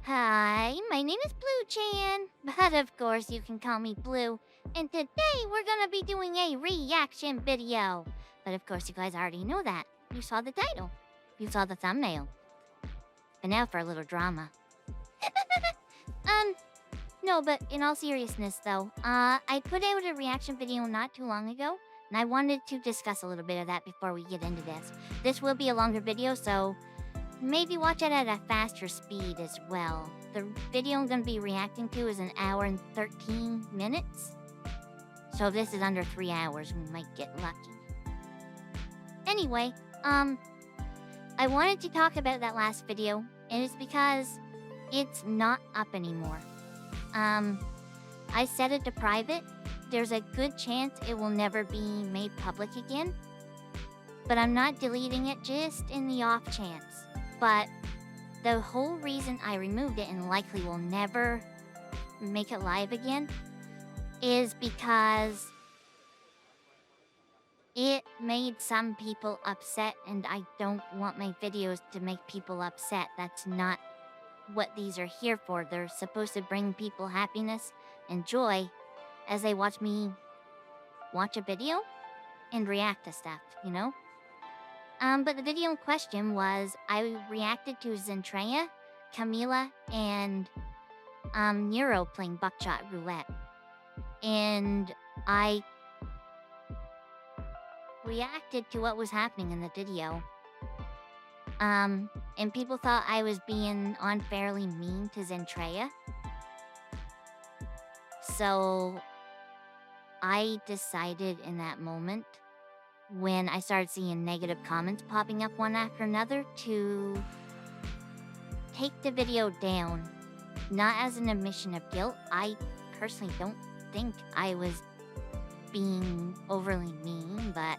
Hi, my name is Blue Chan, but of course you can call me Blue. And today we're gonna be doing a reaction video. But of course you guys already know that. You saw the title. You saw the thumbnail. But now for a little drama. um, no, but in all seriousness though, I put out a reaction video not too long ago, and I wanted to discuss a little bit of that before we get into this. This will be a longer video, so maybe watch it at a faster speed as well. The video I'm going to be reacting to is an hour and 13 minutes. So if this is under 3 hours, we might get lucky. Anyway, I wanted to talk about that last video, and it's because it's not up anymore. I set it to private. There's a good chance it will never be made public again. But I'm not deleting it just in the off chance. But the whole reason I removed it and likely will never make it live again is because it made some people upset, and I don't want my videos to make people upset. That's not what these are here for. They're supposed to bring people happiness and joy as they watch me watch a video and react to stuff, you know? But the video in question was I reacted to Zentreya, Camila, and Nero playing Buckshot Roulette. And I reacted to what was happening in the video. And people thought I was being unfairly mean to Zentreya. So I decided in that moment, when I started seeing negative comments popping up one after another, to take the video down. Not as an admission of guilt. I personally don't think I was being overly mean, but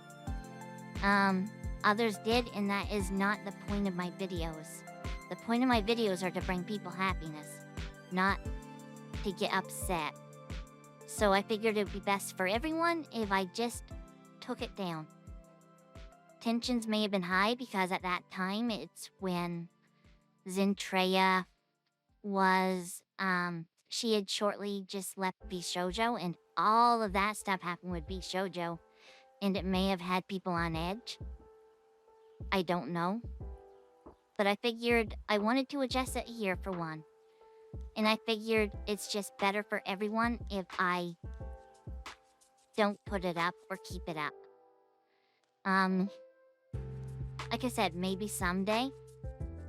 others did, and that is not the point of my videos. The point of my videos are to bring people happiness, not to get upset. So I figured it would be best for everyone if I just took it down. Tensions may have been high because at that time it's when Zentreya was, she had shortly just left Bishojo, and all of that stuff happened with Bishojo, and it may have had people on edge. I don't know. But I figured I wanted to adjust it here for one. And I figured it's just better for everyone if I don't put it up or keep it up. Like I said, maybe someday.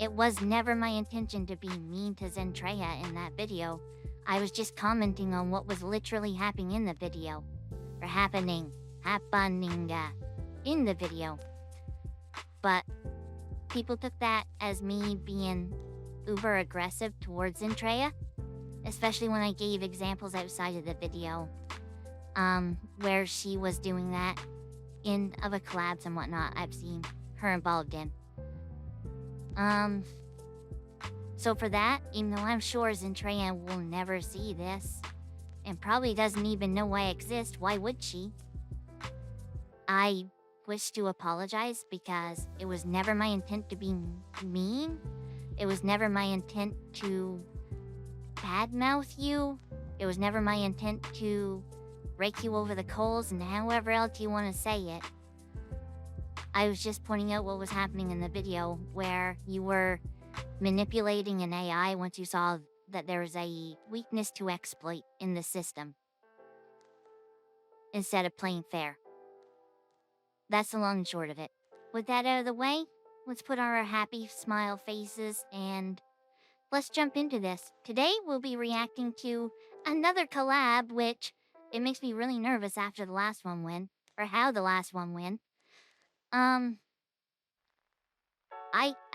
It was never my intention to be mean to Zentreya in that video. I was just commenting on what was literally happening in the video. Or happening in the video. But people took that as me being uber aggressive towards Zentreya. Especially when I gave examples outside of the video. Where she was doing that in other collabs and whatnot I've seen her involved in. So for that, even though I'm sure Zentreya will never see this, and probably doesn't even know I exist, why would she? I wish to apologize because it was never my intent to be mean. It was never my intent to badmouth you. It was never my intent to rake you over the coals, and however else you want to say it. I was just pointing out what was happening in the video, where you were manipulating an AI once you saw that there was a weakness to exploit in the system, instead of playing fair. That's the long and short of it. With that out of the way, let's put on our happy smile faces and let's jump into this. Today we'll be reacting to another collab, which it makes me really nervous after the last one went, or how the last one went.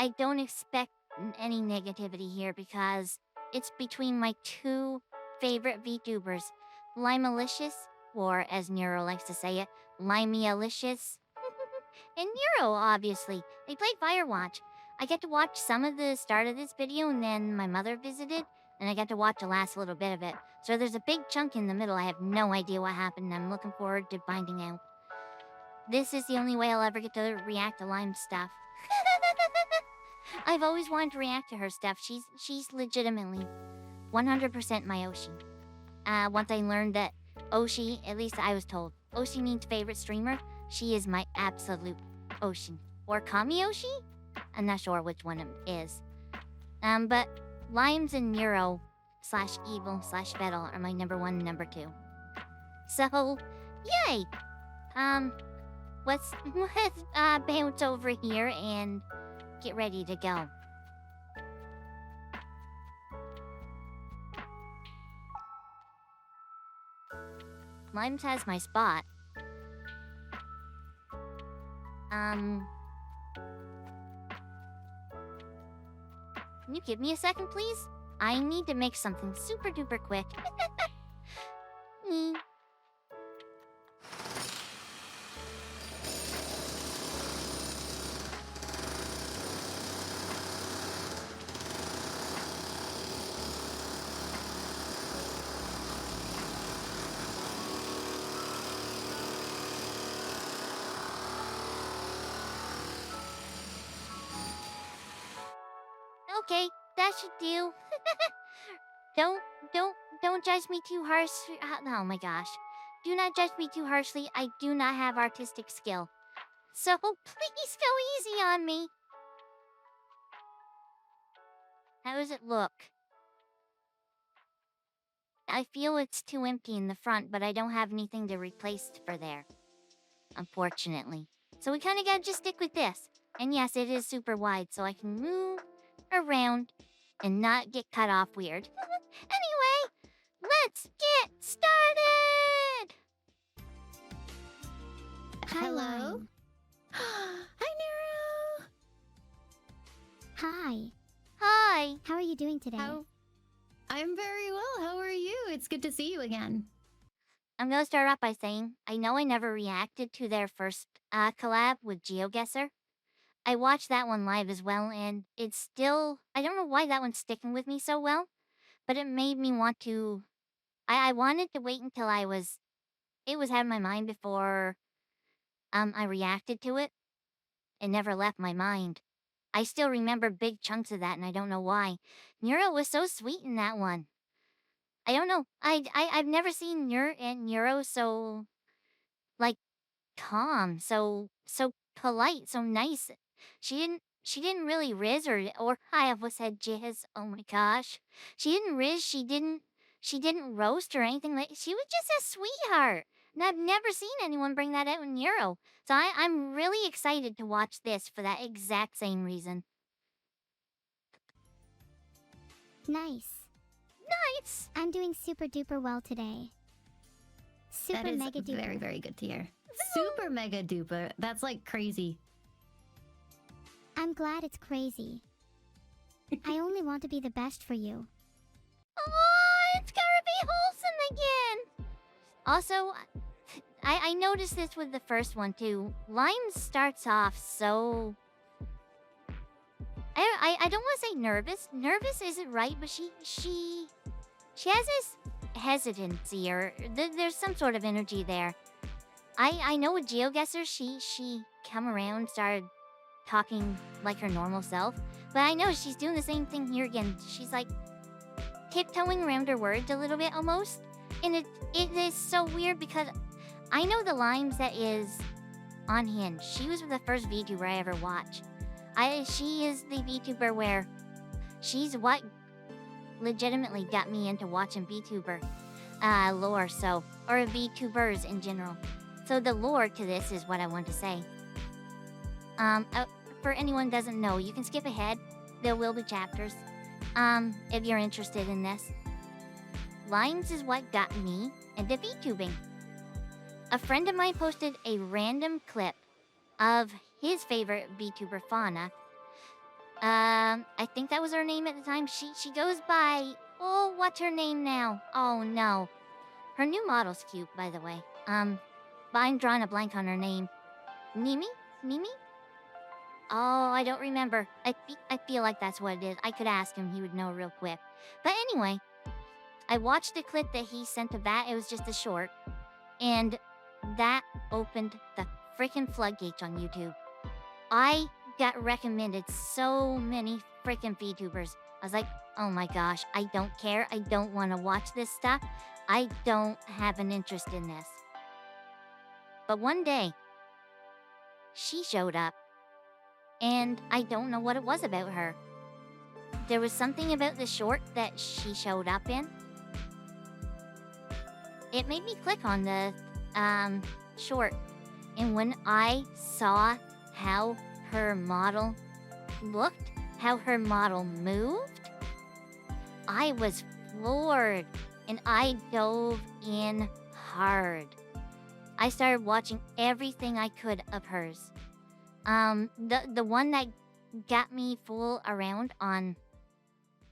I don't expect any negativity here because it's between my two favorite VTubers, Limealicious, or as Nero likes to say it, Limealicious, and Nero, obviously. They played Firewatch. I get to watch some of the start of this video, and then my mother visited, and I got to watch the last little bit of it. So there's a big chunk in the middle. I have no idea what happened, and I'm looking forward to finding out. This is the only way I'll ever get to react to Lime stuff. I've always wanted to react to her stuff. She's legitimately 100% my Oshi. Once I learned that Oshi, at least I was told, Oshi means favorite streamer. She is my absolute Oshi. Or Kami Oshi? I'm not sure which one it is. But Limes and Nero / Evil / Vettel are my number 1 and number 2. So, yay! Let's bounce over here and get ready to go. Limes has my spot. Can you give me a second, please? I need to make something super duper quick. Okay, that should do. Don't judge me too harsh. Oh my gosh. Do not judge me too harshly. I do not have artistic skill. So please go easy on me. How does it look? I feel it's too empty in the front, but I don't have anything to replace for there. Unfortunately. So we kind of gotta just stick with this. And yes, it is super wide, so I can move around and not get cut off weird. Anyway, let's get started! Hello? Hi, Nero! Hi, Hi. how are you doing today? I'm very well. How are you? It's good to see you again. I'm gonna start off by saying, I know I never reacted to their first collab with GeoGuessr. I watched that one live as well, and it's still... I don't know why that one's sticking with me so well, but it made me want to... I wanted to wait until it was out of my mind before I reacted to it. It never left my mind. I still remember big chunks of that, and I don't know why. Nero was so sweet in that one. I don't know. I've never seen Nero so, like, calm, so polite, so nice. She didn't really riz or I almost said jizz. Oh my gosh. She didn't riz, she didn't roast or anything like... She was just a sweetheart. And I've never seen anyone bring that out in Nero. So I'm really excited to watch this for that exact same reason. Nice. Nice! I'm doing super duper well today. Super That is mega duper. very, very good to hear. Super mega duper. That's like crazy. I'm glad it's crazy. I only want to be the best for you. Oh, it's gotta be wholesome again! Also, I noticed this with the first one too. Lime starts off so... I don't want to say nervous. Nervous isn't right, but she has this hesitancy, or there's some sort of energy there. I know with GeoGuessr, she come around, started talking like her normal self, but I know she's doing the same thing here again. She's like tiptoeing around her words a little bit almost, and it is so weird because I know the Limes that is on Hinge. She was the first VTuber I ever watched. She is the VTuber where she's what legitimately got me into watching VTuber lore, so, or VTubers in general. So the lore to this is what I want to say. For anyone who doesn't know, you can skip ahead. There will be chapters, if you're interested in this. Lines is what got me into VTubing. A friend of mine posted a random clip of his favorite VTuber, Fauna. I think that was her name at the time. She goes by... Oh, what's her name now? Oh, no. Her new model's cute, by the way. But I'm drawing a blank on her name. Mimi? Mimi? Oh, I don't remember. I feel like that's what it is. I could ask him. He would know real quick. But anyway, I watched the clip that he sent of that. It was just a short. And that opened the freaking floodgates on YouTube. I got recommended so many freaking VTubers. I was like, oh my gosh, I don't care. I don't want to watch this stuff. I don't have an interest in this. But one day, she showed up, and I don't know what it was about her. There was something about the short that she showed up in. It made me click on the short, and when I saw how her model looked, how her model moved, I was floored, and I dove in hard. I started watching everything I could of hers. The one that got me full around on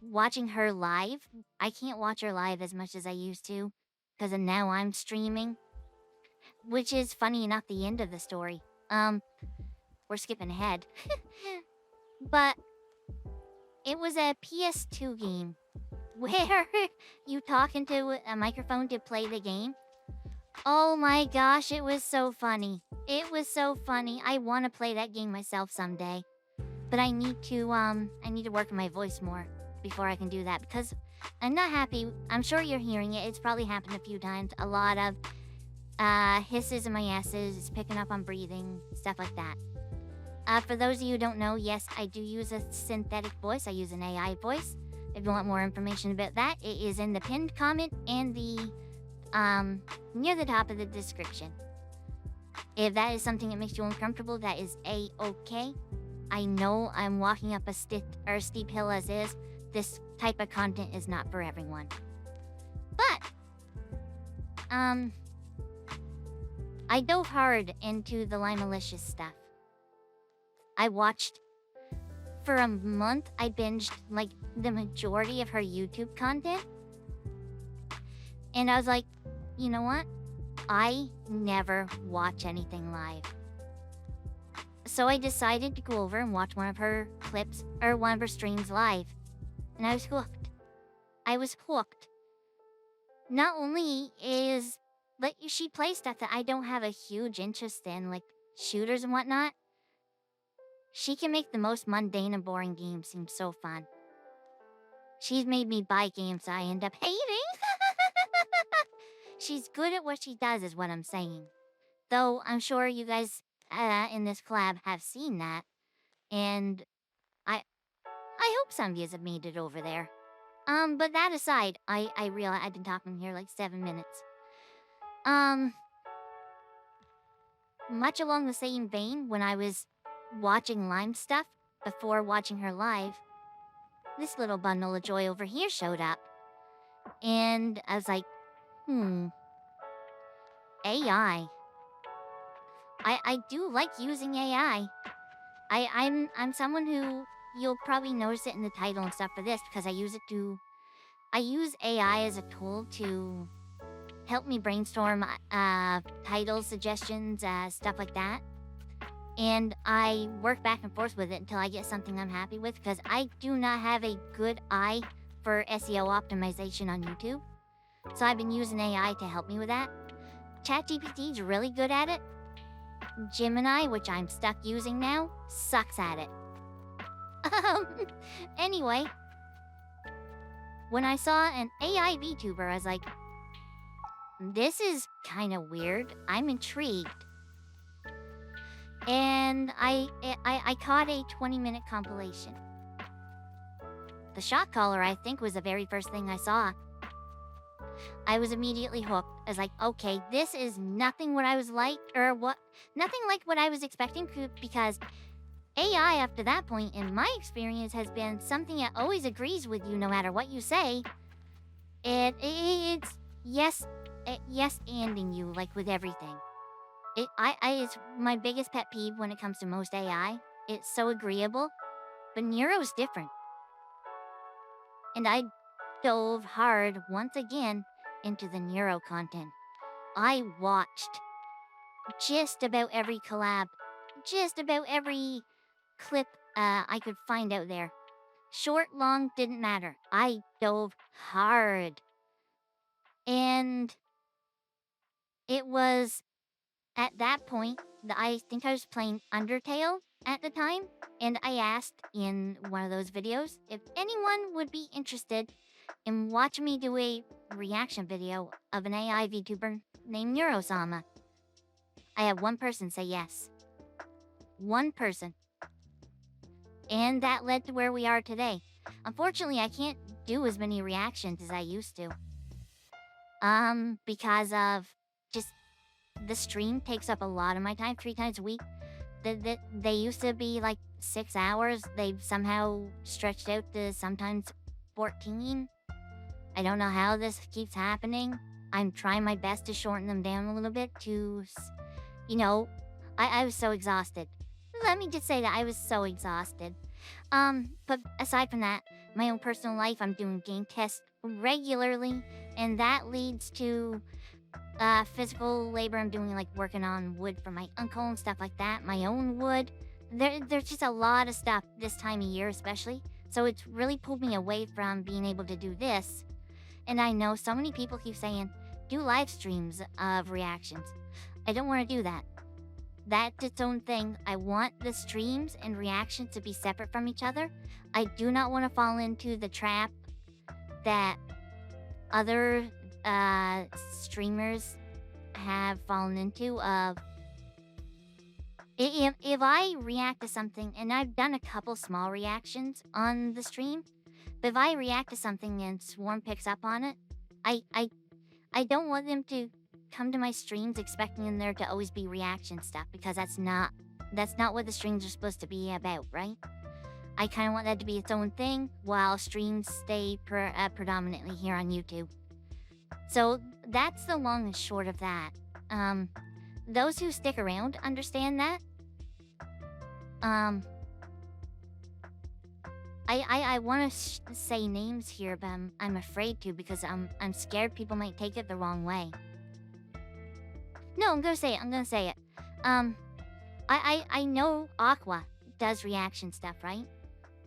watching her live. I can't watch her live as much as I used to, because now I'm streaming, which is funny enough the end of the story. We're skipping ahead. But it was a PS2 game where you talk into a microphone to play the game. Oh my gosh, it was so funny. It was so funny. I want to play that game myself someday. But I need to work on my voice more before I can do that, because I'm not happy. I'm sure you're hearing it. It's probably happened a few times. A lot of hisses in my asses. It's picking up on breathing, stuff like that. For those of you who don't know, yes, I do use a synthetic voice. I use an AI voice. If you want more information about that, it is in the pinned comment and the near the top of the description. If that is something that makes you uncomfortable, that is A-okay. I know I'm walking up a steep hill as is. This type of content is not for everyone. But I dove hard into the Limalicious stuff. I watched for a month. I binged like the majority of her YouTube content. And I was like, you know what? I never watch anything live. So I decided to go over and watch one of her clips or one of her streams live. And I was hooked. I was hooked. Not only is like she plays stuff that I don't have a huge interest in, like shooters and whatnot, she can make the most mundane and boring games seem so fun. She's made me buy games I end up hating. She's good at what she does is what I'm saying. Though I'm sure you guys in this collab have seen that. And I hope some of you have made it over there. But that aside, I realize I've been talking here like 7 minutes. Much along the same vein, when I was watching Lime stuff before watching her live, this little bundle of joy over here showed up. And I was like, AI. I do like using AI. I'm someone who, you'll probably notice it in the title and stuff for this, because I use AI as a tool to help me brainstorm title suggestions, stuff like that. And I work back and forth with it until I get something I'm happy with, because I do not have a good eye for SEO optimization on YouTube. So I've been using AI to help me with that. ChatGPT is really good at it. Gemini, which I'm stuck using now, sucks at it. Anyway, when I saw an AI VTuber, I was like, this is kind of weird. I'm intrigued. And I caught a 20-minute compilation. The shot caller, I think, was the very first thing I saw. I was immediately hooked. I was like, okay, this is nothing what I was like, nothing like what I was expecting, because AI after that point, in my experience, has been something that always agrees with you no matter what you say. It's yes anding you, like with everything. It's my biggest pet peeve when it comes to most AI. It's so agreeable, but Neuro's different. And I dove hard once again into the Neuro content. I watched just about every collab, just about every clip I could find out there. Short, long, didn't matter. I dove hard. And it was at that point I think I was playing Undertale at the time, and I asked in one of those videos if anyone would be interested in watching me do a reaction video of an AI VTuber named Neurosama. I had one person say yes. One person. And that led to where we are today. Unfortunately, I can't do as many reactions as I used to. Because of just the stream takes up a lot of my time 3 times a week. They used to be like 6 hours. They've somehow stretched out to sometimes 14. I don't know how this keeps happening. I'm trying my best to shorten them down a little bit to, you know, I was so exhausted. Let me just say that I was so exhausted. But aside from that, my own personal life, I'm doing game tests regularly, and that leads to physical labor. I'm doing like working on wood for my uncle and stuff like that, my own wood. There's just a lot of stuff this time of year, especially. So it's really pulled me away from being able to do this. And I know so many people keep saying, do live streams of reactions. I don't want to do that. That's its own thing. I want the streams and reactions to be separate from each other. I do not want to fall into the trap that other streamers have fallen into of if I react to something, and I've done a couple small reactions on the stream, but if I react to something and Swarm picks up on it, I don't want them to come to my streams expecting there to always be reaction stuff, because that's not what the streams are supposed to be about, right? I kind of want that to be its own thing while streams stay predominantly here on YouTube. So that's the long and short of that. Those who stick around understand that. I want to say names here, but I'm afraid to, because I'm scared people might take it the wrong way. No, I'm gonna say it. I know Aqua does reaction stuff, right?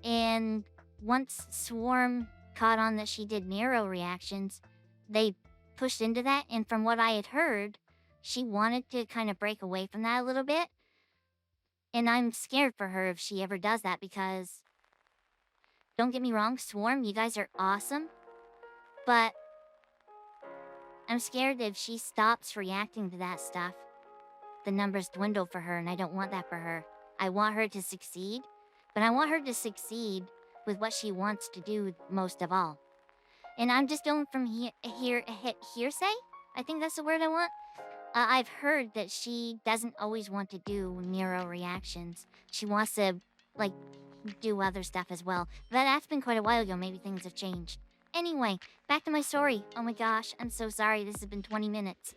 And once Swarm caught on that she did Nero reactions, they pushed into that, and from what I had heard, she wanted to kind of break away from that a little bit. And I'm scared for her if she ever does that, because don't get me wrong, Swarm, you guys are awesome, but I'm scared that if she stops reacting to that stuff, the numbers dwindle for her, and I don't want that for her. I want her to succeed, but I want her to succeed with what she wants to do most of all. And I'm just going from hearsay? I think that's the word I want. I've heard that she doesn't always want to do Nero reactions. She wants to, like, do other stuff as well. But that's been quite a while ago. Maybe things have changed. Anyway, back to my story. Oh my gosh, I'm so sorry. This has been 20 minutes.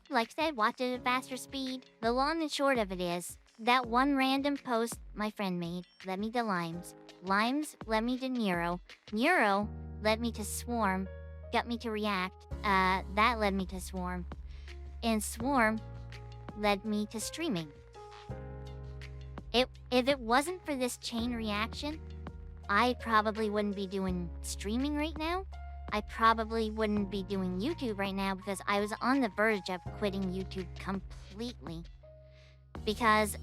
Like I said, watch it at faster speed. The long and short of it is, that one random post my friend made led me to Limes. Limes led me to Nero. Nero led me to Swarm, got me to react. That led me to Swarm. And Swarm led me to streaming. If it wasn't for this chain reaction, I probably wouldn't be doing streaming right now. I probably wouldn't be doing YouTube right now, because I was on the verge of quitting YouTube completely. Because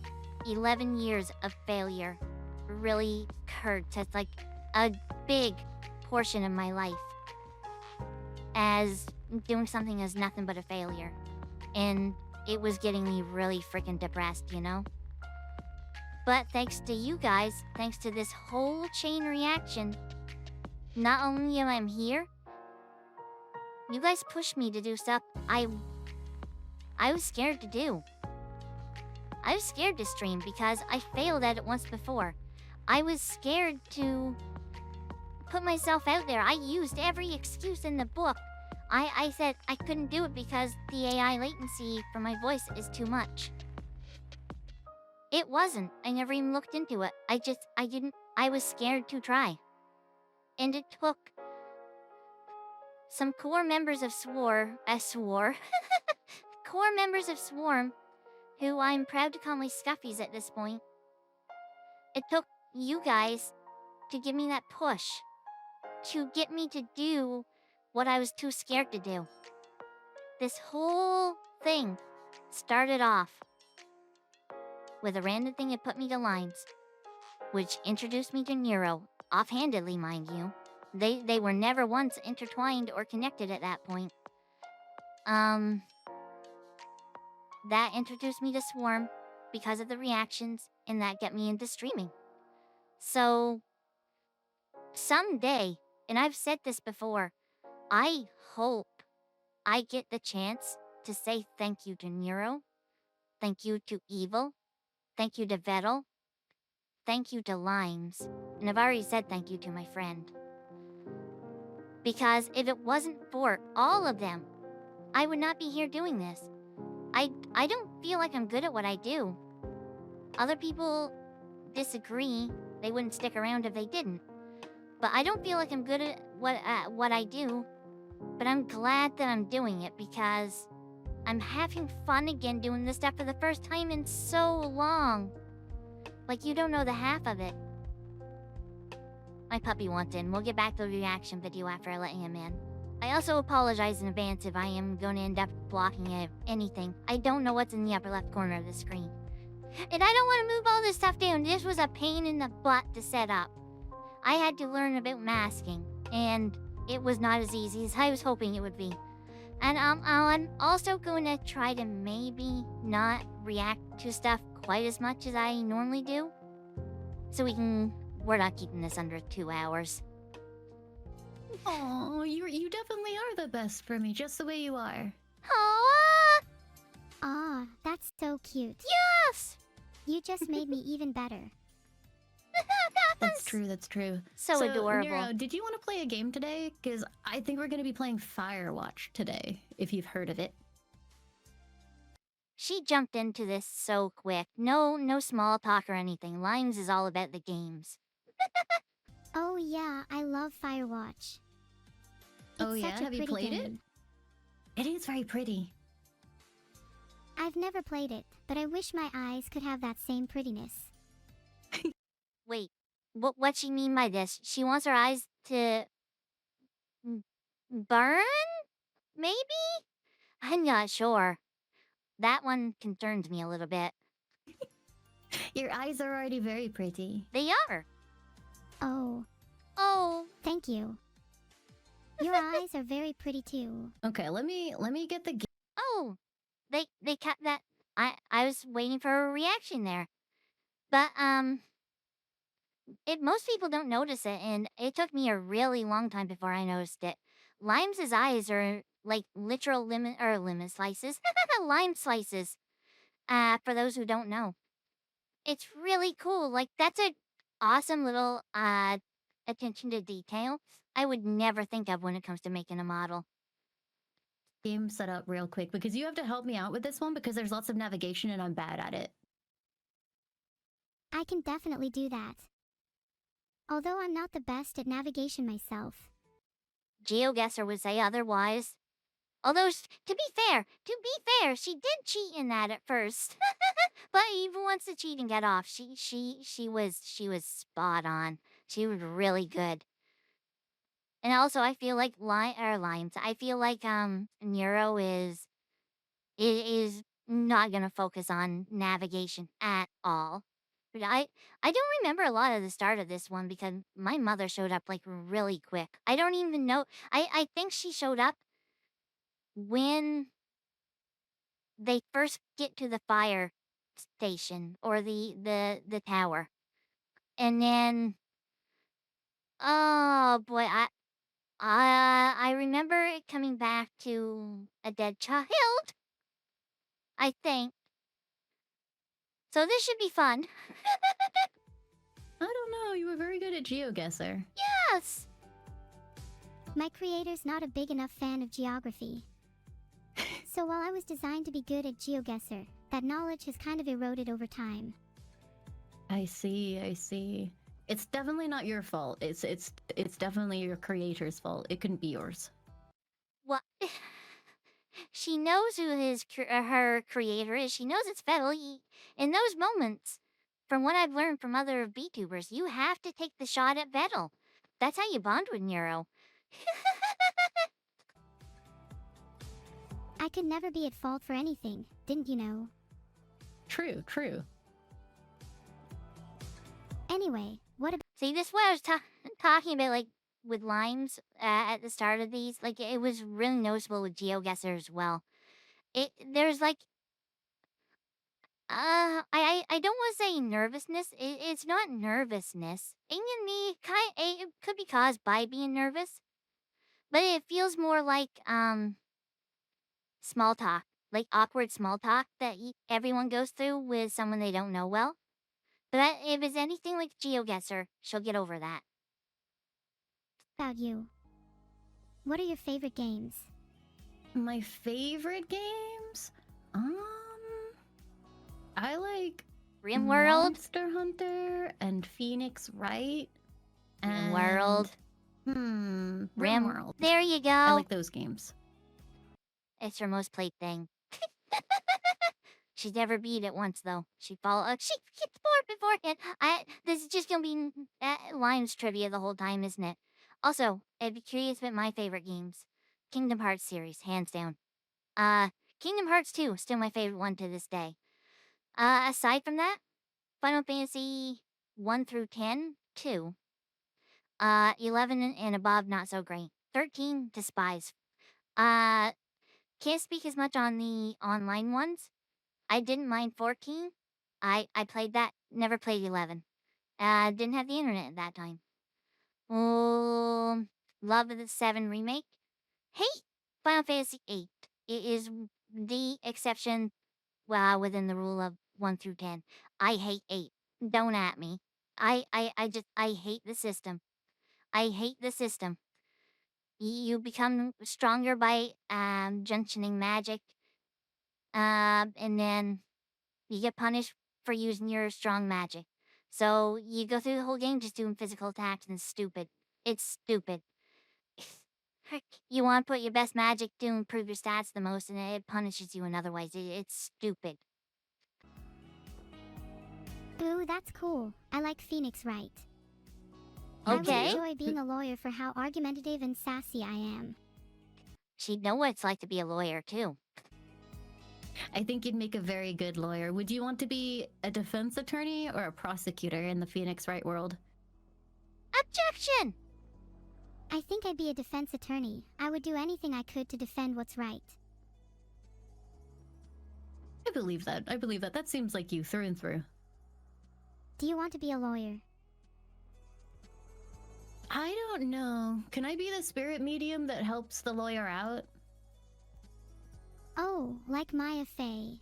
11 years of failure really hurts. It's like a big portion of my life as doing something as nothing but a failure. And it was getting me really freaking depressed, you know? But thanks to you guys, thanks to this whole chain reaction, not only am I here, you guys pushed me to do stuff I was scared to do. I was scared to stream because I failed at it once before. I was scared to put myself out there. I used every excuse in the book. I said I couldn't do it because the AI latency for my voice is too much. It wasn't. I never even looked into it. I was scared to try. And it took some core members of core members of Swarm, who I'm proud to call my Scuffies at this point. It took you guys to give me that push, to get me to do what I was too scared to do. This whole thing started off with a random thing that put me to Limes, which introduced me to Nero, offhandedly, mind you. They were never once intertwined or connected at that point. That introduced me to Swarm because of the reactions, and that got me into streaming. So, someday, and I've said this before, I hope I get the chance to say thank you to Nero, thank you to Evil, thank you to Vettel, thank you to Limes, and I've already said thank you to my friend. Because if it wasn't for all of them, I would not be here doing this. I don't feel like I'm good at what I do. Other people disagree. They wouldn't stick around if they didn't. But I don't feel like I'm good at what I do. But I'm glad that I'm doing it because I'm having fun again doing this stuff for the first time in so long. Like, you don't know the half of it. My puppy wants in. We'll get back to the reaction video after I let him in. I also apologize in advance if I am going to end up blocking anything. I don't know what's in the upper left corner of the screen. And I don't want to move all this stuff down. This was a pain in the butt to set up. I had to learn about masking, and it was not as easy as I was hoping it would be. And I'm also going to try to maybe not react to stuff quite as much as I normally do. So we're not keeping this under 2 hours. Oh, you definitely are the best for me, just the way you are. Aw, Aw, that's so cute. yes! You just made me even better. That's true, that's true. So adorable. Nero, did you want to play a game today? Because I think we're going to be playing Firewatch today, if you've heard of it. She jumped into this so quick. No small talk or anything. Limes is all about the games. Oh yeah, I love Firewatch. Oh It's yeah, such a have you pretty played game. it? It is very pretty. I've never played it, but I wish my eyes could have that same prettiness. Wait, what she mean by this? She wants her eyes to burn? Maybe? I'm not sure. That one concerns me a little bit. Your eyes are already very pretty. They are. Oh, Oh, thank you. Your eyes are very pretty too. Okay, let me get the game. oh. They cut that. I was waiting for a reaction there. But most people don't notice it, and it took me a really long time before I noticed it. Lime's eyes are like literal lemon slices. Lime slices. For those who don't know. It's really cool. Like, that's a awesome little attention to detail I would never think of when it comes to making a model. Game set up real quick because you have to help me out with this one because there's lots of navigation and I'm bad at it. I can definitely do that. Although I'm not the best at navigation myself. GeoGuessr would say otherwise. Although, to be fair, she did cheat in that at first. But even once the cheating got off, she was spot on. She was really good. And also, I feel like Limes. I feel like Nero is not gonna focus on navigation at all. But I don't remember a lot of the start of this one because my mother showed up like really quick. I don't even know. I think she showed up when they first get to the fire station or the tower. And then oh boy, I remember it coming back to a dead child. I think. So this should be fun. I don't know, you were very good at GeoGuessr. Yes. My creator's not a big enough fan of geography. So while I was designed to be good at GeoGuessr, that knowledge has kind of eroded over time. I see, I see. It's definitely not your fault. It's definitely your creator's fault. It couldn't be yours. What? She knows who her creator is. She knows it's Vettel. In those moments, from what I've learned from other VTubers, you have to take the shot at Vettel. That's how you bond with Nero. I could never be at fault for anything, didn't you know? True, true. Anyway, what about See, this is what I was talking about, like, with limes at the start of these. Like, it was really noticeable with GeoGuessr as well. There's like, I don't want to say nervousness. It's not nervousness. It can be it could be caused by being nervous, but it feels more like small talk, like awkward small talk that everyone goes through with someone they don't know well. But if it's anything like GeoGuessr, she'll get over that. you? What are your favorite games? My favorite games? I like RimWorld, Monster Hunter and Phoenix Wright. And RimWorld, RimWorld. There you go. I like those games. It's her most played thing. She's never beat it once though. She gets bored beforehand. This is just gonna be Limes trivia the whole time, isn't it? Also, I'd be curious about my favorite games. Kingdom Hearts series, hands down. Kingdom Hearts 2, still my favorite one to this day. Aside from that, Final Fantasy 1 through 10, 2. 11 and above, not so great. 13, despise. Can't speak as much on the online ones. I didn't mind 14. I played that, never played 11. Didn't have the internet at that time. Love the 7 remake. Hate Final Fantasy 8. It is the exception within the rule of 1 through 10. I hate 8. Don't at me. I hate the system. I hate the system. You become stronger by junctioning magic. And then you get punished for using your strong magic. So you go through the whole game just doing physical attacks, and it's stupid. It's stupid. Heck, you want to put your best magic to improve your stats the most, and it punishes you in other ways. It's stupid. Ooh, that's cool. I like Phoenix Wright. Okay. I would enjoy being a lawyer for how argumentative and sassy I am. She'd know what it's like to be a lawyer, too. I think you'd make a very good lawyer. Would you want to be a defense attorney or a prosecutor in the Phoenix Wright world? Objection! I think I'd be a defense attorney. I would do anything I could to defend what's right. I believe that. I believe that. That seems like you through and through. Do you want to be a lawyer? I don't know. Can I be the spirit medium that helps the lawyer out? Oh, like Maya Fey.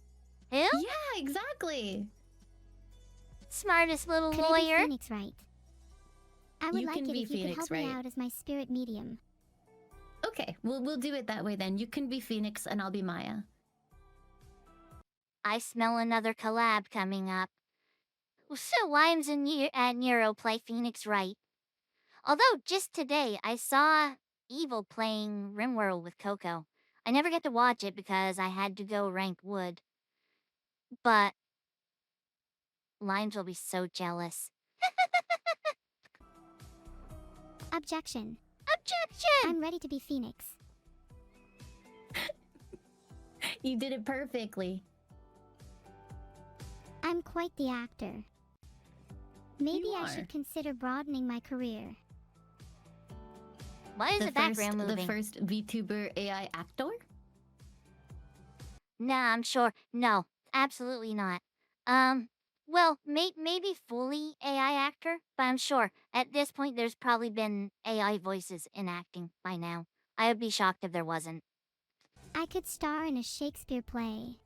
Who? Yeah, exactly. Smartest little Could I be lawyer. Phoenix Wright? I would You like can it be if you could Phoenix help me Wright. out as my spirit medium. Okay, we'll do it that way then. You can be Phoenix and I'll be Maya. I smell another collab coming up. So Limes and Nero play Phoenix Wright. Although, just today, I saw Evil playing RimWorld with Coco. I never get to watch it because I had to go rank wood. But Limes will be so jealous. Objection. Objection! I'm ready to be Phoenix. You did it perfectly. I'm quite the actor. Maybe You I are. should consider broadening my career. Why is the background The moving? first VTuber AI actor? Nah, I'm sure. No, absolutely not. Well, maybe fully AI actor, but I'm sure at this point there's probably been AI voices in acting by now. I would be shocked if there wasn't. I could star in a Shakespeare play.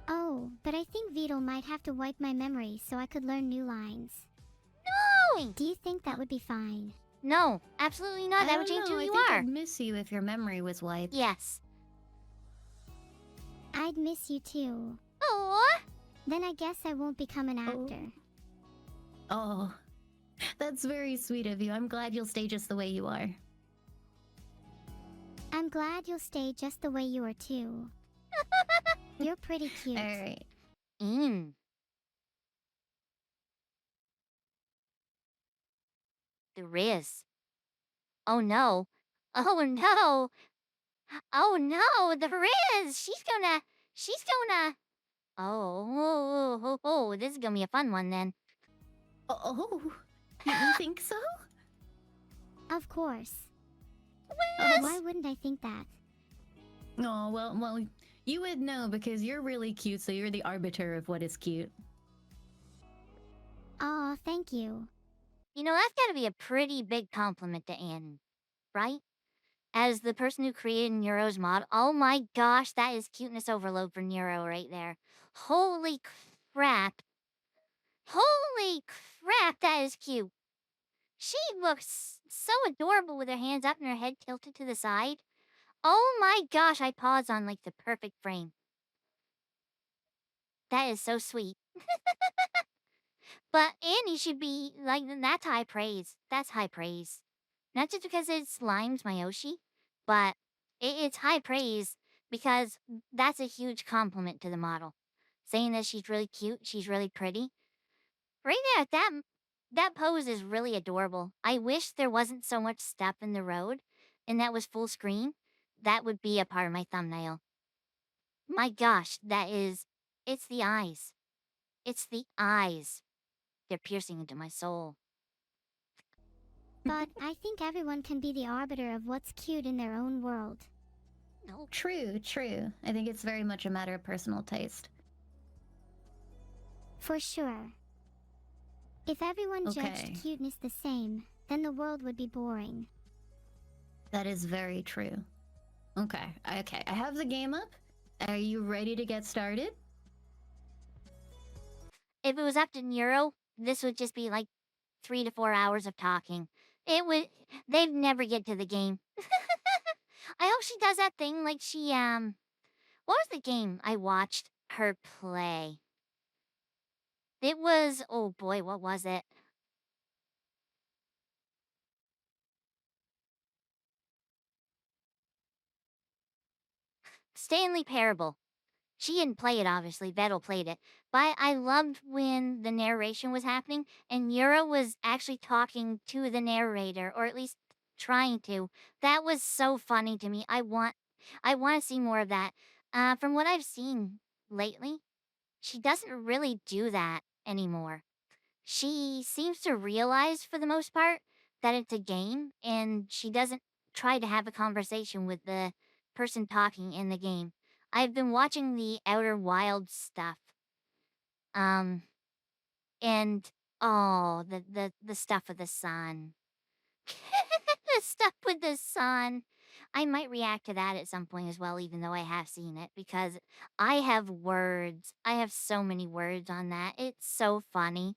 Oh, but I think Vito might have to wipe my memory so I could learn new lines. No! Do you think that would be fine? No, absolutely not. That I would don't change know, who you I think are. I'd miss you if your memory was wiped. Yes. I'd miss you too. Oh, Then I guess I won't become an actor. Oh, that's very sweet of you. I'm glad you'll stay just the way you are. I'm glad you'll stay just the way you are too. You're pretty cute. Alright. The Riz. Oh no. Oh no. Oh no, the Riz! She's gonna. Oh, this is gonna be a fun one then. Oh, you think so? Of course. Oh, Why wouldn't I think that? oh well, you would know because you're really cute, so you're the arbiter of what is cute. Aw, thank you. You know, that's gotta be a pretty big compliment to Anne, right? As the person who created Nero's mod, oh my gosh, that is cuteness overload for Nero right there. Holy crap. Holy crap, that is cute. She looks so adorable with her hands up and her head tilted to the side. Oh my gosh, I paused on like the perfect frame. That is so sweet. But Annie should be like, that's high praise. That's high praise. Not just because it slimes Mayoshi, but it's high praise because that's a huge compliment to the model. Saying that she's really cute, she's really pretty. Right there, that pose is really adorable. I wish there wasn't so much stuff in the road and that was full screen. That would be a part of my thumbnail. My gosh, it's the eyes. It's the eyes. They're piercing into my soul. But I think everyone can be the arbiter of what's cute in their own world. No. True, true. I think it's very much a matter of personal taste. For sure. If everyone Okay. judged cuteness the same, then the world would be boring. That is very true. Okay, okay. I have the game up. Are you ready to get started? If it was up to Nero, this would just be like 3 to 4 hours of talking. They'd never get to the game. I hope she does that thing like what was the game I watched her play? It was, oh boy, what was it? Stanley Parable. She didn't play it, obviously. Vettel played it. But I loved when the narration was happening and Yura was actually talking to the narrator, or at least trying to. That was so funny to me. I want to see more of that. From what I've seen lately, she doesn't really do that anymore. She seems to realize, for the most part, that it's a game, and she doesn't try to have a conversation with the person talking in the game. I've been watching the Outer Wilds stuff. And oh, the stuff with the sun. The stuff with the sun. I might react to that at some point as well, even though I have seen it, because I have words. I have so many words on that. It's so funny.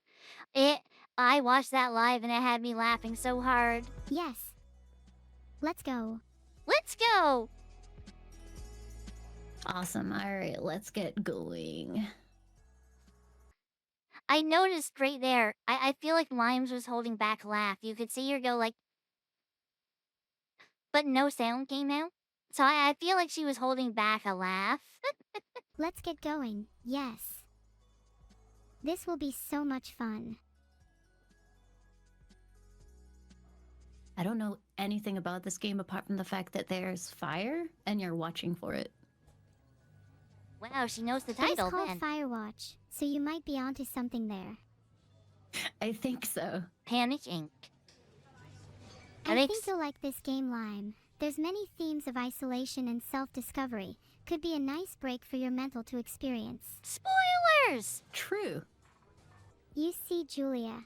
I watched that live and it had me laughing so hard. Yes. Let's go. Let's go! Awesome. All right, let's get going. I noticed right there, I feel like Limes was holding back a laugh. You could see her go like, but no sound came out. So I feel like she was holding back a laugh. Let's get going. Yes. This will be so much fun. I don't know anything about this game apart from the fact that there's fire and you're watching for it. Wow, she knows the It is title called then. Firewatch, so you might be onto something there. I think so. Panic Inc. I think think s- you'll like this game, Lime. There's many themes of isolation and self-discovery. Could be a nice break for your mental to experience. Spoilers! True. You see, Julia.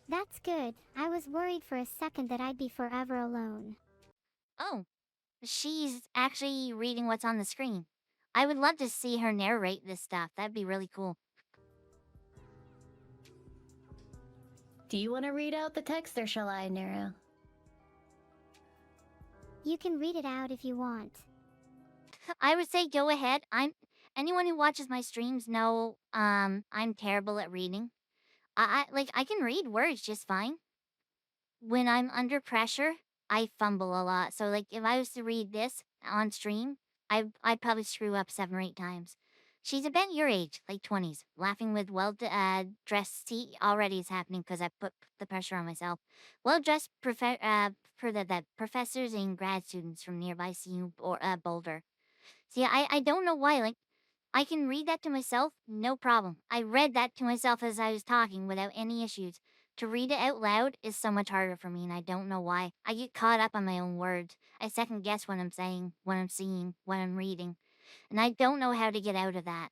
That's good. I was worried for a second that I'd be forever alone. Oh, she's actually reading what's on the screen. I would love to see her narrate this stuff. That'd be really cool. Do you want to read out the text or shall I, Nero? You can read it out if you want. I would say go ahead. Anyone who watches my streams know I'm terrible at reading. I can read words just fine. When I'm under pressure, I fumble a lot. So like if I was to read this on stream, I'd probably screw up 7 or 8 times. She's about your age, like 20s, laughing with dressed. See, already it's happening because I put the pressure on myself. Well dressed for that professors and grad students from nearby CU or Boulder. See, I don't know why. Like, I can read that to myself, no problem. I read that to myself as I was talking without any issues. To read it out loud is so much harder for me, and I don't know why. I get caught up on my own words. I second guess what I'm saying, what I'm seeing, what I'm reading, and I don't know how to get out of that.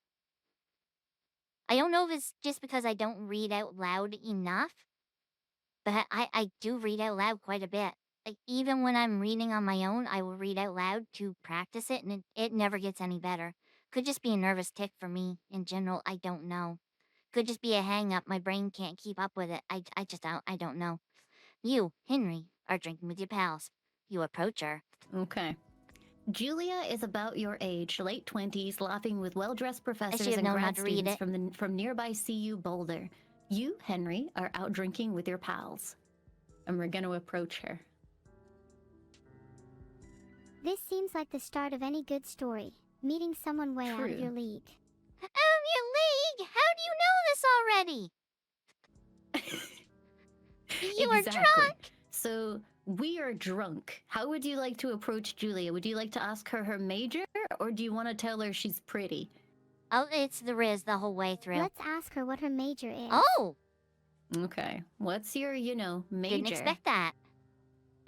I don't know if it's just because I don't read out loud enough, but I do read out loud quite a bit. Like, even when I'm reading on my own, I will read out loud to practice it, and it never gets any better. Could just be a nervous tick for me in general. I don't know. Could just be a hang up. My brain can't keep up with it. I just don't. I don't know. You, Henry, are drinking with your pals. You approach her. Okay. Julia is about your age, late 20s, laughing with well-dressed professors have and known how grad to read students it. from nearby CU Boulder. You, Henry, are out drinking with your pals. And we're going to approach her. This seems like the start of any good story. Meeting someone way out of True. your league. Your league? How do you know this already? You are drunk. So we are drunk. How would you like to approach Julia? Would you like to ask her her major, or do you want to tell her she's pretty? Oh, it's the Riz the whole way through. Let's ask her what her major is. Oh, Okay. What's your, major? didn't expect that.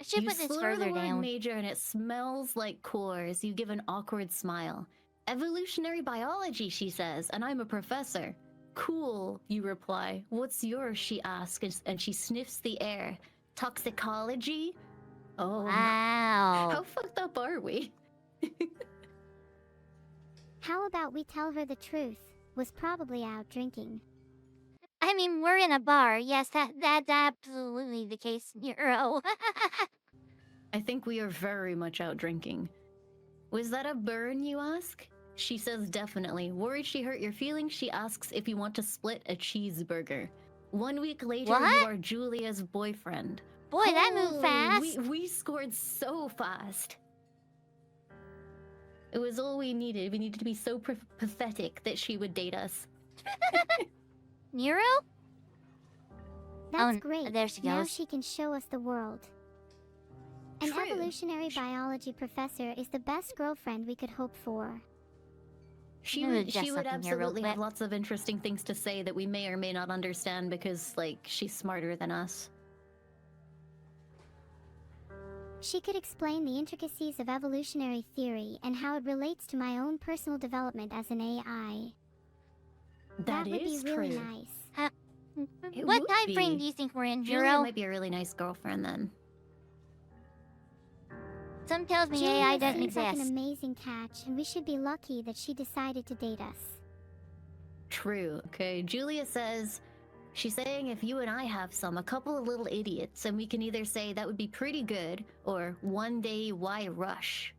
I should You put this slur the further word down. major and it smells like cores. You give an awkward smile. Evolutionary biology, she says, and I'm a professor. Cool, you reply. What's yours, she asks, and she sniffs the air. Toxicology? Oh, Wow. how fucked up are we? How about we tell her the truth? Was probably out drinking. I mean, we're in a bar. Yes, that's absolutely the case, Nero. I think we are very much out drinking. Was that a burn, you ask? She says definitely. Worried she hurt your feelings, she asks if you want to split a cheeseburger. 1 week later, you What? are Julia's boyfriend. Boy, that moved Holy, fast. We scored so fast. It was all we needed. We needed to be so pathetic that she would date us. Nero? That's Oh, great. there she Now goes. she can show us the world. An True. evolutionary biology professor is the best girlfriend we could hope for. She I'm gonna would, adjust she would something here real absolutely have quick. lots of interesting things to say that we may or may not understand because, she's smarter than us. She could explain the intricacies of evolutionary theory and how it relates to my own personal development as an AI. That would be is really true. nice. It What would time frame be. do you think we're in, Julia Nero? might be a really nice girlfriend then. Some tells me Julia AI doesn't seems like an exist. amazing catch, and we should be lucky that she decided to date us. True. Okay, Julia says she's saying if you and I have a couple of little idiots, and we can either say that would be pretty good, or one day why rush?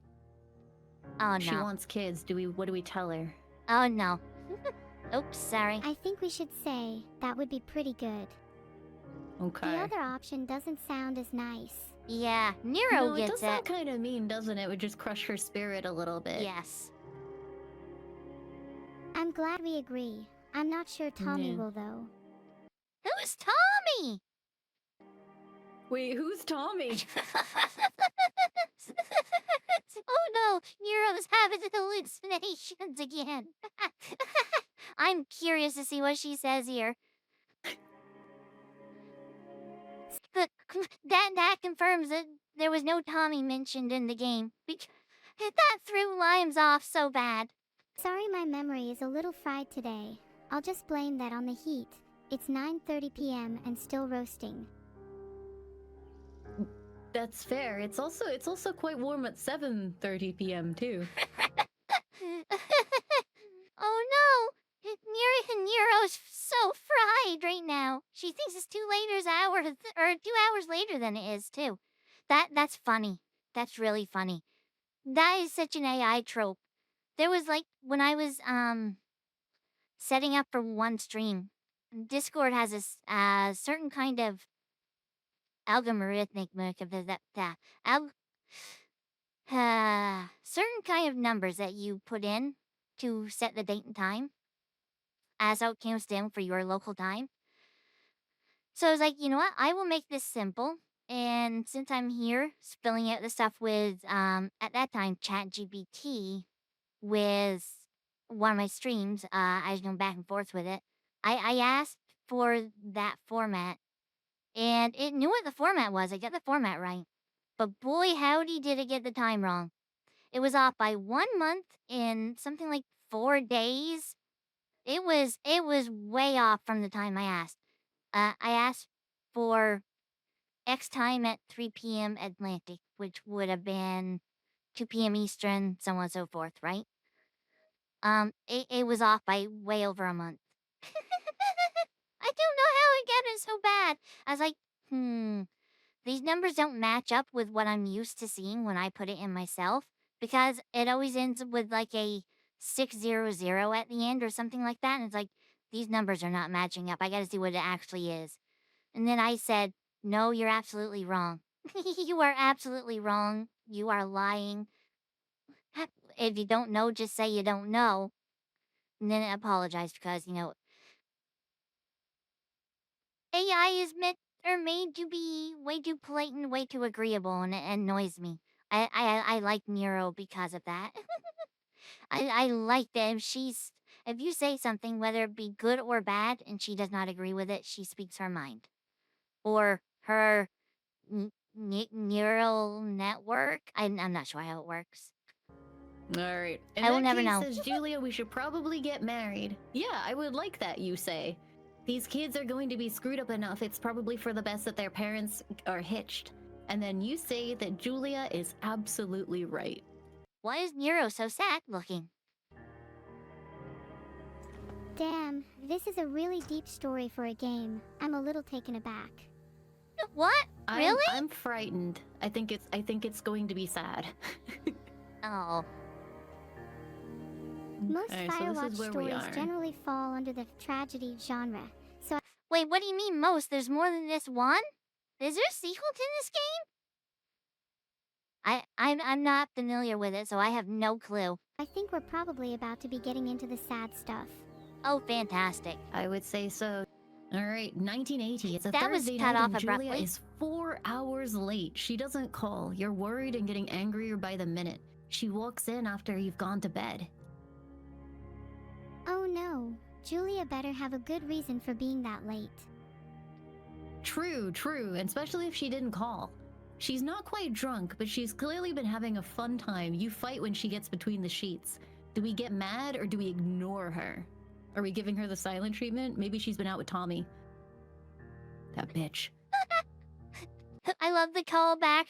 Oh She no. wants kids. What do we tell her? Oh no. Oops, sorry. I think we should say that would be pretty good. Okay. The other option doesn't sound as nice. Yeah, Nero No, it does gets sound it. kind of mean, doesn't it? It would just crush her spirit a little bit. Yes. I'm glad we agree. I'm not sure Tommy Yeah. will, though. Who's Tommy? Wait, who's Tommy? Oh no, Nero's having hallucinations again. I'm curious to see what she says here. That confirms that there was no Tommy mentioned in the game. That threw Limes off so bad. Sorry my memory is a little fried today. I'll just blame that on the heat. It's 9:30 p.m. and still roasting. That's fair. It's also quite warm at 7:30 p.m. too. Oh no! Nero's so fried right now. She thinks it's 2 hours later than it is too. That's funny. That's really funny. That is such an AI trope. There was when I was setting up for one stream, Discord has a certain kind of algorithmic certain kind of numbers that you put in to set the date and time as how it counts down for your local time. So I was like, you know what? I will make this simple. And since I'm here, spilling out the stuff with, at that time, ChatGPT, with one of my streams, I was going back and forth with it. I asked for that format, and it knew what the format was. I got the format right. But boy, howdy, did it get the time wrong. It was off by 1 month and something like 4 days. It was way off from the time I asked. I asked for X time at 3 p.m. Atlantic, which would have been 2 p.m. Eastern, so on and so forth, right? It was off by way over a month. I don't know how it got it so bad. I was like, these numbers don't match up with what I'm used to seeing when I put it in myself, because it always ends with like a 600 at the end or something like that. And it's like, these numbers are not matching up. I got to see what it actually is. And then I said, no, you're absolutely wrong. You are absolutely wrong. You are lying. If you don't know, just say you don't know. And then apologize because, AI is meant or made to be way too polite and way too agreeable, and it annoys me. I like Nero because of that. I like that if you say something, whether it be good or bad, and she does not agree with it, she speaks her mind. Or her neural network. I'm not sure how it works. All right. In I will that never case, know. says Julia, we should probably get married. Yeah, I would like that, you say. These kids are going to be screwed up enough. It's probably for the best that their parents are hitched. And then you say that Julia is absolutely right. Why is Nero so sad looking? Damn, this is a really deep story for a game. I'm a little taken aback. What? Really? I'm frightened. I think it's going to be sad. Oh. Most Okay, so this Firewatch is where we stories are. generally fall under the tragedy genre, so Wait, what do you mean most? There's more than this one? Is there a sequel to this game? I'm not familiar with it, so I have no clue. I think we're probably about to be getting into the sad stuff. Oh, fantastic. I would say so. All right, 1980. It's a That was Thursday cut night off and Julia abruptly. is 4 hours late. She doesn't call. You're worried and getting angrier by the minute. She walks in after you've gone to bed. Oh no, Julia better have a good reason for being that late. True, and especially if she didn't call. She's not quite drunk, but she's clearly been having a fun time. You fight when she gets between the sheets. Do we get mad or do we ignore her? Are we giving her the silent treatment? Maybe she's been out with Tommy. That bitch. I love the callback.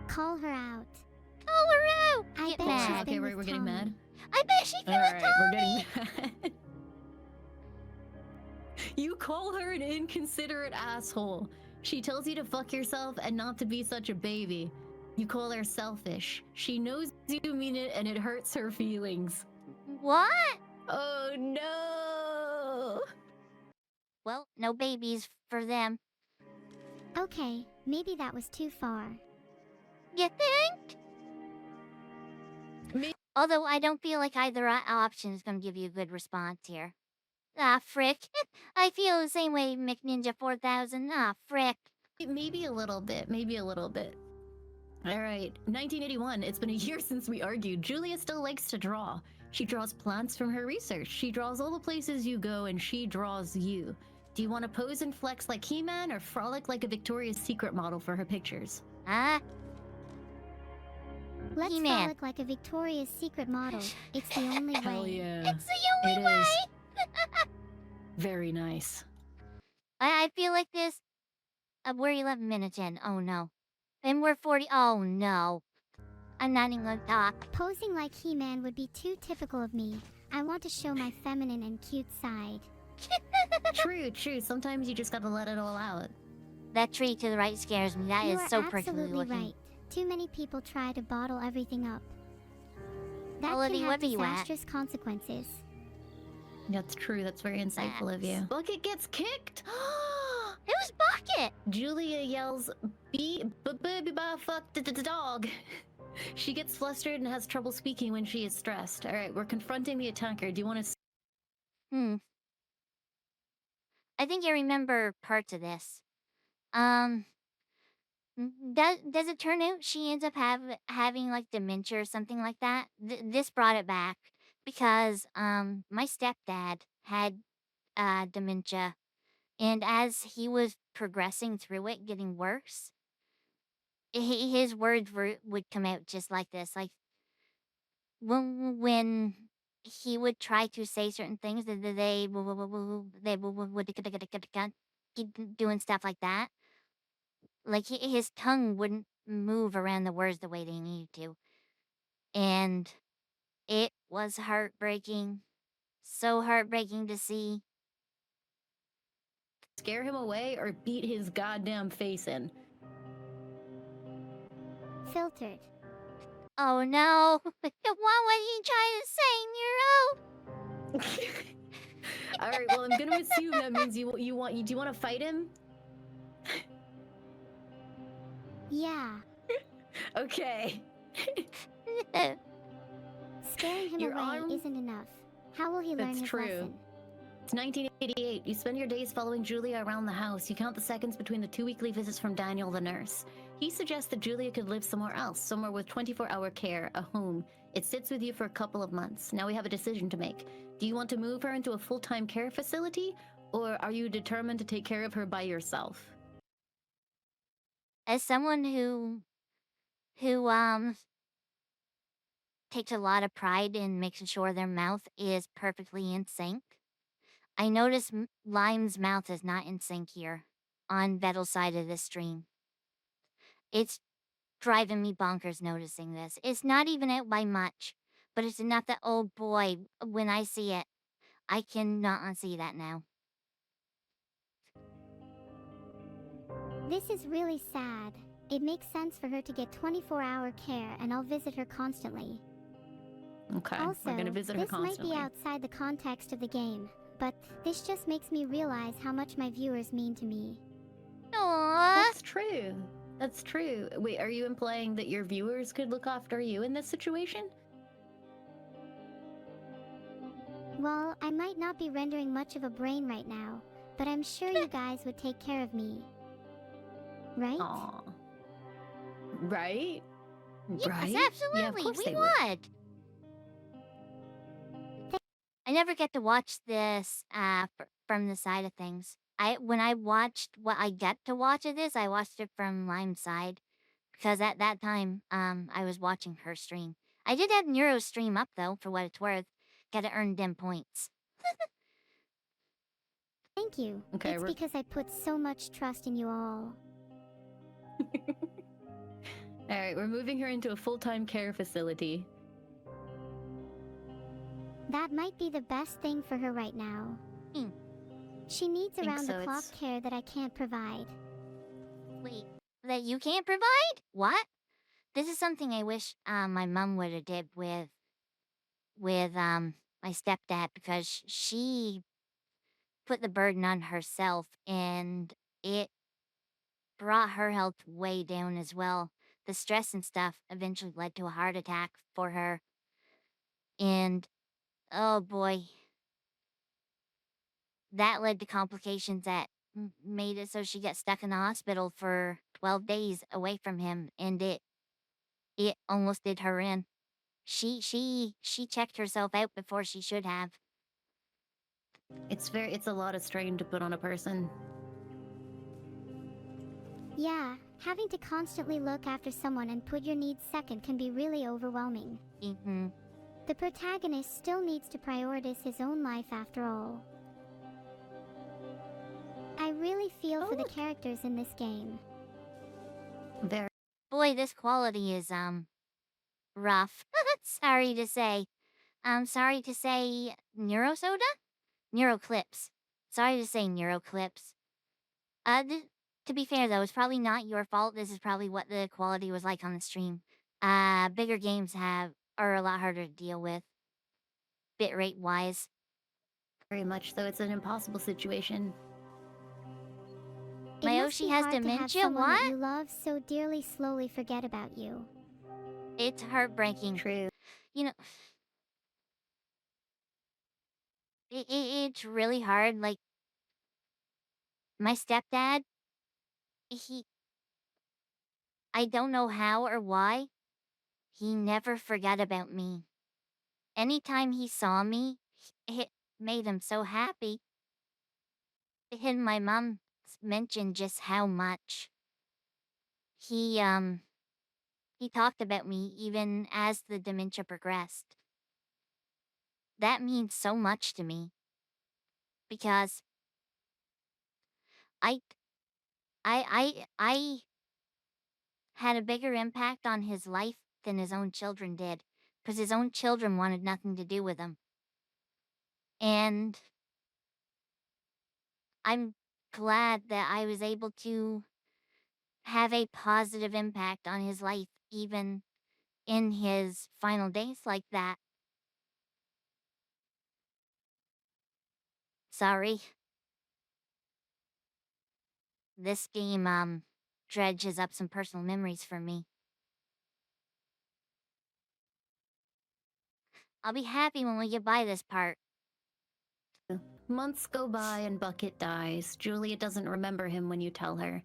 Call her out. Call her out. I Get bet mad. she's Okay, been we're with getting Tommy. mad. I bet she's been with Alright, Tommy. we're getting mad. You call her an inconsiderate asshole. She tells you to fuck yourself and not to be such a baby. You call her selfish. She knows you mean it and it hurts her feelings. What? Oh no! Well, no babies for them. Okay, maybe that was too far. You think? Me- Although I don't feel like either option is going to give you a good response here. Ah, frick. I feel the same way, McNinja 4000. Ah, frick. Maybe a little bit, maybe a little bit. Alright, 1981. It's been a year since we argued. Julia still likes to draw. She draws plants from her research. She draws all the places you go and she draws you. Do you want to pose and flex like He-Man or frolic like a Victoria's Secret model for her pictures? Ah, Let's He-Man. frolic like a Victoria's Secret model. It's the only Hell way. yeah. it's the only It way. is. Very nice. I feel like this. We're 11 minutes in. Oh no. And we're 40. Oh no. I'm not even gonna talk. Posing like He-Man would be too typical of me. I want to show my feminine and cute side. True. Sometimes you just gotta let it all out. That tree to the right scares me. That You is are so prickly absolutely looking. right. Too many people try to bottle everything up. That Melody, can what have are you at? disastrous consequences. That's true. That's very insightful of you. Facts. Bucket gets kicked. Who's Bucket? Julia yells, fuck the dog. She gets flustered and has trouble speaking when she is stressed. All right, we're confronting the attacker. Do you want to? I think I remember parts of this. Um, does it turn out she ends up having like dementia or something like that? This brought it back because my stepdad had dementia, and as he was progressing through it, getting worse, his words would come out just like this, like when he would try to say certain things, would keep doing stuff like that. Like his tongue wouldn't move around the words the way they needed to, and it was heartbreaking, so heartbreaking to see. Scare him away or beat his goddamn face in. Filtered. Oh no! What was he trying to say, Nero? All right, well, I'm gonna assume that means do you want to fight him? Yeah. Okay. Scaring him Your away arm- isn't enough. How will he learn That's his true. lesson? It's 1988. You spend your days following Julia around the house. You count the seconds between the 2 weekly visits from Daniel the nurse. He suggests that Julia could live somewhere else, somewhere with 24-hour care, a home. It sits with you for a couple of months. Now we have a decision to make. Do you want to move her into a full-time care facility, or are you determined to take care of her by yourself? As someone who takes a lot of pride in making sure their mouth is perfectly in sync, I notice Lime's mouth is not in sync here on Vettel's side of the stream. It's driving me bonkers noticing this. It's not even out by much, but it's enough that, oh boy, when I see it, I cannot unsee that now. This is really sad. It makes sense for her to get 24-hour care, and I'll visit her constantly. Okay, Also, we're gonna visit her this might constantly. be outside the context of the game, but this just makes me realize how much my viewers mean to me. Aww. That's true. That's true. Wait, are you implying that your viewers could look after you in this situation? Well, I might not be rendering much of a brain right now, but I'm sure you guys would take care of me. Right? Aw. Right? Yes, right? absolutely. Yeah, of course we they would. would. I never get to watch this from the side of things. When I watched what I get to watch of this, I watched it from Lime's side because at that time, I was watching her stream. I did have Neuro's stream up though, for what it's worth. Got to earn them points. Thank you. Okay, It's because I put so much trust in you all. Alright, we're moving her into a full-time care facility. That might be the best thing for her right now. Hmm. She needs Think so, around-the-clock it's- care that I can't provide. Wait, that you can't provide? What? This is something I wish my mom would have did with my stepdad because she put the burden on herself and it brought her health way down as well. The stress and stuff eventually led to a heart attack for her. And oh boy, that led to complications that made it so she got stuck in the hospital for 12 days away from him, and it almost did her in. She checked herself out before she should have. It's a lot of strain to put on a person. Yeah, having to constantly look after someone and put your needs second can be really overwhelming. Mm-hmm. The protagonist still needs to prioritize his own life after all. I really feel for the characters in this game. Very. Boy, this quality is rough. Sorry to say. Sorry to say Neurosoda? Neuroclips. Sorry to say Neuroclips. To be fair though, it's probably not your fault. This is probably what the quality was like on the stream. Bigger games are a lot harder to deal with. Bitrate wise. Very much so. It's an impossible situation. It must Mayoshi be has hard to have dementia? someone that What? you love so dearly slowly forget about you. It's heartbreaking. True. You know, it's really hard. Like, My stepdad, he, I don't know how or why, he never forgot about me. Anytime he saw me, it made him so happy. And my mom mentioned just how much he, he talked about me even as the dementia progressed. That means so much to me because I, I had a bigger impact on his life than his own children did, because his own children wanted nothing to do with him. And I'm glad that I was able to have a positive impact on his life, even in his final days like that. Sorry, this game, dredges up some personal memories for me. I'll be happy when we get by this part. Months go by and Bucket dies. Juliet doesn't remember him when you tell her.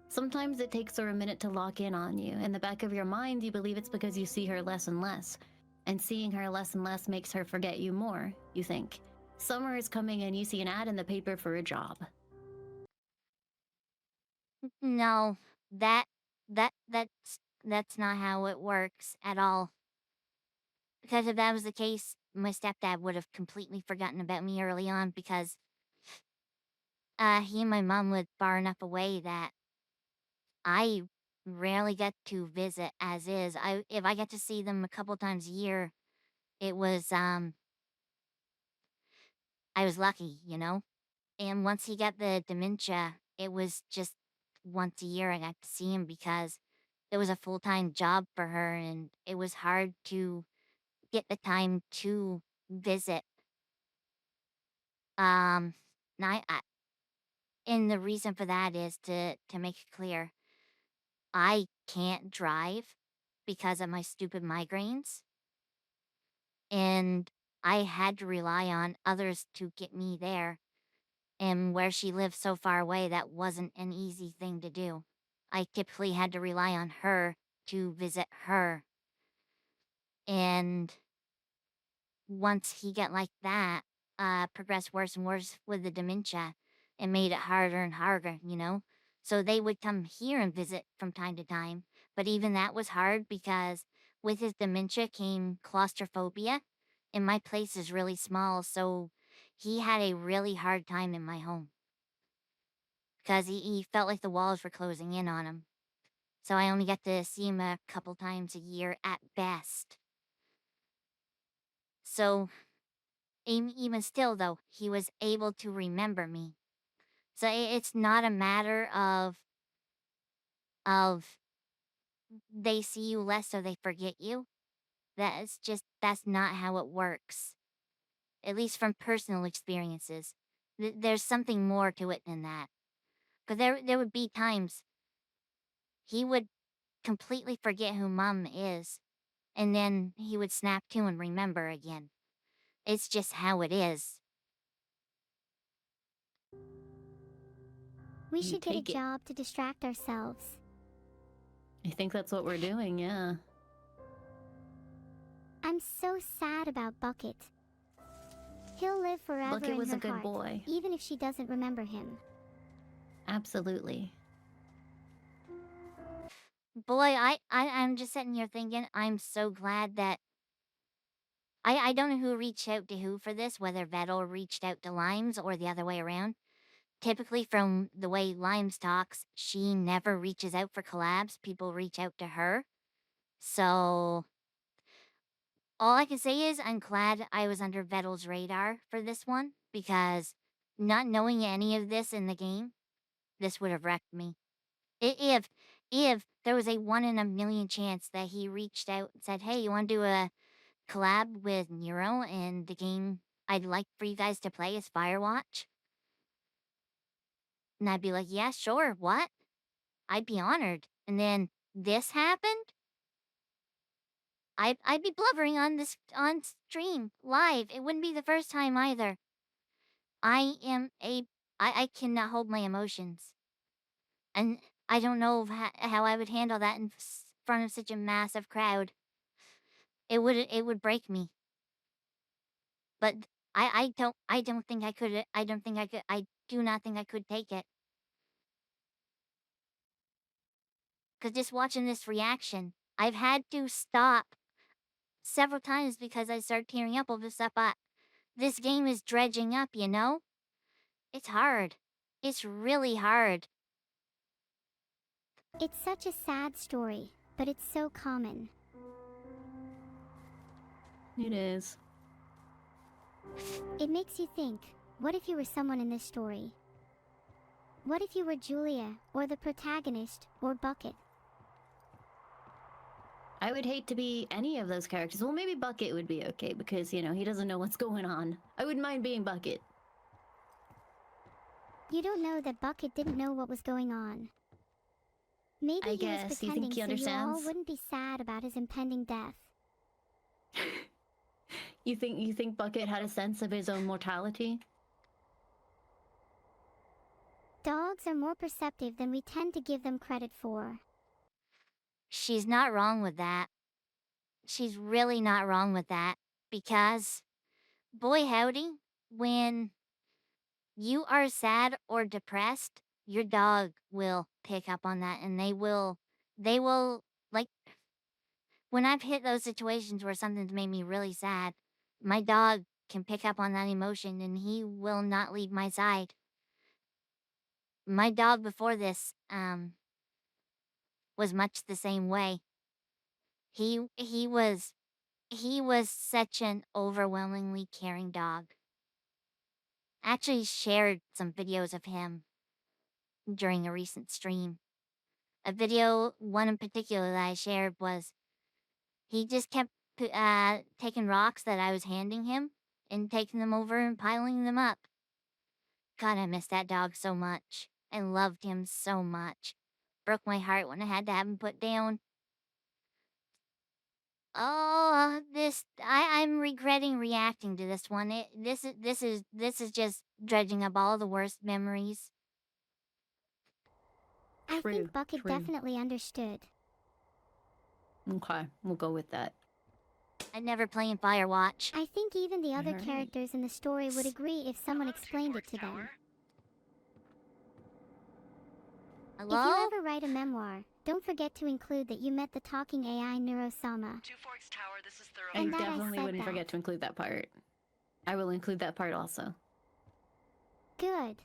Sometimes it takes her a minute to lock in on you. In the back of your mind, you believe it's because you see her less and less. And seeing her less and less makes her forget you more, you think. Summer is coming and you see an ad in the paper for a job. No, that that's not how it works at all. Because if that was the case, my stepdad would have completely forgotten about me early on because he and my mom lived far enough away that I rarely get to visit as is. If I get to see them a couple times a year, it was I was lucky, you know? And once he got the dementia, it was just once a year I got to see him because it was a full-time job for her and it was hard to get the time to visit. Um, and and the reason for that is to make it clear, I can't drive because of my stupid migraines, and I had to rely on others to get me there. And where she lived so far away, that wasn't an easy thing to do. I typically had to rely on her to visit her. And once he got like that, progressed worse and worse with the dementia, it made it harder and harder, you know? So they would come here and visit from time to time. But even that was hard because with his dementia came claustrophobia, and my place is really small, so he had a really hard time in my home because he felt like the walls were closing in on him. So I only get to see him a couple times a year at best. So even still, though, he was able to remember me. So it's not a matter of they see you less so they forget you. That's not how it works. At least from personal experiences. There's something more to it than that. Because there would be times he would completely forget who Mom is, and then he would snap to and remember again. It's just how it is. We You should get a take it. job to distract ourselves. I think that's what we're doing, yeah. I'm so sad about Bucket. He'll live forever Bucket in was her a good heart, boy. even if she doesn't remember him. Absolutely. Boy, I'm just sitting here thinking, I'm so glad that I don't know who reached out to who for this, whether Vettel reached out to Limes or the other way around. Typically, from the way Limes talks, she never reaches out for collabs. People reach out to her. So, all I can say is I'm glad I was under Vettel's radar for this one because not knowing any of this in the game, this would have wrecked me. If there was a 1 in a million chance that he reached out and said, "Hey, you want to do a collab with Nero and the game I'd like for you guys to play is Firewatch?" And I'd be like, "Yeah, sure, what?" I'd be honored. And then this happened, I'd be blubbering on this on stream live. It wouldn't be the first time either. I am a I cannot hold my emotions. And I don't know how I would handle that in front of such a massive crowd. It would break me. But I don't think I could I don't think I could I do not think I could take it. Cuz just watching this reaction, I've had to stop several times because I start tearing up over stuff. But this game is dredging up, you know? It's hard. It's really hard. It's such a sad story, but it's so common. It is. It makes you think, what if you were someone in this story? What if you were Julia, or the protagonist, or Bucket? I would hate to be any of those characters. Well, maybe Bucket would be okay because, you know, he doesn't know what's going on. I wouldn't mind being Bucket. You don't know that Bucket didn't know what was going on. Maybe I he guess. was You pretending think he so you all understands? wouldn't be sad about his impending death. You think Bucket had a sense of his own mortality? Dogs are more perceptive than we tend to give them credit for. She's not wrong with that. She's really not wrong with that. Because, boy howdy, when you are sad or depressed, your dog will pick up on that and they will, like, when I've hit those situations where something's made me really sad, my dog can pick up on that emotion and he will not leave my side. My dog before this, was much the same way. He was such an overwhelmingly caring dog. I actually shared some videos of him during a recent stream. A video, one in particular that I shared was he just kept taking rocks that I was handing him and taking them over and piling them up. God, I miss that dog so much. I loved him so much. Broke my heart when I had to have him put down. Oh, I'm regretting reacting to this one. This is just dredging up all the worst memories. I True, think Bucket true. definitely understood. Okay, we'll go with that. I'd never play in Firewatch. I think even the other Alright. characters in the story would agree if someone explained it to them. If Hello? you ever write a memoir, don't forget to include that you met the talking AI Neurosama. Two Forks Tower, this is Thorough. I And that I definitely said wouldn't that. forget to include that part. I will include that part also. Good.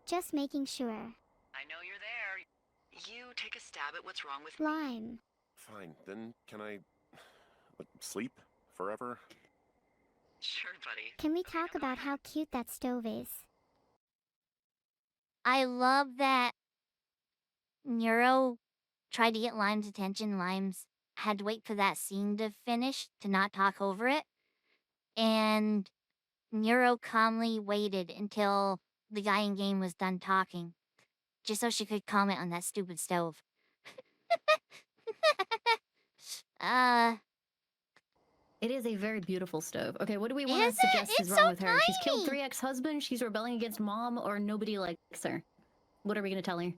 Just making sure. I know you're there. You take a stab at what's wrong with me. Lime. Fine, then can I sleep forever? Sure, buddy. Can we talk about how cute that stove is? I love that Neuro tried to get Lime's attention. Lime's had to wait for that scene to finish to not talk over it. And Neuro calmly waited until the guy in game was done talking. Just so she could comment on that stupid stove. It is a very beautiful stove. Okay, what do we want Is to it? suggest It's is wrong so with her? She's killed tiny. 3 ex-husbands, she's rebelling against mom, or nobody likes her. What are we gonna tell her?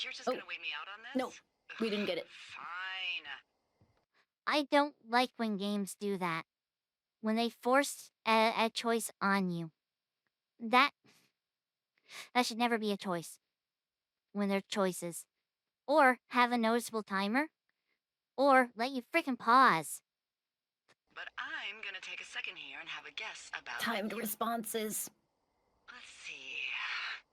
You're just Oh. gonna wait me out on this? No, we didn't get it. Fine. I don't like when games do that. When they force a choice on you. That should never be a choice. When they're choices. Or have a noticeable timer. Or let you freaking pause. But I'm gonna take a second here and have a guess about Timed you. responses. Let's see.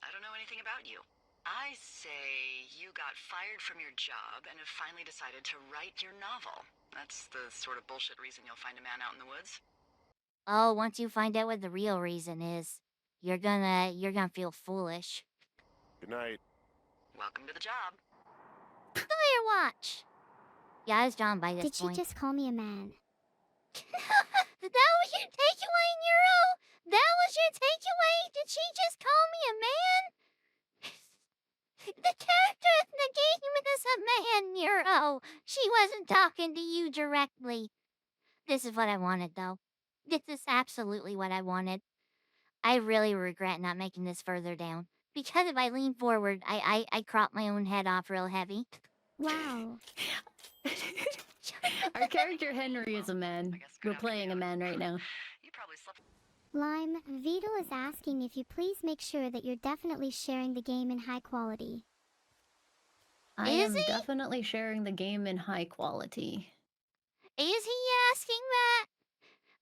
I don't know anything about you. I say you got fired from your job and have finally decided to write your novel. That's the sort of bullshit reason you'll find a man out in the woods. Oh, once you find out what the real reason is, you're gonna feel foolish. Good night. Welcome to the job. Firewatch! Yeah, I was John by this Did she point. just call me a man? That was your takeaway, Neuro? That was your takeaway? Did she just call me a man? The character in the game is a man, Neuro. She wasn't talking to you directly. This is what I wanted, though. This is absolutely what I wanted. I really regret not making this further down. Because if I lean forward, I crop my own head off real heavy. Wow. Our character Henry is a man. I guess good We're playing a afternoon. man right now. You probably slept. Lime, Beetle is asking if you please make sure that you're definitely sharing the game in high quality. I Is am he? definitely sharing the game in high quality. Is he asking that?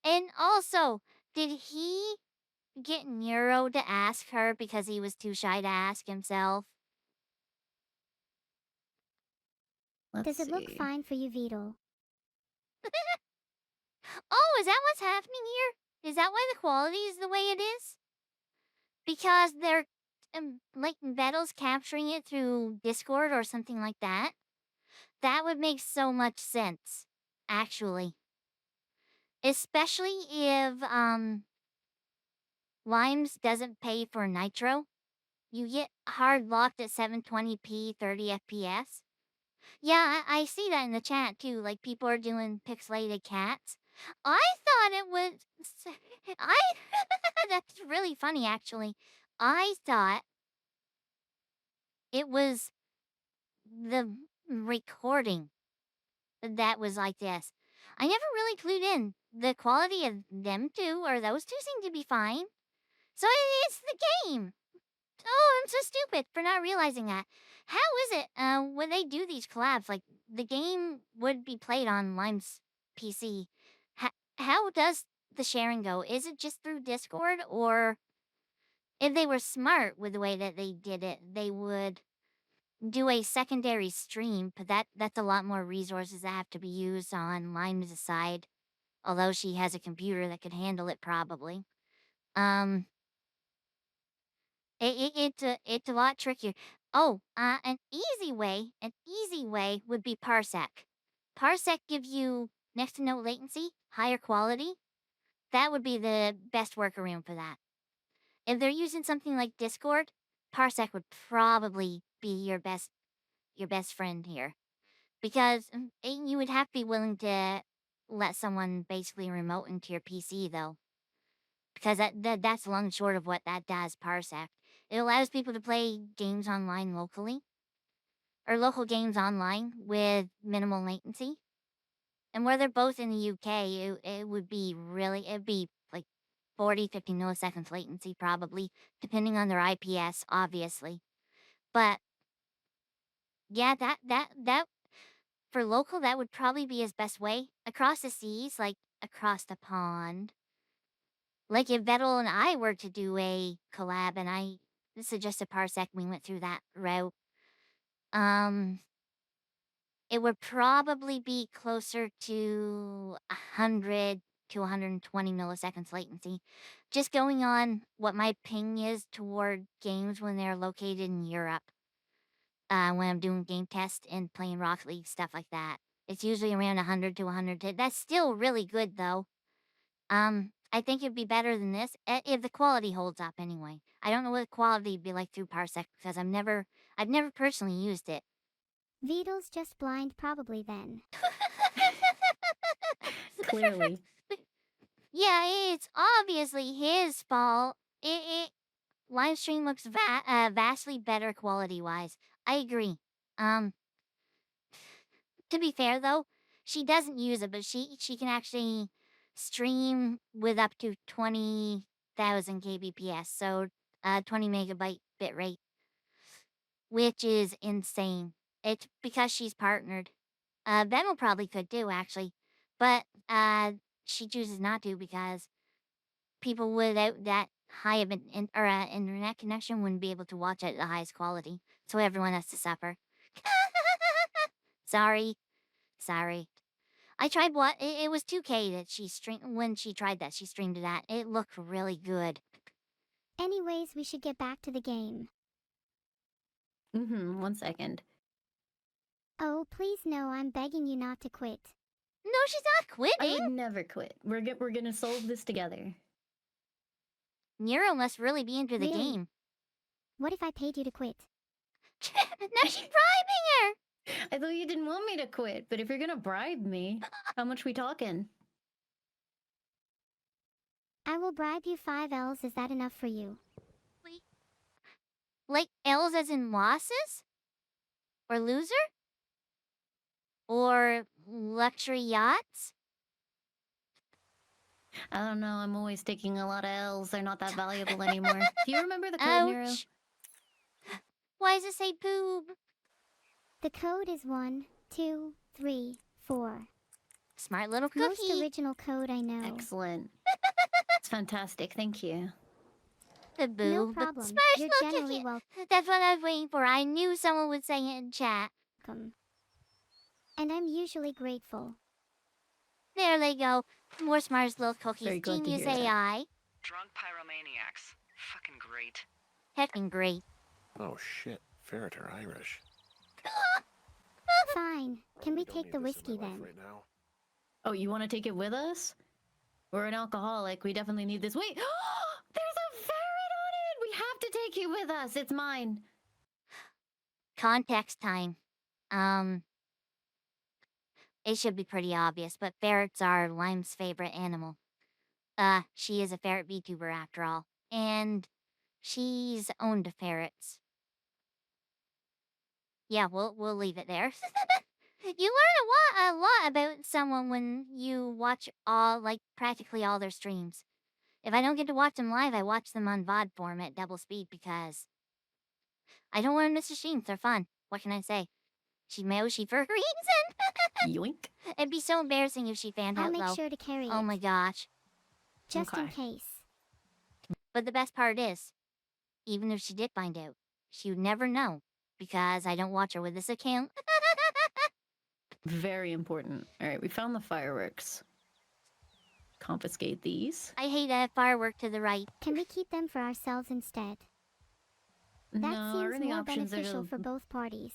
And also, did he get Nero to ask her because he was too shy to ask himself? Let's Does it look see. fine for you, Beetle? Oh, is that what's happening here? Is that why the quality is the way it is? Because they're like Vettel's capturing it through Discord or something like that? That would make so much sense, actually. Especially if Limes doesn't pay for Nitro. You get hard locked at 720p 30 FPS. Yeah, I see that in the chat too. Like people are doing pixelated cats. I thought it was I that's really funny actually. I thought it was the recording that was like this. I never really clued in. The quality of them two or those two seem to be fine. So it's the game. Oh, I'm so stupid for not realizing that. How is it when they do these collabs? Like the game would be played on Lime's PC. How does the sharing go? Is it just through Discord, or if they were smart with the way that they did it, they would do a secondary stream? But that's a lot more resources that have to be used on Lime's side. Although she has a computer that could handle it, probably. Um, it's a lot trickier. Oh, an easy way would be Parsec. Parsec gives you next to no latency, higher quality. That would be the best workaround for that. If they're using something like Discord, Parsec would probably be your best friend here, because you would have to be willing to let someone basically remote into your PC though, because that's long and short of what that does. Parsec. It allows people to play games online locally, or local games online with minimal latency. And where they're both in the UK, it would be it'd be like 40, 50 milliseconds latency probably, depending on their IPS, obviously. But yeah, that for local, that would probably be his best way. Across the seas, like across the pond. Like if Vettel and I were to do a collab and I suggested Parsec, we went through that route. Um, it would probably be closer to 100 to 120 milliseconds latency. Just going on what my ping is toward games when they're located in Europe. When I'm doing game tests and playing Rocket League, stuff like that. It's usually around 100 to 110. That's still really good though. I think it'd be better than this if the quality holds up anyway. I don't know what the quality would be like through Parsec because I've never personally used it. Beetle's just blind probably then. Clearly. Yeah, it's obviously his fault. Live stream looks vastly better quality wise. I agree. To be fair though, she doesn't use it, but she can actually stream with up to 20,000 kbps, so 20 megabyte bit rate, which is insane. It's because she's partnered. Venmo probably could too, actually, but she chooses not to because people without that high of an internet connection wouldn't be able to watch it at the highest quality, so everyone has to suffer. Sorry. I tried what it was 2K that she streamed when she tried that. She streamed it at. It looked really good. Anyways, we should get back to the game. 1 second. Oh, please no, I'm begging you not to quit. No, she's not I quitting. would never quit. We're gonna solve this together. Nero must really be into the Really? game. What if I paid you to quit? Now she's bribing her. I thought you didn't want me to quit, but if you're gonna bribe me, how much we talking? I will bribe you 5 Ls. Is that enough for you? Like L's as in losses? Or loser? Or luxury yachts? I don't know, I'm always taking a lot of L's. They're not that valuable anymore. Do you remember the code, Nero? Ouch. Why does it say boob? The code is 1, 2, 3, 4. Smart little Most cookie. original code I know. Excellent. It's fantastic, thank you. The No boob. problem. Smart You're little generally cookie. That's what I was waiting for. I knew someone would say it in chat. welcome. And I'm usually grateful. There they go. More smart little cookies. Very glad to Genius hear that. AI. Drunk pyromaniacs. Fucking great. Heckin' great. Oh shit, Ferret are Irish. Fine. Can we Don't take need the this in whiskey my life then? Right now. Oh, you want to take it with us? We're an alcoholic. We definitely need this. Wait! There's a ferret on it! We have to take you with us. It's mine. Context time. It should be pretty obvious, but ferrets are Lime's favorite animal. She is a ferret VTuber after all, and she's owned ferrets. Yeah, we'll leave it there. You learn a lot about someone when you watch practically all their streams. If I don't get to watch them live, I watch them on VOD form at double speed because I don't want to miss the streams. They're fun. What can I say? She She for a reason. Yoink. It'd be so embarrassing if she found I'll out make though. sure to carry Oh it. my gosh. Just in Okay. case. But the best part is, even if she did find out, she would never know because I don't watch her with this account. Very important. Alright, we found the fireworks. Confiscate these. I hate a firework to the right. Can we keep them for ourselves instead? That No, our seems only more options beneficial are for both parties.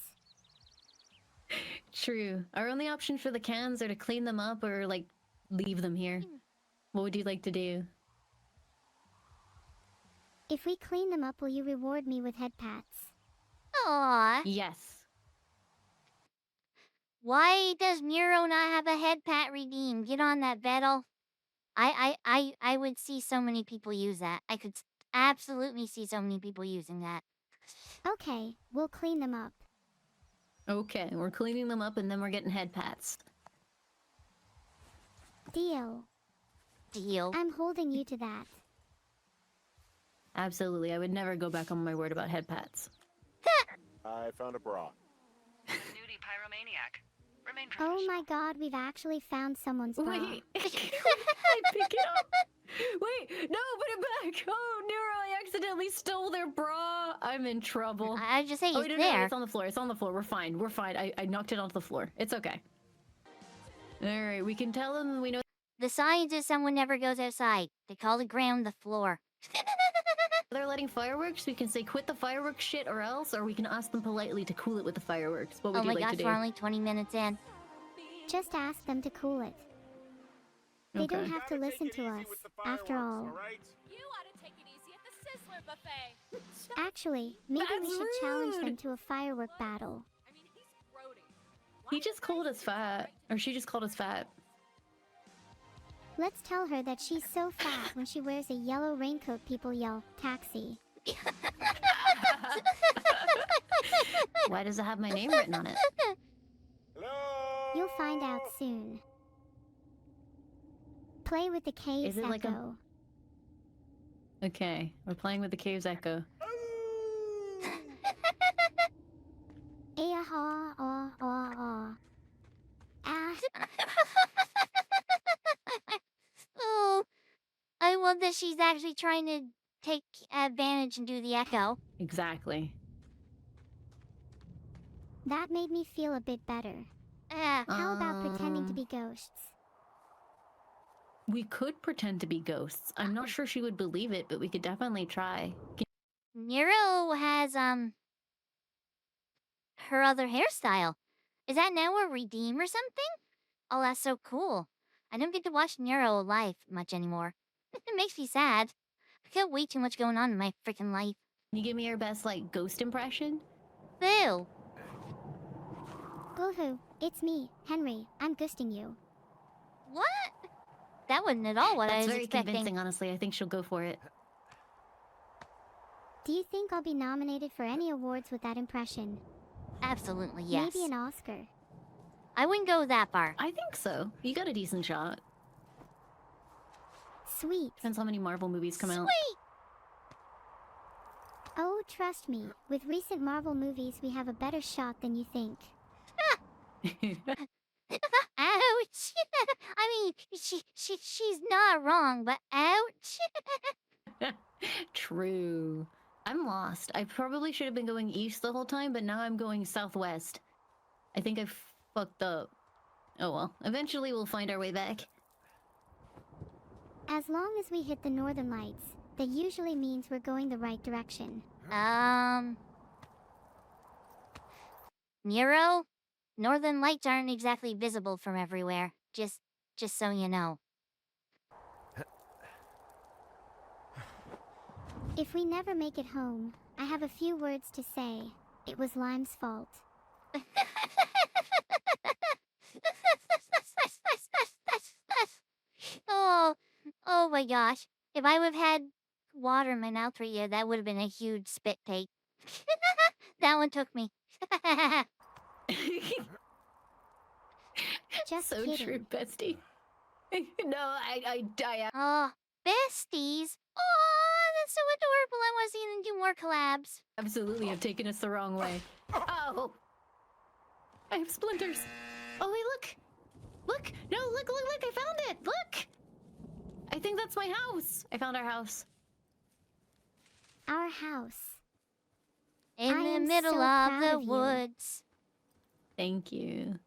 True. Our only option for the cans are to clean them up or, like, leave them here. What would you like to do? If we clean them up, will you reward me with head pats? Aww. Yes. Why does Nero not have a head pat redeemed? Get on that, Vettel. I would see so many people use that. I could absolutely see so many people using that. Okay, we'll clean them up. Okay, we're cleaning them up and then we're getting head pats. Deal. Deal. I'm holding you to that. Absolutely, I would never go back on my word about head pats. I found a bra. Nudie pyromaniac. Remain Oh professional. my god, we've actually found someone's bra. Wait! I pick it up! Wait! No, put it back! Oh, Nero, I accidentally stole their bra! I'm in trouble. I just say Oh, he's no, there. it's on the floor. It's on the floor. We're fine. We're fine. I knocked it onto the floor. It's okay. Alright, we can tell them we know. The science is someone never goes outside. They call the ground the floor. They're letting fireworks. We can say quit the fireworks shit or else, or we can ask them politely to cool it with the fireworks. What would Oh you my like gosh, to do? we're only 20 minutes in. Just ask them to cool it. They don't have to listen to us, after all. You ought to take it easy at the Sizzler buffet. Actually, maybe we That's should challenge them rude. to a firework battle. I mean, he's grody. He just called us fat. Or she just called us fat. Let's tell her that she's so fat when she wears a yellow raincoat people yell, taxi. Why does it have my name written on it? Hello. You'll find out soon. Play with the cave's Is it like a- echo. Okay, we're playing with the cave's echo. Ah, ah, ah, ah. Ah, Oh, I love that she's actually trying to take advantage and do the echo. Exactly. that made me feel a bit better. Ah, How about pretending to Um, be ghosts? We could pretend to be ghosts. I'm not sure she would believe it, but we could definitely try. Nero has her other hairstyle. Is that now a redeem or something? Oh, that's so cool. I don't get to watch Nero live much anymore. It makes me sad. I got way too much going on in my freaking life. Can you give me your best, like, ghost impression? Boo! Boohoo, it's me, Henry. I'm ghosting you. What? That wasn't at all what I That's was very expecting. convincing, honestly. I think she'll go for it. Do you think I'll be nominated for any awards with that impression? Absolutely, yes. Maybe an Oscar. I wouldn't go that far. I think so. You got a decent shot. Sweet. Depends how many Marvel movies come out. Sweet! Oh, trust me. With recent Marvel movies, we have a better shot than you think. Ouch! I mean, she's not wrong, but ouch! True. I'm lost. I probably should have been going east the whole time, but now I'm going southwest. I think I fucked up. Oh well. Eventually we'll find our way back. As long as we hit the northern lights, that usually means we're going the right direction. Nero? Northern lights aren't exactly visible from everywhere. Just so you know. If we never make it home, I have a few words to say. It was Lime's fault. Oh my gosh. If I would have had water in my mouth right here, that would have been a huge spit take. That one took me. Just So kidding. true, bestie. No, I Oh, besties. Oh, that's so adorable. I want to see them do more collabs. absolutely have taken us the wrong way. Oh! I have splinters. Oh, wait, look! Look! No, look! I found it! Look! I think that's my house. I found our house. Our house. In I the am middle so of proud the of you. woods. Thank you.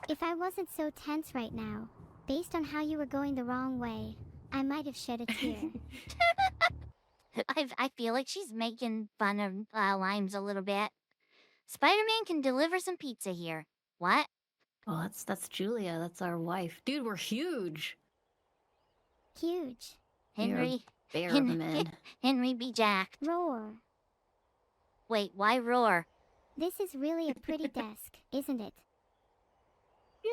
If I wasn't so tense right now, based on how you were going the wrong way, I might have shed a tear. I feel like she's making fun of Limes a little bit. Spider-Man can deliver some pizza here. What? Oh, that's Julia. That's our wife. Dude, we're huge. Huge. You're a Henry? bear of a man. Henry be jacked. Roar. Wait, why roar? This is really a pretty desk, isn't it?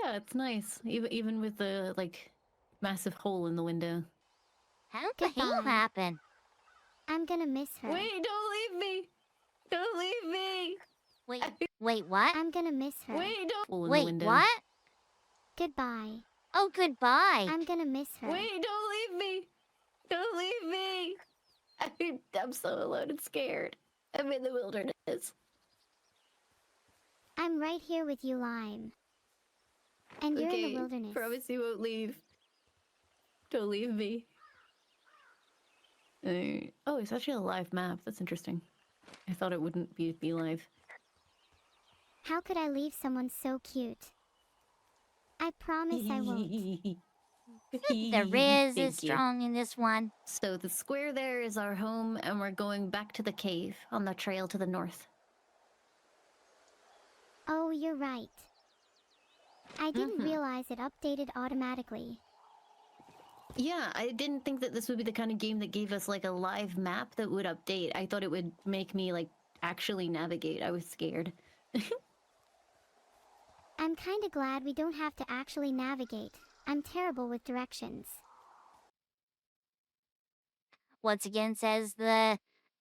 Yeah, it's nice. Even with the, like, massive hole in the window. How did the hail Goodbye. happen? I'm gonna miss her. Wait, don't leave me! Don't leave me! Wait, what? I'm gonna miss her. Wait, don't. Hole in the Wait, window. what? Goodbye. Oh, goodbye. I'm gonna miss her. Wait, don't leave me! Don't leave me! I'm so alone and scared. I'm in the wilderness. I'm right here with you, Lime. And you're in the wilderness. Promise you won't leave. Don't leave me. Oh, it's actually a live map. That's interesting. I thought it wouldn't be live. How could I leave someone so cute? I promise I won't. The Riz Thank is you. strong in this one. So the square there is our home, and we're going back to the cave on the trail to the north. Oh, you're right. I didn't Mhm. realize it updated automatically. Yeah, I didn't think that this would be the kind of game that gave us like a live map that would update. I thought it would make me like actually navigate. I was scared. I'm kinda glad we don't have to actually navigate. I'm terrible with directions. Once again, says the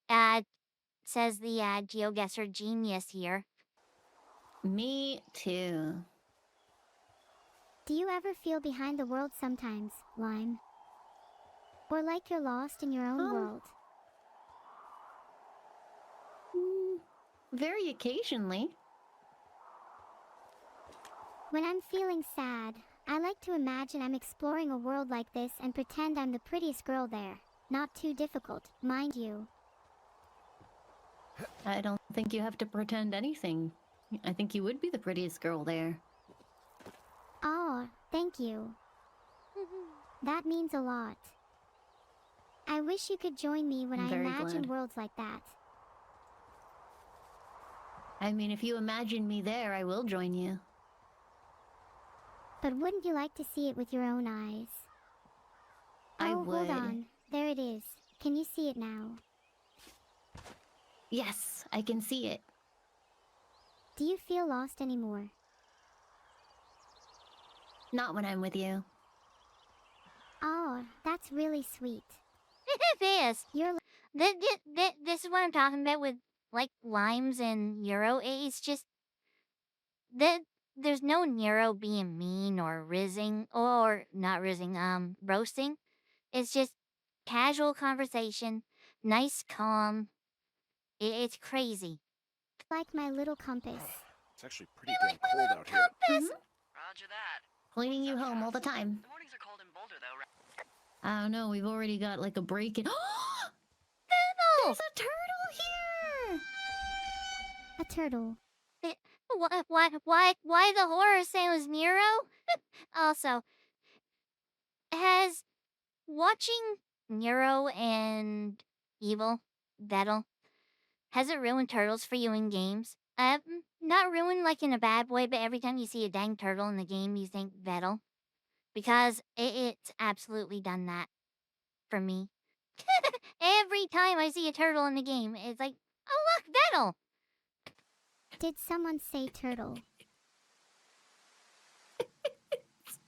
GeoGuessr genius here. Me too. Do you ever feel behind the world sometimes, Lime? Or like you're lost in your own world? Very occasionally. When I'm feeling sad, I like to imagine I'm exploring a world like this and pretend I'm the prettiest girl there. Not too difficult, mind you. I don't think you have to pretend anything. I think you would be the prettiest girl there. Aw, thank you. That means a lot. I wish you could join me when I'm I very imagine glad. worlds like that. I mean, if you imagine me there, I will join you. But wouldn't you like to see it with your own eyes? I Oh, would. hold on. There it is. Can you see it now? Yes, I can see it. Do you feel lost anymore? Not when I'm with you. Oh, that's really sweet. It is. You're This is what I'm talking about with like limes and Nero. It's just that there's no Nero being mean or rizzing or not rizzing, roasting. It's just casual conversation, nice, calm. It's crazy. like my little compass. It's actually pretty damn cold out here. Roger that. Pointing you home all the time. The mornings are cold in Boulder, though, right? I don't know, we've already got like a break in. Fiddle! There's a turtle here! A turtle. Why the horror sounds, Nero? Also, has watching Nero and Evil, Vettel, has it ruined turtles for you in games? Not ruined like in a bad way, but every time you see a dang turtle in the game, you think Vettel. Because it's absolutely done that for me. Every time I see a turtle in the game, it's like, oh look, Vettel! Did someone say turtle?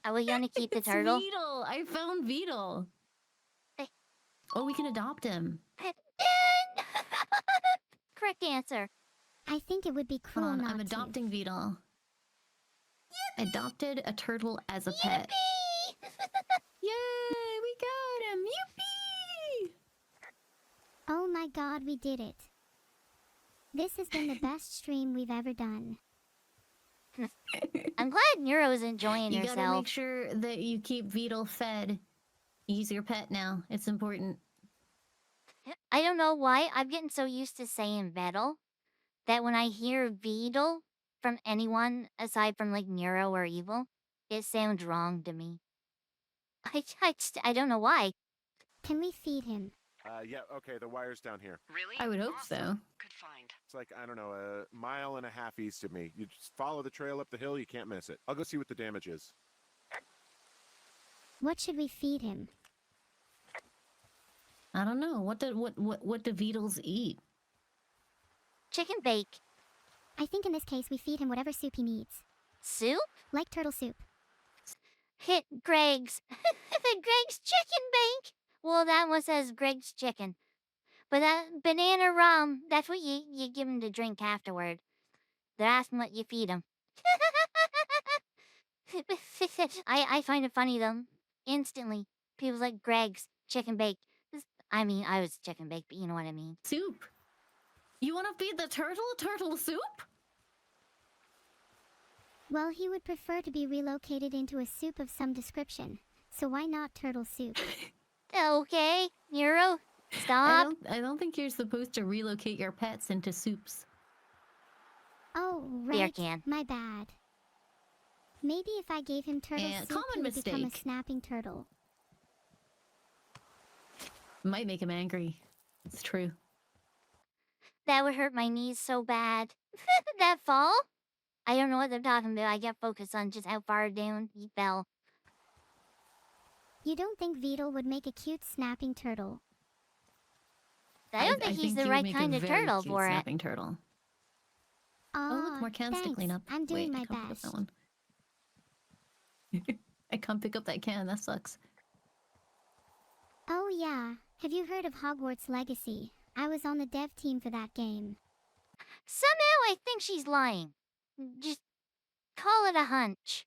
Are we gonna keep the It's turtle? Beetle! I found Beetle! Hey. Oh, we can adopt him. Correct answer. I think it would be cruel Hold on, not I'm to. adopting Beetle. Adopted a turtle as a pet. Yippee! Yay! We got him! Yippee! Oh my god, we did it. This has been the best stream we've ever done. I'm glad Nero's enjoying You gotta herself. make sure that you keep Beetle fed. He's your pet now. It's important. I don't know why I'm getting so used to saying Vettel that when I hear Beetle from anyone aside from like Nero or Evil, it sounds wrong to me. I don't know why. Can we feed him? Yeah, okay, the wire's down here. Really? I would hope so. Good find. It's like, I don't know, a mile and a half east of me. You just follow the trail up the hill, you can't miss it. I'll go see what the damage is. What should we feed him? I don't know. What do Beetles eat? Chicken bake. I think in this case we feed him whatever soup he needs. Soup? Like turtle soup. Hit Greg's. The Greg's chicken bake. Well, that one says Greg's chicken. But that banana rum, that's what you give him to drink afterward. They're asking what you feed him. I find it funny though. Instantly, people's like Greg's chicken bake. I mean, I was chicken bake, but you know what I mean. Soup. You want to feed the turtle turtle soup? Well, he would prefer to be relocated into a soup of some description. So why not turtle soup? Okay, Nero, stop. I don't think you're supposed to relocate your pets into soups. Oh, Beer right. can. My bad. Maybe if I gave him turtle Yeah, soup, common he would become a mistake. snapping turtle. Might make him angry. It's true. That would hurt my knees so bad. That fall? I don't know what they're talking about. I get focused on just how far down he fell. You don't think Beetle would make a cute snapping turtle? I don't think he's the he would right make a kind of very turtle cute for it. snapping turtle. Oh, look, more cans to thanks. clean up. I'm doing Wait, my I can't pick up best. that one. I can't pick up that can. That sucks. Oh yeah. Have you heard of Hogwarts Legacy? I was on the dev team for that game. Somehow I think she's lying. Just call it a hunch.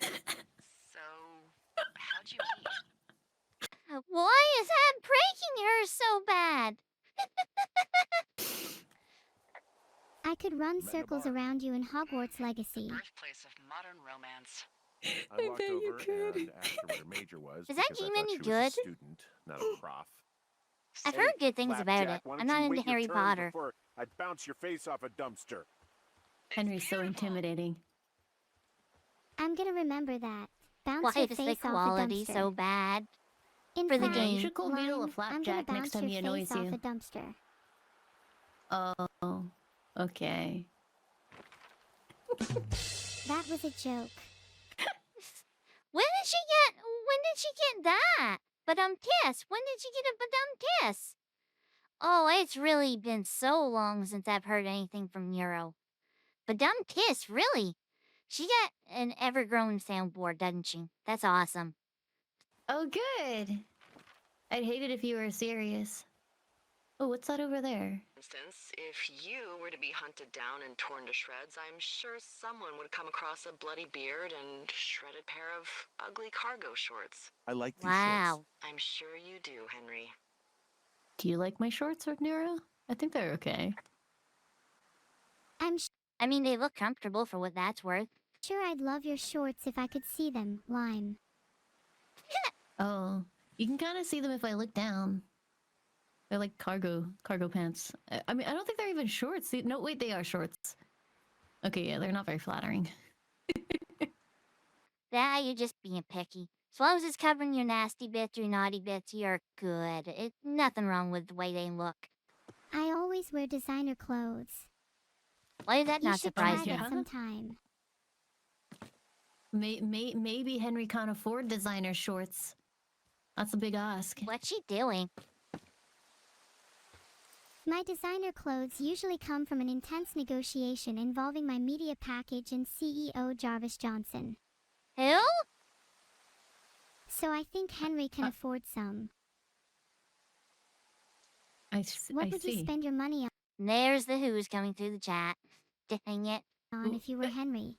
So, how'd you eat? Why is that breaking her so bad? I could run Met in a circles bar. around you in Hogwarts Legacy. Birthplace of modern romance. I walked bet you over could. and asked her what her major was. Is that because I game thought any she was good? a student, not a prof. I've Hey, heard good things about it. Flapjack, why I'm don't not you into wait your Harry turn Potter. before I bounce your face off a dumpster. Henry's so intimidating. I'm gonna remember that. Bounce Why your is the face off a quality dumpster. so bad? In for the fact, game? You should call Beetle a Lime, I'm gonna flapjack bounce next time he your annoys face off you. a dumpster. Oh, okay. That was a joke. When did she get that? Kiss. When did she get a kiss? Oh, it's really been so long since I've heard anything from Nero. But dumb kiss, really? She got an ever-growing soundboard, doesn't she? That's awesome. Oh, good. I'd hate it if you were serious. Oh, what's that over there? instance, if you were to be hunted down and torn to shreds, I'm sure someone would come across a bloody beard and shredded pair of ugly cargo shorts. I like these shorts. Wow. I'm sure you do, Henry. Do you like my shorts, Nero? I think they're okay. I'm I mean, they look comfortable for what that's worth. sure I'd love your shorts if I could see them, Lime. Oh, you can kind of see them if I look down. They're like cargo pants. I mean, I don't think they're even shorts. No, wait, they are shorts. Okay, yeah, they're not very flattering. That you're just being picky. As long as it's covering your nasty bits, your naughty bits, you're good. It's nothing wrong with the way they look. I always wear designer clothes. Why is that You not should try surprising? that sometime. Maybe Henry can't afford designer shorts. That's a big ask. What's she doing? My designer clothes usually come from an intense negotiation involving my media package and CEO Jarvis Johnson. Who? So I think Henry can afford some. I What would you see. spend your money There's the who's coming through the chat. Dang it. on if you were Henry?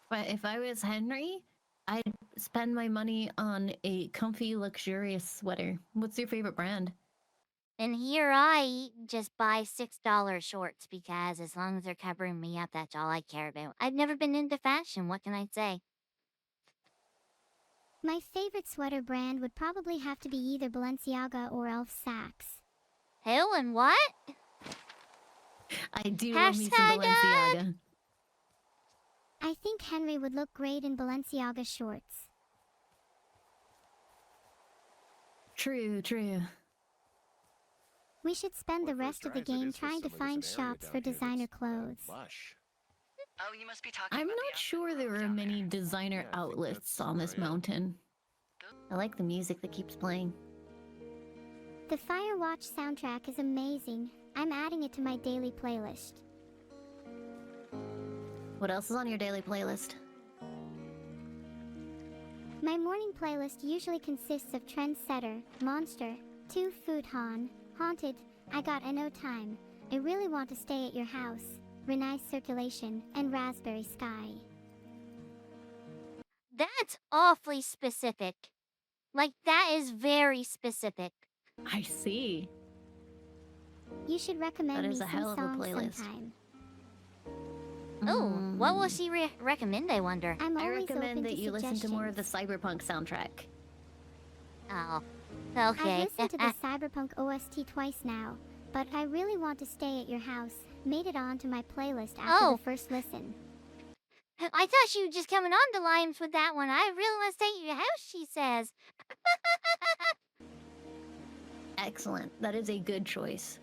But if I was Henry, I'd spend my money on a comfy, luxurious sweater. What's your favorite brand? And here I just buy $6 shorts because as long as they're covering me up, that's all I care about. I've never been into fashion, what can I say? My favorite sweater brand would probably have to be either Balenciaga or Elf Saks. Who and what? I do love me some Hashtag Balenciaga. I think Henry would look great in Balenciaga shorts. True. We should spend the Well, rest first of the tries, it game is for trying to some of this find an area shops down for here designer that's, clothes. lush. Oh, you must be talking I'm about not the sure there Outback are down many there. designer Yeah, I think outlets that's on this right. mountain. I like the music that keeps playing. The Firewatch soundtrack is amazing. I'm adding it to my daily playlist. What else is on your daily playlist? My morning playlist usually consists of Trendsetter, Monster, 2 Food Han, Haunted, I Got No Time, I Really Want to Stay at Your House, Renai's Circulation, and Raspberry Sky. That's awfully specific. Like, that is very specific. I see. You should recommend That me is a some hell of a songs playlist. sometime. Oh, what will Mm. she recommend, I wonder? I'm I always recommend open that to you listen to more of the suggestions. Cyberpunk soundtrack. Oh, I've okay. listened to the Cyberpunk OST twice now, but I Really Want to Stay at Your House made it onto my playlist after Oh. the first listen. I thought she was just coming on to Limes with that one. I really want to stay at your house, she says. Excellent. That is a good choice.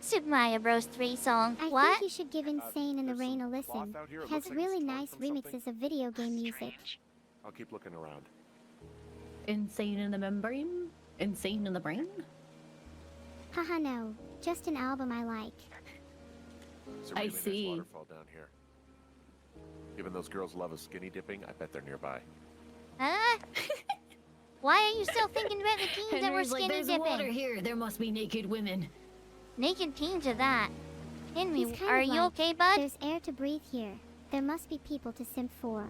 Super Mario Bros. 3 song. I What? think you should give Insane in the there's Rain a some listen. cloth out here. It It has looks like really it's torn nice from something. remixes of video game music. Strange. I'll keep looking around. Insane in the membrane? Insane in the brain? Haha no, just an album I like. It's a I really nice see. waterfall down here. Given those girls' love of skinny dipping, I bet they're nearby. Huh? Why are you still thinking about the teens that were Henry's like, skinny there's dipping? water here. There must be naked women. Naked teens are that. Henry, He's kind are of you like, okay, bud? There's air to breathe here. There must be people to simp for.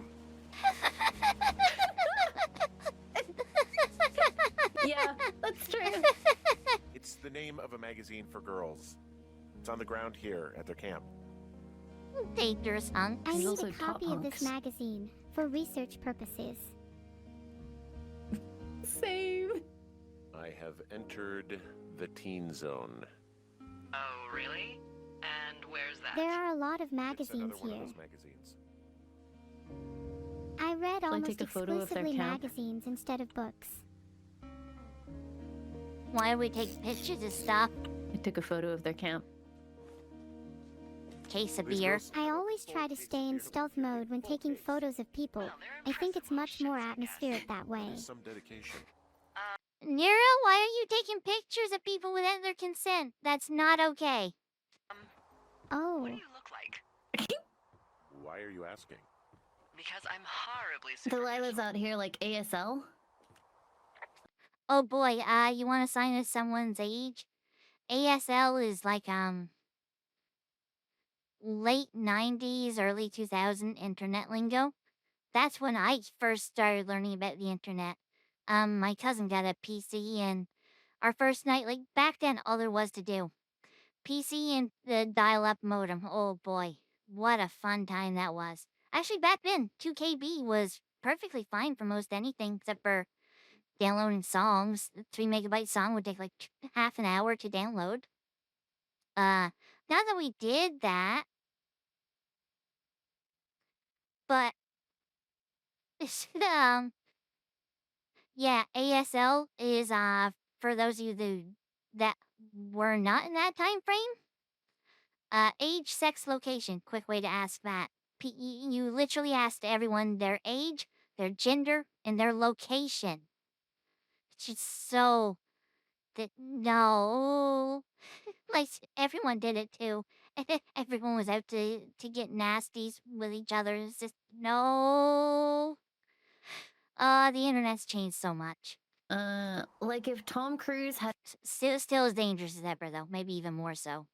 Yeah, that's true. It's the name of a magazine for girls. It's on the ground here at their camp. Dangerous hunk. I He's need also a top copy of this hunks. magazine for research purposes. Same. I have entered the teen zone. Oh, really? And where's that? There are a lot of It's another magazines one of here. those magazines. I read I almost take a photo of their exclusively camp? magazines instead of books. Why are we taking pictures of stuff? I took a photo of their camp. Case of These beer. girls I have a always full try to case of stay in beer. stealth mode when Full taking case. photos of people. Well, they're I think it's impressive much little more shits, I guess. atmospheric that way. There's some dedication. Nero, why are you taking pictures of people without their consent? That's not okay. Oh, What do you look like? Why are you asking? Because I'm horribly Delilah's superficial. out here like ASL. Oh boy, you want to sign as someone's age? ASL is like, late 90s, early 2000 internet lingo. That's when I first started learning about the internet. My cousin got a PC, and our first night, like back then, all there was to do. PC and the dial up modem. Oh boy, what a fun time that was. Actually, back then, 2KB was perfectly fine for most anything except for downloading songs. A 3 megabyte song would take like half an hour to download. Now that we did that, but yeah, ASL is for those of you that were not in that time frame. Age, sex, location. Quick way to ask that. You literally asked everyone their age, their gender, and their location. It's just so that no, like everyone did it too. Everyone was out to get nasties with each other. It's just no. The internet's changed so much. Like if Tom Cruise had Still as dangerous as ever, though. Maybe even more so.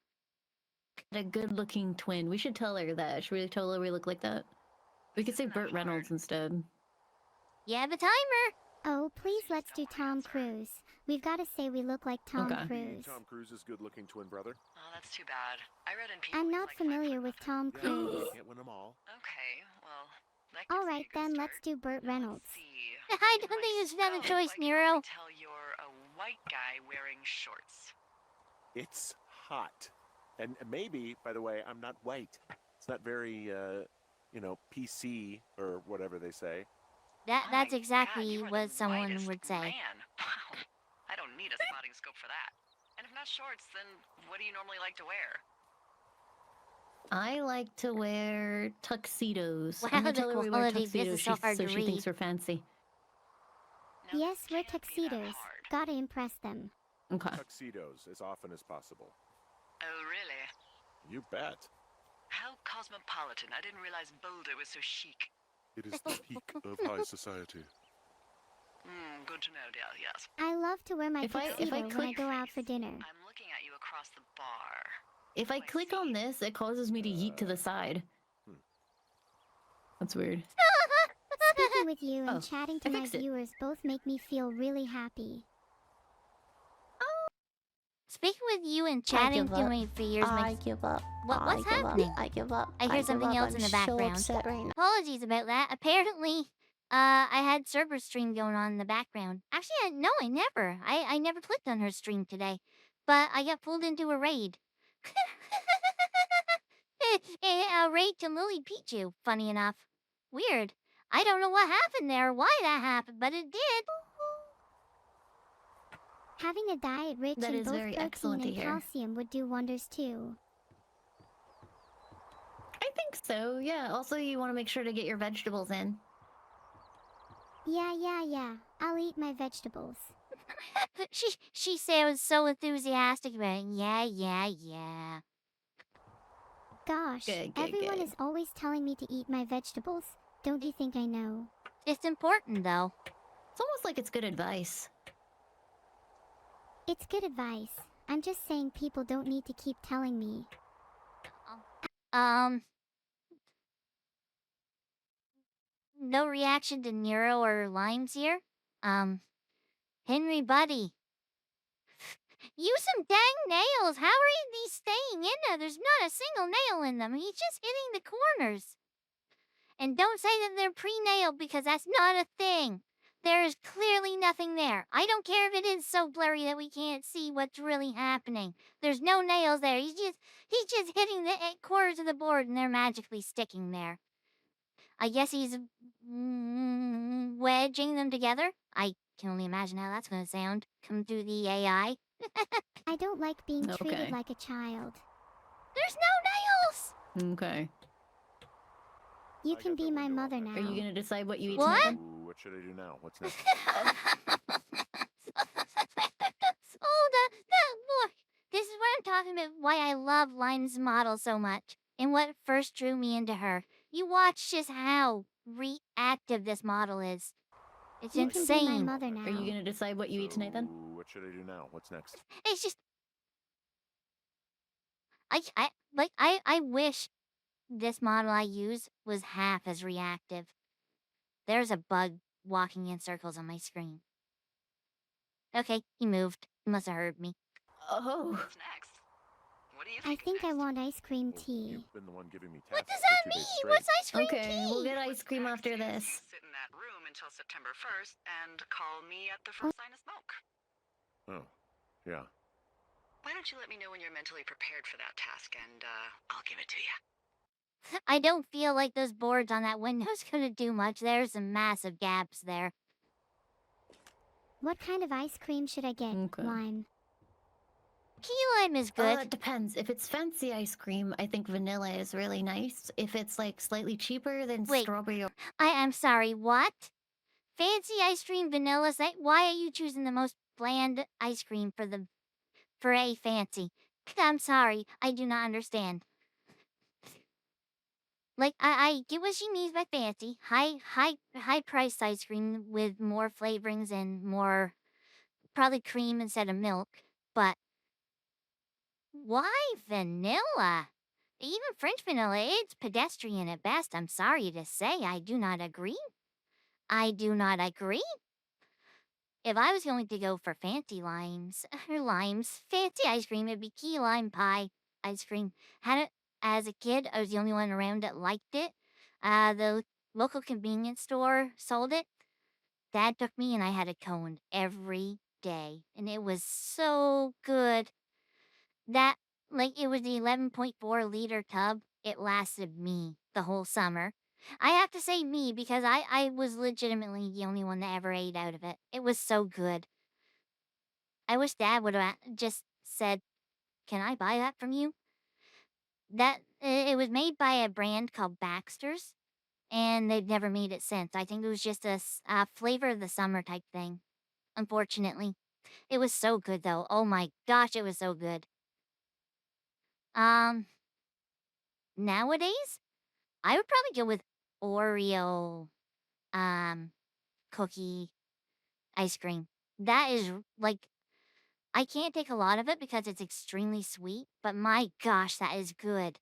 a good-looking twin, we should tell her that. Should we tell her we look like that? We could say Isn't that Burt Reynolds instead. Yeah, the timer. oh, please let's do Tom Cruise. We've got to say we look like Tom Okay. Be Cruise. Tom Cruise's good-looking twin brother. Oh, that's too bad. I read in people I'm he's not like familiar 5 foot with nothing. Tom Yeah, Cruise. can't win them all. Okay, well, that gives All me right a good then, start. let's do Burt Now, Reynolds. Let's see. I In don't my think there's another scope, choice, I can Nero. only tell you're a white guy wearing shorts. It's hot. And maybe, by the way, I'm not white. It's not very, PC or whatever they say. Oh That's my exactly God, you are what the someone whitest would say. Man. Wow. I don't need a spotting scope for that. And if not shorts, then what do you normally like to wear? I like to wear tuxedos. Wow, I'm gonna the tell her we wear quality of this tuxedos is so hard so to she thinks read. we're fancy. Now, Yes, this we're can't be that tuxedos. hard. Gotta impress them. Okay. Tuxedos as often as possible. Oh, really? You bet. How cosmopolitan. I didn't realize Boulder was so chic. It is the peak of high society. Good to know, dear, yes. I love to wear my If I tuxedo when I click- go out for dinner. I'm looking at you across the bar. If I I click on see. this, it causes me to yeet to the side. That's weird. Speaking with you and Oh, chatting I to my fixed it. viewers both make me feel really happy. Speaking with you and chatting give to up. my fears I makes... give up. What's I give happening? Up. I give up. I hear give something up. else I'm in the so background. upset right now. Apologies about that. Apparently, I had server stream going on in the background. Actually, no, I never. I never clicked on her stream today. But I got pulled into a raid. A raid to Lily Pichu, funny enough. Weird. I don't know what happened there, why that happened, but it did. Having a diet rich That in is both very protein excellent to and hear. calcium would do wonders too. I think so, yeah. Also, you want to make sure to get your vegetables in. Yeah. I'll eat my vegetables. She sounds so enthusiastic about it. Yeah. Gosh, Good, everyone good. is always telling me to eat my vegetables. Don't you think I know? It's important, though. It's almost like it's good advice. It's good advice. I'm just saying people don't need to keep telling me. No reaction to Nero or Limes here? Henry Buddy. Use some dang nails! How are these staying in there? There's not a single nail in them. He's just hitting the corners. And don't say that they're pre-nailed because that's not a thing. There is clearly nothing there. I don't care if it is so blurry that we can't see what's really happening. There's no nails there. He's just hitting the corners of the board and they're magically sticking there. I guess he's wedging them together. I can only imagine how that's going to sound. Come through the AI. I don't like being treated Okay. like a child. There's no nails! Okay. You I can got be that my window mother open. now. Are you gonna decide what you eat What? tonight? Ooh, what should I do now? What's next? Oh, that boy. This is what I'm talking about why I love Lime's model so much and what first drew me into her. You watch just how reactive this model is. It's You can be my insane. mother now. Are you gonna decide what you eat tonight then? So, what should I do now? What's next? It's just I wish this model I use was half as reactive. There's a bug walking in circles on my screen. Okay, he moved. He must have heard me. Oh. What's next? What do you I think I next? want ice cream Well, tea. you've been the one giving me What tasks does for that 2 days mean? straight. What's ice cream Okay, tea? we'll get ice cream What's after next is this. Sit in that room until September 1st and call me at the first sign of smoke. Oh, yeah. Why don't you let me know when you're mentally prepared for that task and I'll give it to you. I don't feel like those boards on that window's gonna do much. There's some massive gaps there. What kind of ice cream should I get, Okay. Lime? Key lime is good. It depends. If it's fancy ice cream, I think vanilla is really nice. If it's like slightly cheaper, then Wait. strawberry or I am sorry, what? Fancy ice cream, vanilla? Why are you choosing the most bland ice cream for a fancy? I'm sorry, I do not understand. Like, I get what she means by fancy. High priced ice cream with more flavorings and more, probably cream instead of milk. But why vanilla? Even French vanilla, it's pedestrian at best. I'm sorry to say, I do not agree. I do not agree. If I was going to go for fancy fancy ice cream, it'd be key lime pie ice cream. Had it as a kid, I was the only one around that liked it. The local convenience store sold it. Dad took me and I had a cone every day, and it was so good. That, like, it was the 11.4 liter tub. It lasted me the whole summer. I have to say me because I was legitimately the only one that ever ate out of it. It was so good. I wish Dad would have just said, "Can I buy that from you?" It was made by a brand called Baxter's, and they've never made it since. I think it was just a flavor of the summer type thing. Unfortunately, it was so good though. Oh my gosh, it was so good. Nowadays, I would probably go with Oreo, cookie ice cream. That is like, I can't take a lot of it because it's extremely sweet, but my gosh, that is good.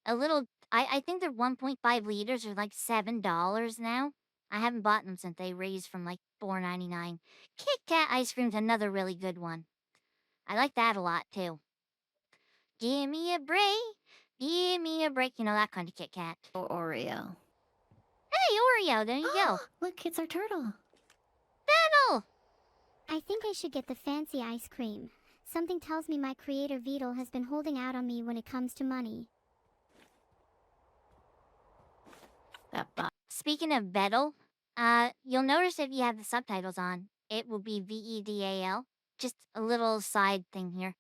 I think they're 1.5 liters are like $7 now. I haven't bought them since they raised from like $4.99. Kit Kat ice cream's another really good one. I like that a lot too. Give me a break. Give me a break. You know, that kind of Kit Kat. Oreo. Hey, Oreo, there you go. Look, it's our turtle. Battle! I think I should get the fancy ice cream. Something tells me my creator Beetle has been holding out on me when it comes to money. That bot. Speaking of Vedal, you'll notice if you have the subtitles on, it will be VEDAL. Just a little side thing here.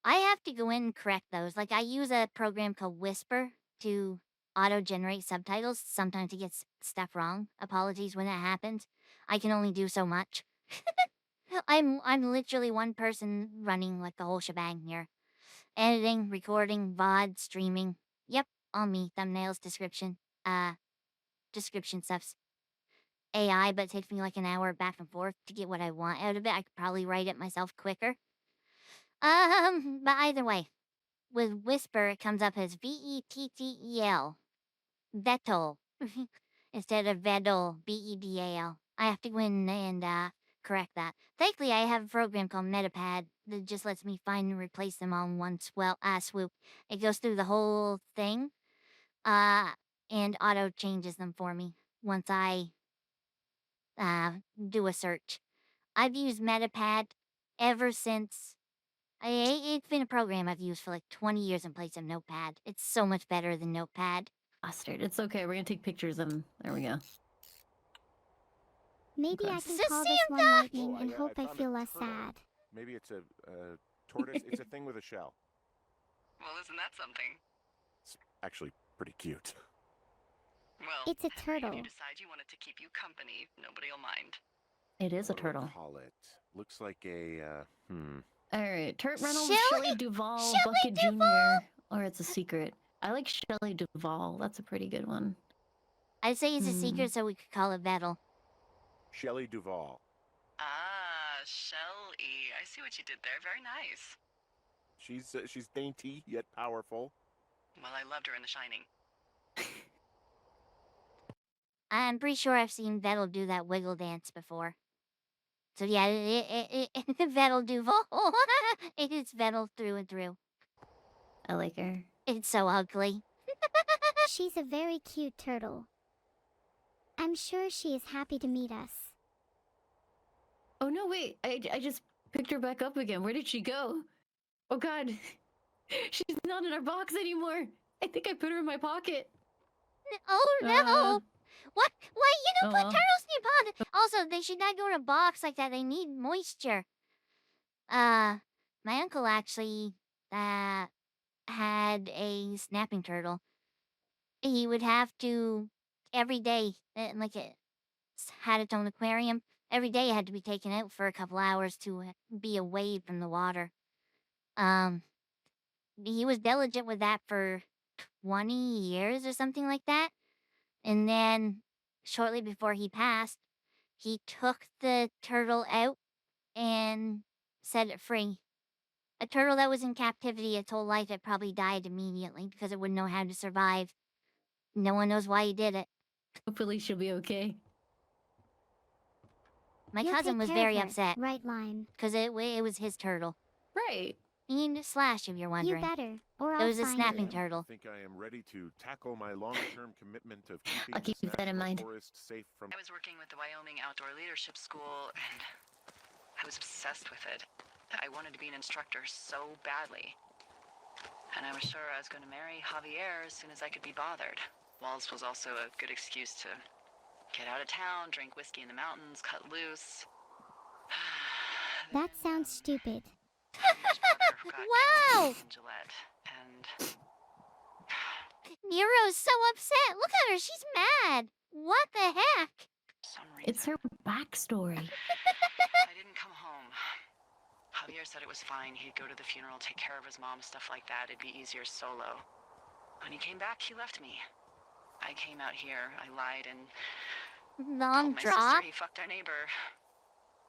I have to go in and correct those. Like, I use a program called Whisper to auto-generate subtitles. Sometimes it gets stuff wrong. Apologies when that happens. I can only do so much. I'm literally one person running like the whole shebang here. Editing, recording, VOD, streaming. Yep, all me. Thumbnails, description stuffs. AI, but it takes me like an hour back and forth to get what I want out of it. I could probably write it myself quicker. But either way, with Whisper, it comes up as VETTEL. Vettel. Instead of Vedal, BEDAL. I have to go in and correct that. Thankfully, I have a program called Metapad that just lets me find and replace them all in one swoop. It goes through the whole thing, and auto changes them for me once I do a search. I've used Metapad ever since. It's been a program I've used for like 20 years in place of Notepad. It's so much better than Notepad. Bastard. It's okay. We're gonna take pictures of them. There we go. Maybe Okay. I can call this one Santa! lightning and hope I found a feel less turtle. sad. Maybe it's a tortoise. It's a thing with a shell. Well, isn't that something? It's actually pretty cute. Well, It's a if turtle. you decide you want it to keep you company, nobody will mind. It is a What do I turtle. call it? Looks like a Alright, Turt Reynolds, Shelley- Shelley Duvall, Shelley Bucket Duvall! Jr., or it's a secret. I like Shelley Duvall. That's a pretty good one. I'd say it's a Hmm. secret, so we could call it Vettel. Shelley Duvall. Ah, Shelley. I see what you did there. Very nice. She's dainty yet powerful. Well, I loved her in The Shining. I'm pretty sure I've seen Vettel do that wiggle dance before. So yeah, Vettel Duval. It is Vettel through and through. I like her. It's so ugly. She's a very cute turtle. I'm sure she is happy to meet us. Oh no, wait. I just picked her back up again. Where did she go? Oh god. She's not in our box anymore. I think I put her in my pocket. Oh no! What? Why you don't oh put well. turtles in your pond? Also, they should not go in a box like that. They need moisture. My uncle actually had a snapping turtle. He would have to every day, had its own aquarium. Every day it had to be taken out for a couple hours to be away from the water. He was diligent with that for 20 years or something like that. And then, shortly before he passed, he took the turtle out and set it free. A turtle that was in captivity its whole life, it probably died immediately because it wouldn't know how to survive. No one knows why he did it. Hopefully she'll be okay. My You'll cousin take was care of very her, upset right, Lime? because it was his turtle. Right. Slash, if you're You wondering. better, or It I'll was a find snapping you. turtle. I think I am ready to tackle my long-term commitment of keeping I'll keep this that in national mind. forest safe from. I was working with the Wyoming Outdoor Leadership School, and I was obsessed with it. I wanted to be an instructor so badly. And I was sure I was going to marry Javier as soon as I could be bothered. Walls was also a good excuse to get out of town, drink whiskey in the mountains, cut loose. That sounds stupid. Javier's brother got Wow! killed in Gillette, and Nero's so upset. Look at her. She's mad. What the heck? for some reason, It's her backstory. I didn't come home. Javier said it was fine. He'd go to the funeral, take care of his mom, stuff like that. It'd be easier solo. When he came back, he left me. I came out here. I lied and Long told my drop? sister he fucked our neighbor.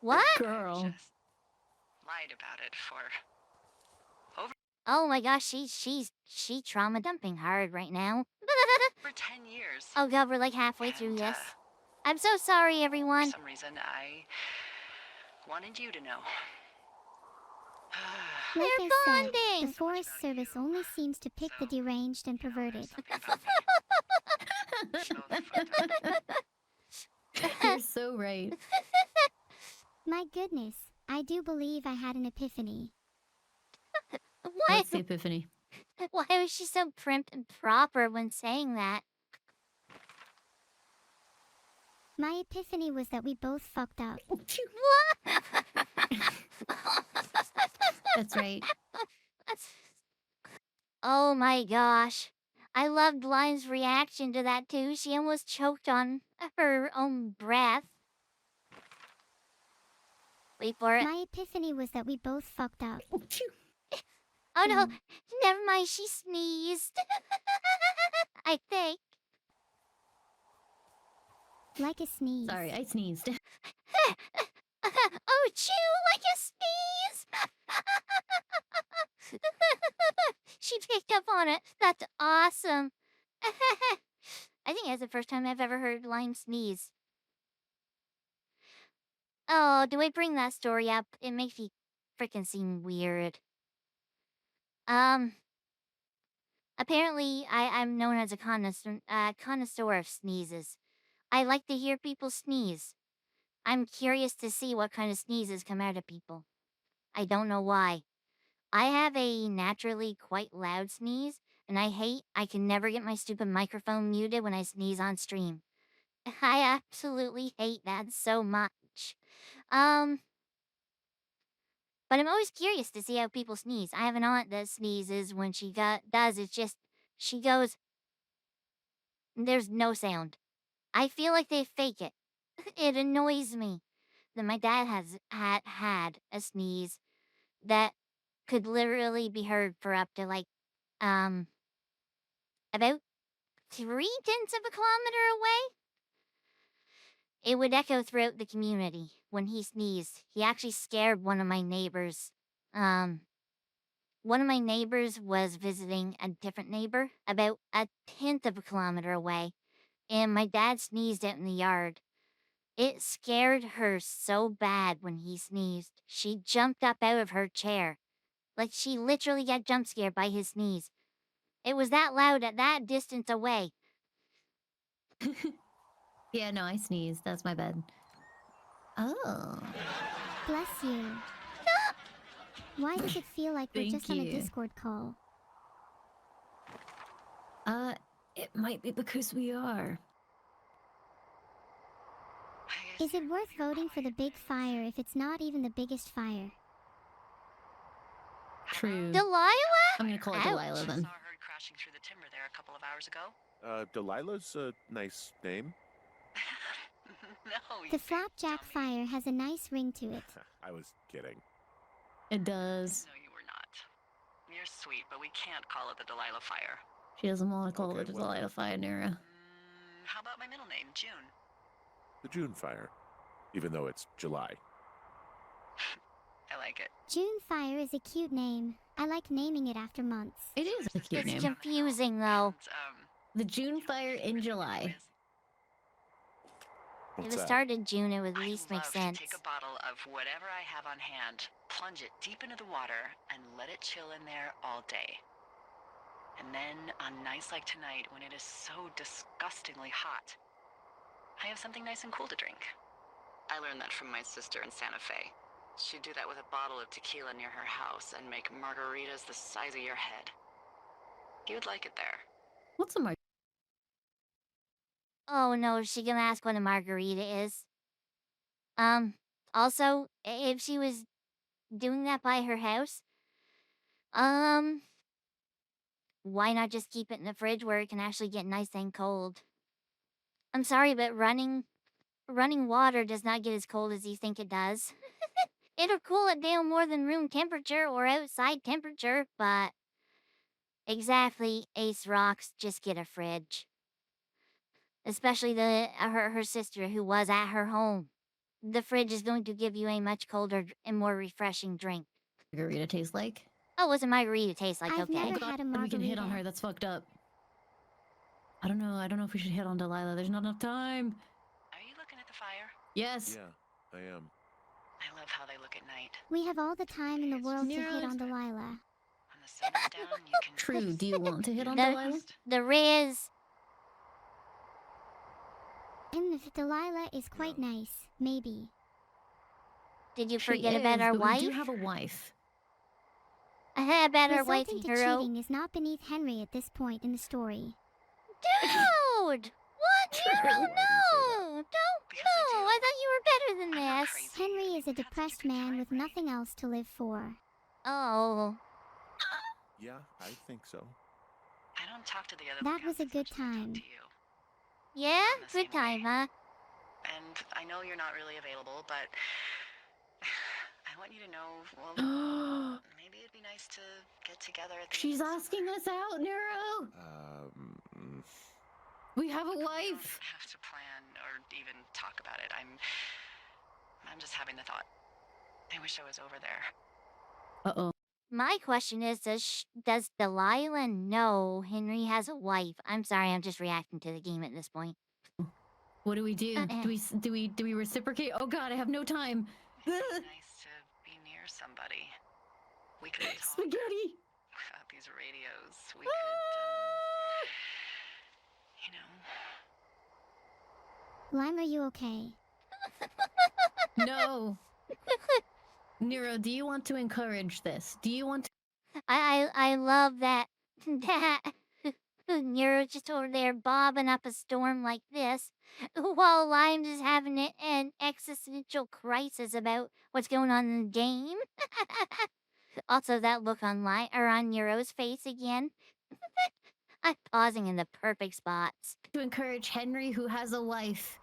What? Girl. Just lied about it for Oh my gosh, she trauma dumping hard right now. over 10 years. Oh god, we're like halfway through And, this. I'm so sorry, For everyone. some reason, I wanted you to know. Like They're I said, bonding. the Forest Service only seems to pick the deranged and perverted. Something about me. So fucked up. You're so right. My goodness, I do believe I had an epiphany. Why, What's the epiphany? why was she so prim and proper when saying that? My epiphany was that we both fucked up. That's right. Oh my gosh. I loved Lime's reaction to that too. She almost choked on her own breath. Wait for it. My epiphany was that we both fucked up. Oh no, never mind, she sneezed. I think. Like a sneeze. Sorry, I sneezed. Oh, chew like a sneeze. She picked up on it. That's awesome. I think that's the first time I've ever heard Lime sneeze. Oh, do I bring that story up? It makes me freaking seem weird. Apparently, I'm known as a connoisseur of sneezes. I like to hear people sneeze. I'm curious to see what kind of sneezes come out of people. I don't know why. I have a naturally quite loud sneeze, and I can never get my stupid microphone muted when I sneeze on stream. I absolutely hate that so much. But I'm always curious to see how people sneeze. I have an aunt that sneezes when she does. It's just, she goes, there's no sound. I feel like they fake it. It annoys me. Then my dad had a sneeze, that could literally be heard for up to like about 3/10 of a kilometer away. It would echo throughout the community when he sneezed. He actually scared one of my neighbors. One of my neighbors was visiting a different neighbor about 1/10 of a kilometer away, and my dad sneezed out in the yard. It scared her so bad when he sneezed. She jumped up out of her chair. Like she literally got jump scared by his sneeze. It was that loud at that distance away. Yeah, no, I sneezed. That's my bad. Oh. Bless you. Why does it feel like we're Thank just on a you. Discord call? It might be because we are. I guess Is it worth voting for the big fire if it's not even the biggest fire? True. Delilah? I'm gonna call it Ouch. Delilah I then. saw a herd crashing through the timber there a couple of hours ago. Delilah's a nice name. No, you The big flapjack dummy. fire has a nice ring to it. I was kidding. It does. No, you were not. You're sweet, but we can't call it the Delilah Fire. She doesn't want to call Okay, it well- Delilah Nira. How about my middle name, June? The June fire. Even though it's July. I like it. June Fire is a cute name. I like naming it after months. It is a cute It's name. confusing though. And, The June Fire in July. If What's it that? started June, it would at I least make love sense. to take a bottle of whatever I have on hand, plunge it deep into the water, and let it chill in there all day. And then, on nights like tonight, when it is so disgustingly hot, I have something nice and cool to drink. I learned that from my sister in Santa Fe. She'd do that with a bottle of tequila near her house and make margaritas the size of your head. You'd like it there. What's a mark? Oh no, is she gonna ask what a margarita is? Also, if she was doing that by her house, why not just keep it in the fridge where it can actually get nice and cold? I'm sorry, but running water does not get as cold as you think it does. It'll cool it down more than room temperature or outside temperature, but exactly, Ace Rocks, just get a fridge. Especially her sister who was at her home. The fridge is going to give you a much colder and more refreshing drink. Margarita taste like? Oh, what's a margarita taste like? I've Okay. never Oh god, had a we can hit on margarita. her. That's fucked up. I don't know if we should hit on Delilah. There's not enough time. Are you looking at the fire? Yes. Yeah, I am. I love how they look at night. We have all the time in the world to hit Nero's- on Delilah. When the sun's down, you can... True. Do you want to hit on No. Delilah? The Riz. And if Delilah is quite nice, maybe. Did you She forget about is, our but wife? We do have a wife. About our wife, Resulting to Hero. cheating is not beneath Henry at this point in the story. Dude! What? Hero, Why do you say that? no! Don't, Because I no! do. I thought you were better than I'm not this. crazy. Henry is a Had such a depressed good man time, with right? nothing else to live for. Oh. Yeah, I think so. I don't talk to the other That was a Lukats good as much as I talk time. to you. Yeah? I'm the Good same way. time, huh? And I know you're not really available, but I want you to know, well, maybe it'd be nice to get together at the end She's of the asking summer. us out, Nero. We have a We wife. don't have to plan or even talk about it. I'm just having the thought. I wish I was over there. Uh-oh. My question is, does Delilah know Henry has a wife? I'm sorry, I'm just reacting to the game at this point. What do we do? Uh-uh. Do we reciprocate? Oh god, I have no time. It'd be nice to be near somebody. We could talk Spaghetti. about these radios. We Ah! could, you know. Lime, are you okay? No. Nero, do you want to encourage this? Do you want to I love that Nero's just over there bobbing up a storm like this, while Lime's is having an existential crisis about what's going on in the game. Also, that look on on Nero's face again. I'm pausing in the perfect spots. encourage Henry, who has a wife,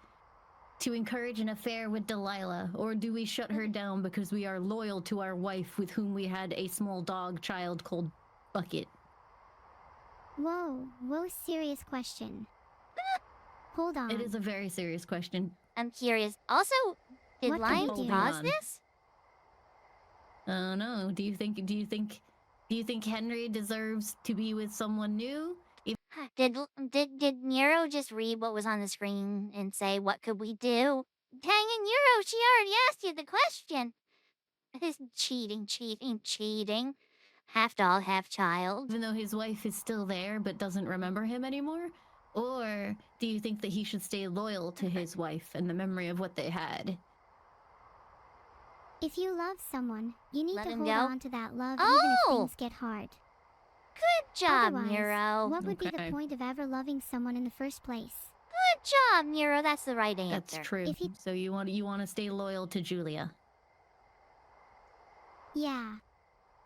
to encourage an affair with Delilah, or do we shut her down because we are loyal to our wife with whom we had a small dog child called Bucket? Whoa, serious question. Hold on. It is a very serious question. I'm curious. Also, did What can we Limes do? cause On. this? No. Do you think Henry deserves to be with someone new? Did Nero just read what was on the screen and say, "What could we do?" Dang it, Nero! She already asked you the question. This cheating. Half dog, half child. Even though his wife is still there but doesn't remember him anymore? Or do you think that he should stay loyal to his wife and the memory of what they had? If you love someone, you need Let to him hold go? on to that love even Oh! if things get hard. Good job, Otherwise, Nero. what would be Okay. the point of ever loving someone in the first place? Good job, Nero. That's the right answer. That's true. If he- So you want to stay loyal to Julia. Yeah.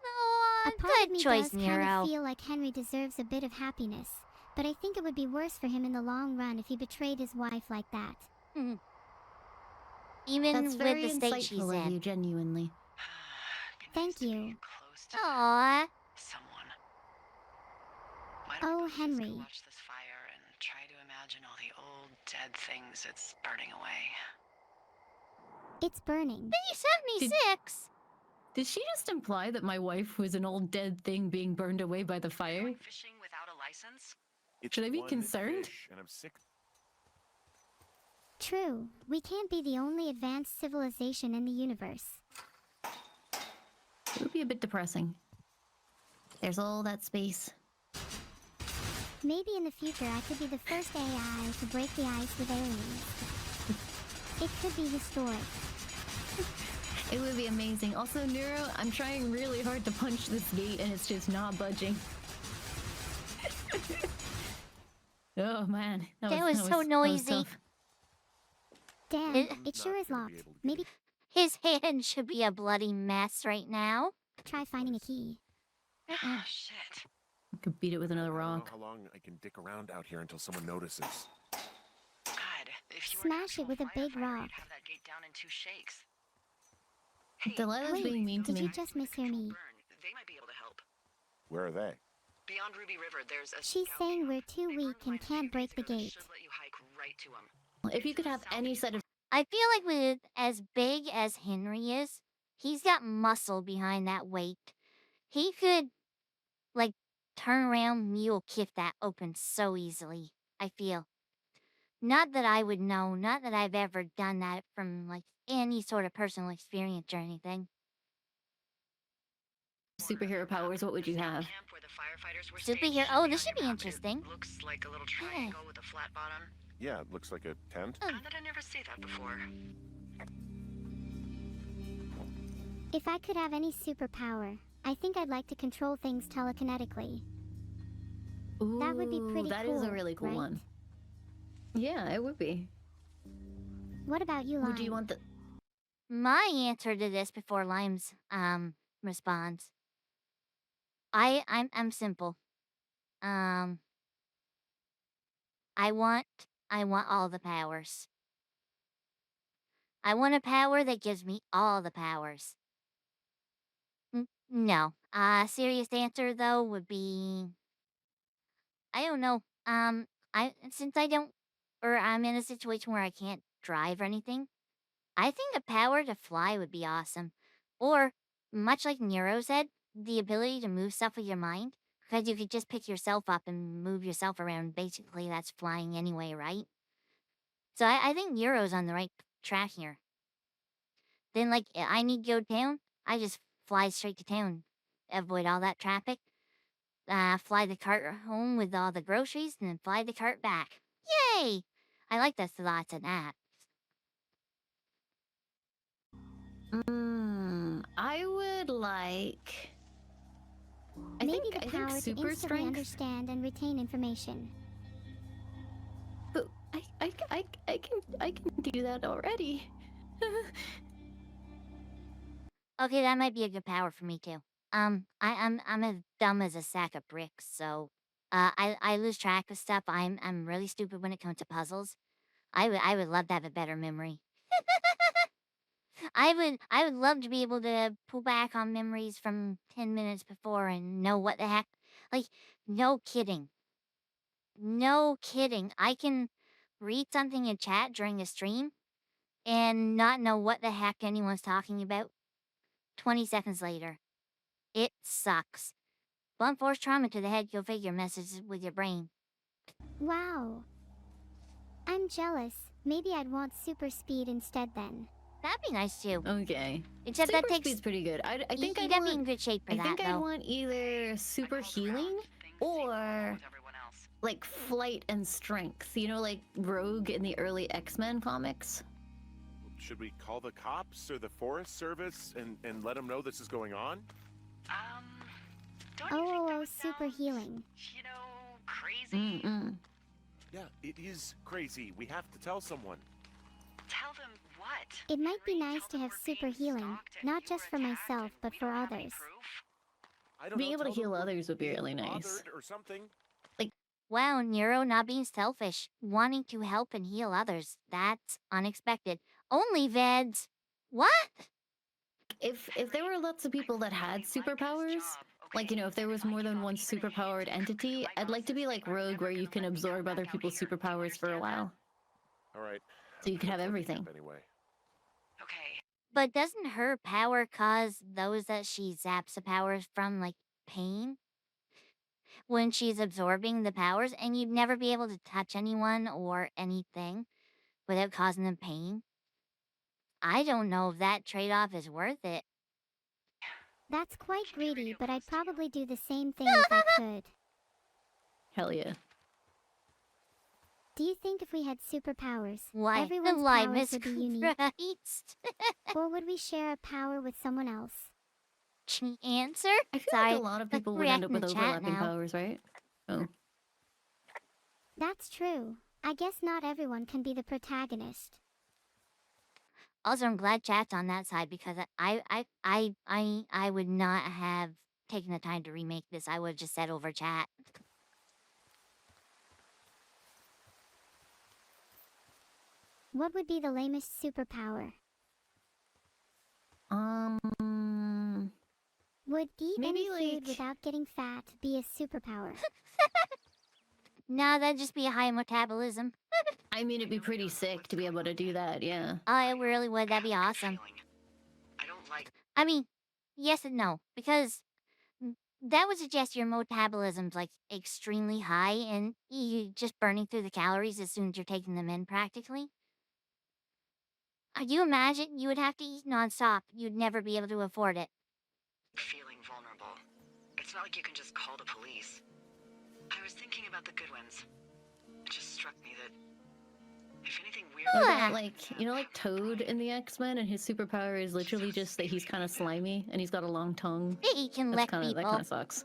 Oh, A part of good me choice, does kind Nero. of feel like Henry deserves a bit of happiness, but I think it would be worse for him in the long run if he betrayed his wife like that. Even That's with very the state she's insightful of in. you, genuinely. Be nice Thank to be you. close to Aw. someone. Why don't we Oh, both just go Henry. watch this fire and try to imagine all the old dead things it's burning away? It's burning. 76? Did she just imply that my wife was an old dead thing being burned away by the fire? Going fishing without a license? It's Should I be one concerned? fish, and I'm sick. True, we can't be the only advanced civilization in the universe. It would be a bit depressing. There's all that space. Maybe in the future I could be the first AI to break the ice with aliens. It could be historic. It would be amazing. Also, Nero, I'm trying really hard to punch this gate and it's just not budging. Oh man, That was so noisy. tough. Damn, It- it sure Not is gonna be locked. able to get Maybe His hand should be a bloody mess right now. try finding a key. Oh, shit. I could beat it with another I don't know rock. how long I can dick around out here until someone notices. God, if you were an Smash it actual with a big firefighter, rock. you'd have that gate down in 2 shakes. Hey, Delilah's Wait, being mean to did me. you just mishear me? They might be able to help. Where are they? Beyond Ruby River, there's a She's scout saying camp. we're too They weak burned and mines a few can't break days the ago that gate. should let you hike right to 'em. If you could have any set of I feel like with as big as Henry is, he's got muscle behind that weight. He could, like, turn around, mule kick that open so easily, I feel. Not that I would know, not that I've ever done that from, like, any sort of personal experience or anything. superhero powers, what would you have? Camp where the firefighters were Superhero- staged oh, should this be should be on your map. It interesting. Looks like a little triangle with a flat bottom. Yeah, it looks like a tent. Oh. How did I never see that before? If I could have any superpower, I think I'd like to control things telekinetically. That would be Ooh, pretty That cool, is a really cool right? one. Yeah, it would be. What about you, Lime? Would you want the? My answer to this before Limes responds. I'm simple. I want all the powers. I want a power that gives me all the powers. No. Serious answer though would be I don't know. Since I don't or I'm in a situation where I can't drive or anything, I think a power to fly would be awesome. Or much like Nero said, the ability to move stuff with your mind. Because you could just pick yourself up and move yourself around. Basically, that's flying anyway, right? So I think Nero's on the right track here. Then, like, I need to go town, I just fly straight to town. Avoid all that traffic. Fly the cart home with all the groceries, and then fly the cart back. Yay! I like the thoughts of that. I would like. Maybe the I power think to super instantly strength. understand and retain information. But I can do that already. Okay, that might be a good power for me too. I'm as dumb as a sack of bricks, so I lose track of stuff. I'm really stupid when it comes to puzzles. I would love to have a better memory. I would love to be able to pull back on memories from 10 minutes before and know what the heck. Like, no kidding. No kidding. I can read something in chat during a stream and not know what the heck anyone's talking about 20 seconds later. It sucks. Blunt force trauma to the head, go figure messages with your brain. Wow. I'm jealous. Maybe I'd want super speed instead then. That'd be nice too. Okay. Except Super that takes. speed's pretty good. I think you I'd gotta be in want, good shape for I that, think I'd though. want either super healing or like flight and strength. You know, like Rogue in the early X-Men comics. Should we call the cops or the Forest Service and let them know this is going on? Don't you think that Oh, would super sound, healing. you know, crazy? Mm-mm. Yeah, it is crazy. We have to tell someone. Tell them what? It might be Henry, nice tell to them have we're super being healing, stalked and not you just were for attacked myself, and but we for don't have any others. proof? I don't Being know, able to tell them heal we're others would be being really nice. bothered or something. Wow, Nero not being selfish, wanting to help and heal others. That's unexpected. Only Veds. What? If there were lots of people that had superpowers, like, you know, if there was more than one superpowered entity, I'd like to be like Rogue, where you can absorb other people's superpowers for a while. All right. So you could have Let's look it everything. up Anyway. Okay. But doesn't her power cause those that she zaps the powers from, like, pain? When she's absorbing the powers, and you'd never be able to touch anyone or anything without causing them pain? I don't know if that trade off is worth it. That's quite greedy, but I'd probably do the same thing if I could. Hell yeah. Do you think if we had superpowers, Why, the everyone's lime powers is would be unique? Christ. Or would we share a power with someone else? Answer? I feel Sorry, like a lot of let's people would end react up in with the chat overlapping now. powers, right? Oh. That's true. I guess not everyone can be the protagonist. Also, I'm glad chat's on that side because I would not have taken the time to remake this. I would have just said over chat. What would be the lamest superpower? Would eat Maybe, any food like- without getting fat be a superpower? No, that'd just be a high metabolism. I mean, it'd be pretty sick to be able to do that, yeah. I really would. That'd be awesome. I don't like. I mean, yes and no, because that would suggest your metabolism's like extremely high and you just burning through the calories as soon as you're taking them in practically. You imagine you would have to eat nonstop. You'd never be able to afford it. Feeling vulnerable. It's not like you can just call the police. I was thinking about the Goodwins. It just struck me that if anything weird. What Ah. about, like, you know, like Toad in the X-Men, and his superpower is literally just that he's kind of slimy and he's got a long tongue. He can That's lick kind of that people. kind of sucks.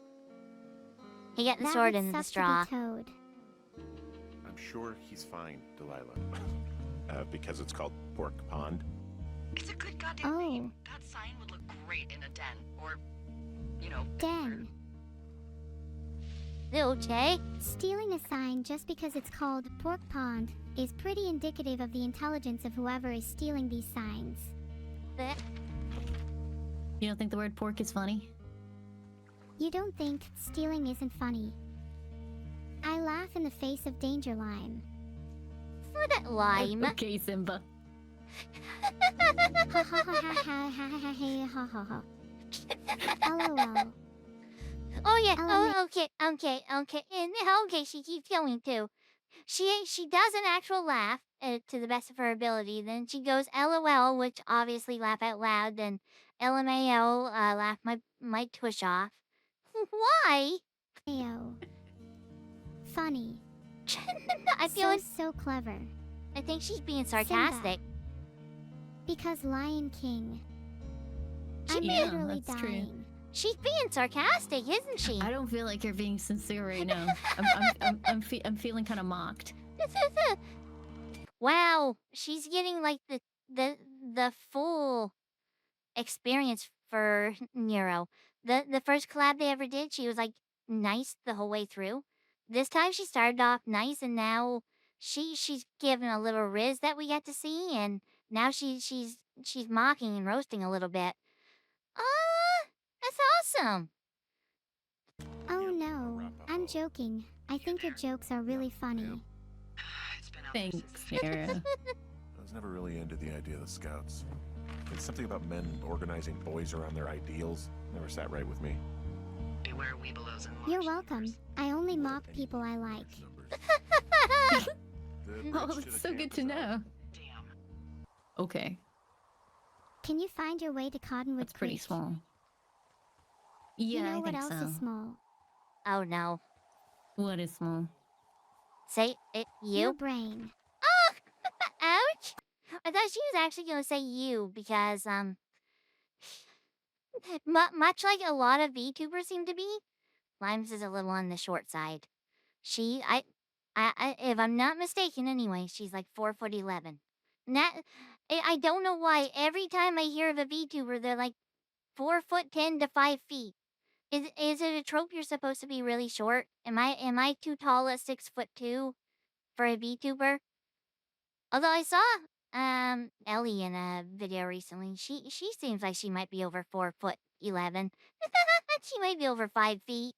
He got the That sword would in the suck straw. to be Toad. I'm sure he's fine, Delilah. Because it's called Pork Pond. It's a good goddamn Oh. name. That sign would look great in a den, or, you know, Den. Okay. Stealing a sign just because it's called Pork Pond is pretty indicative of the intelligence of whoever is stealing these signs. But You don't think the word pork is funny? You don't think stealing isn't funny? I laugh in the face of Danger Lime. for that lime. Okay, Simba. Ha ha ha ha ha ha ha ha ha. LOL. Oh yeah. Ellen- Oh okay. And okay, she keeps going too. She does an actual laugh to the best of her ability. Then she goes LOL, which obviously laugh out loud. Then LMAO, laugh my tush off. Why? Ayo. Funny. I feel like so clever. I think she's being sarcastic. Because Lion King. I'm Yeah, literally that's true. dying. She's being sarcastic, isn't she? I don't feel like you're being sincere right now. I'm feeling kind of mocked. Wow, she's getting like the full experience for Nero. The first collab they ever did, she was like nice the whole way through. This time she started off nice and now she's given a little riz that we get to see, and now she's mocking and roasting a little bit. That's awesome. Oh Yep, no, wrap up I'm all. joking. I think your jokes are really funny. It's been out there Thanks, since the Nero. I was never really into the idea of the scouts. It's something about men organizing boys around their ideals. Never sat right with me. Beware weebelows and You're large welcome. numbers. I only mock people I like. Oh, that's so good to know. Damn. Okay, Can you find your way to Cottonwood that's pretty Creek? small. You Yeah, know I what think else so. is small? Oh no. What is small? Say it, Your you. brain. Ouch! I thought she was actually gonna say you because much like a lot of VTubers seem to be, Limes is a little on the short side. She, if I'm not mistaken, anyway, she's like 4'11". That I don't know why every time I hear of a VTuber, they're like 4'10" to 5 feet. Is it a trope you're supposed to be really short? Am I too tall at 6'2" for a VTuber? Although I saw Ellie in a video recently, she seems like she might be over 4'11". She might be over 5 feet.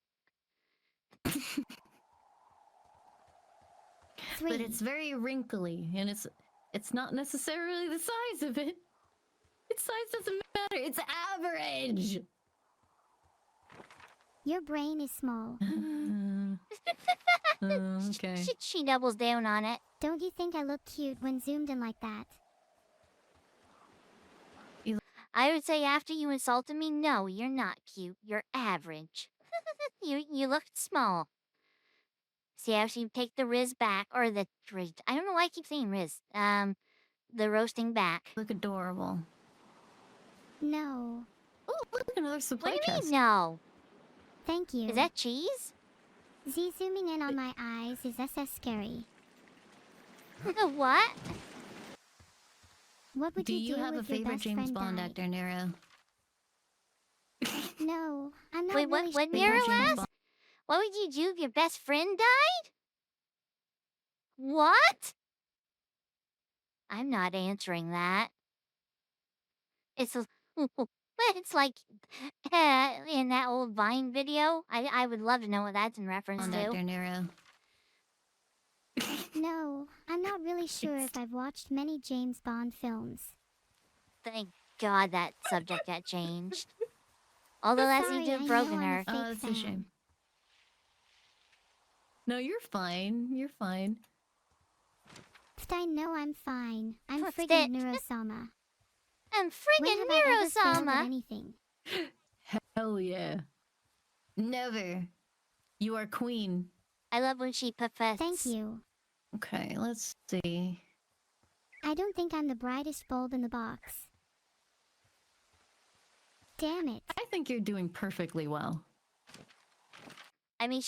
Sweet. But it's very wrinkly, and it's not necessarily the size of it. Its size doesn't matter. It's average. Your brain is small. Okay. She doubles down on it. Don't you think I look cute when zoomed in like that? I would say after you insulted me, no, you're not cute. You're average. You look small. See how she take the riz back, or the riz. I don't know why I keep saying riz. The roasting back. Look adorable. No. Oh, look, another supply What do you chest. mean no? Thank you. Is that cheese? Z zooming in on my eyes is SS scary. What? What would Do you you do have a if your favorite best James friend Bond died? actor, Nero? No, I'm not Wait, really what sure. Nero James asked? Bond. What would you do if your best friend died? What? I'm not answering that. It's it's like in that old Vine video. I would love to know what that's in reference Bond to. actor, Nero. No, I'm not really sure if I've watched many James Bond films. Thank God that subject got changed. Although that seems to Sorry, have I broken know I'm a her. fake Oh, that's a fan. shame. No, you're fine. You're fine. But I know I'm fine. I'm What's friggin' that? Neurosoma. I'm When friggin' have I ever failed at Neurosama. anything? Hell yeah. Never. You are queen. I love when she puffets. Thank you. Okay, let's see. I don't think I'm the brightest bulb in the box. Damn it. I think you're doing perfectly well. I mean,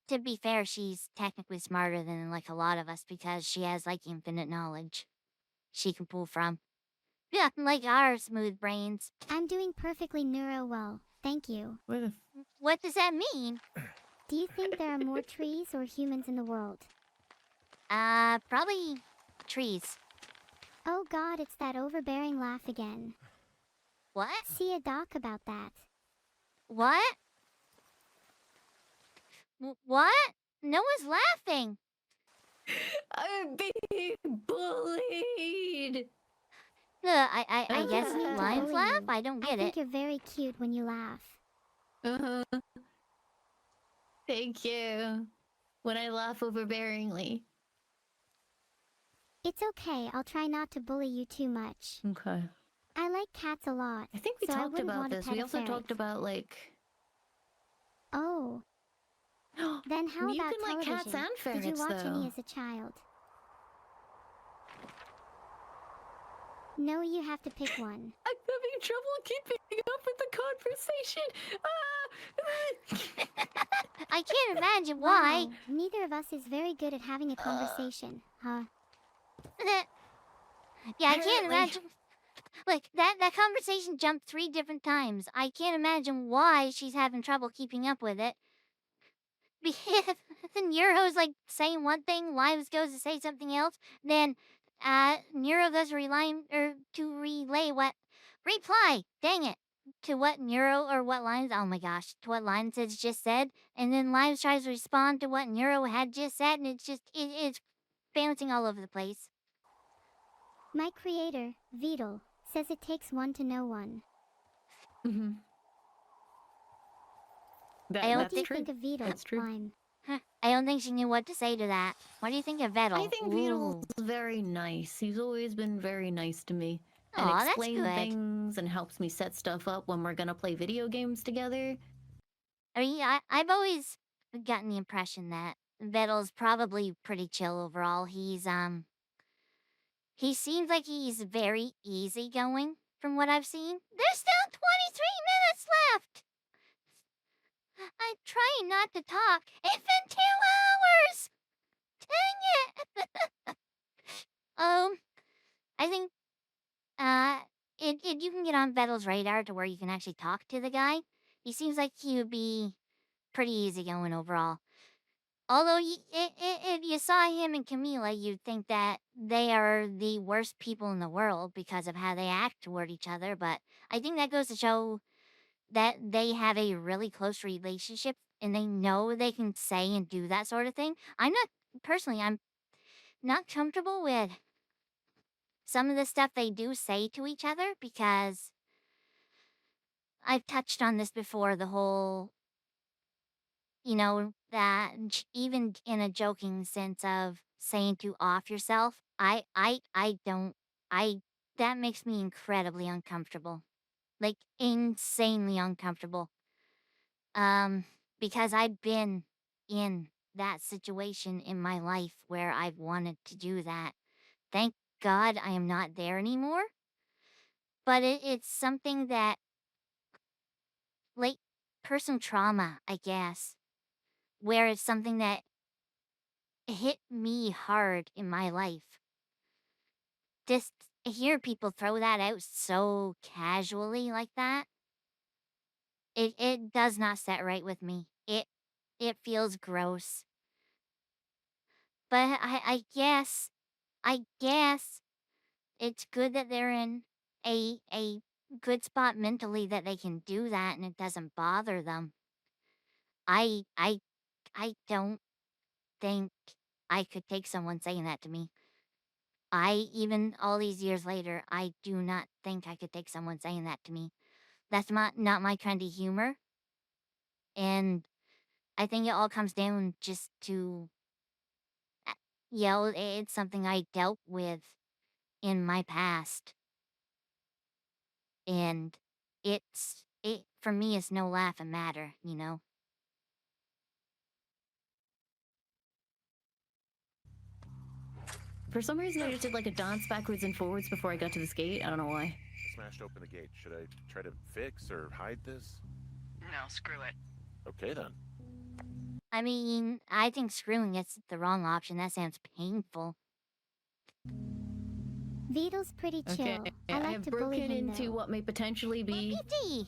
to be fair, she's technically smarter than like a lot of us because she has like infinite knowledge she can pull from. Yeah, like our smooth brains. I'm doing perfectly neuro well. Thank you. Where the What does that mean? Do you think there are more trees or humans in the world? Probably trees. Oh god, it's that overbearing laugh again. What? See a doc about that. What? What? No one's laughing. I'm being bullied. I guess doesn't mean to lions bully laugh? you. I don't I get think it. you're very cute when you laugh. Uh-huh. Thank you. When I laugh overbearingly. It's okay, I'll try not to bully you too much. Okay. I like cats a lot. I think we So I talked wouldn't about want to this. pet We a also talked ferret. about like Oh, then how you about can like television? cats and ferrets Did you watch though. any as a child? No, you have to pick one. I'm having trouble keeping up with the conversation. I can't imagine why. Wow, neither of us is very good at having a conversation, huh? Yeah, I can't Apparently. imagine. Like that conversation jumped 3 different times. I can't imagine why she's having trouble keeping up with it. then Neuro's like saying one thing, Limes goes to say something else, then Neuro does reply, dang it, to what Neuro or what Limes, oh my gosh, to what Limes has just said, and then Limes tries to respond to what Neuro had just said, and it's bouncing all over the place. My creator, Vedal, says it takes one to know one. Mm-hmm. I don't What do you That's true. think of Vedal, That's true. Lime? Huh, I don't think she knew what to say to that. What do you think of Vettel? I think Vedal's very nice. He's always been very nice to me. Aw, And that's explains good. things and helps me set stuff up when we're gonna play video games together. I mean, I've always gotten the impression that Vettel's probably pretty chill overall. He seems like he's very easygoing from what I've seen. There's still 23 minutes left! I'm trying not to talk. It's been 2 hours! Dang it! I think, you can get on Vettel's radar to where you can actually talk to the guy. He seems like he would be pretty easygoing overall. Although if you saw him and Camila, you'd think that they are the worst people in the world because of how they act toward each other. But I think that goes to show that they have a really close relationship and they know they can say and do that sort of thing. I'm not comfortable with some of the stuff they do say to each other because I've touched on this before, the whole, that even in a joking sense of saying to off yourself, that makes me incredibly uncomfortable. Like insanely uncomfortable. Because I've been in that situation in my life where I've wanted to do that. Thank God I am not there anymore. But it's something that, like, personal trauma, I guess, where it's something that hit me hard in my life. Just hear people throw that out so casually like that, it does not set right with me. It feels gross. But I guess it's good that they're in a good spot mentally that they can do that and it doesn't bother them. I I I don't think I could take someone saying that to me. Even all these years later, I do not think I could take someone saying that to me. That's not my kind of humor. And I think it all comes down just to, it's something I dealt with in my past. And for me, it's no laughing matter. For some reason, I just did like a dance backwards and forwards before I got to this gate. I don't know why. I smashed open the gate. Should I try to fix or hide this? No, screw it. Okay then. I mean, I think screwing it's the wrong option. That sounds painful. Vedal's pretty chill. Okay, I I like have to bully broken him into though. what may potentially be. PT!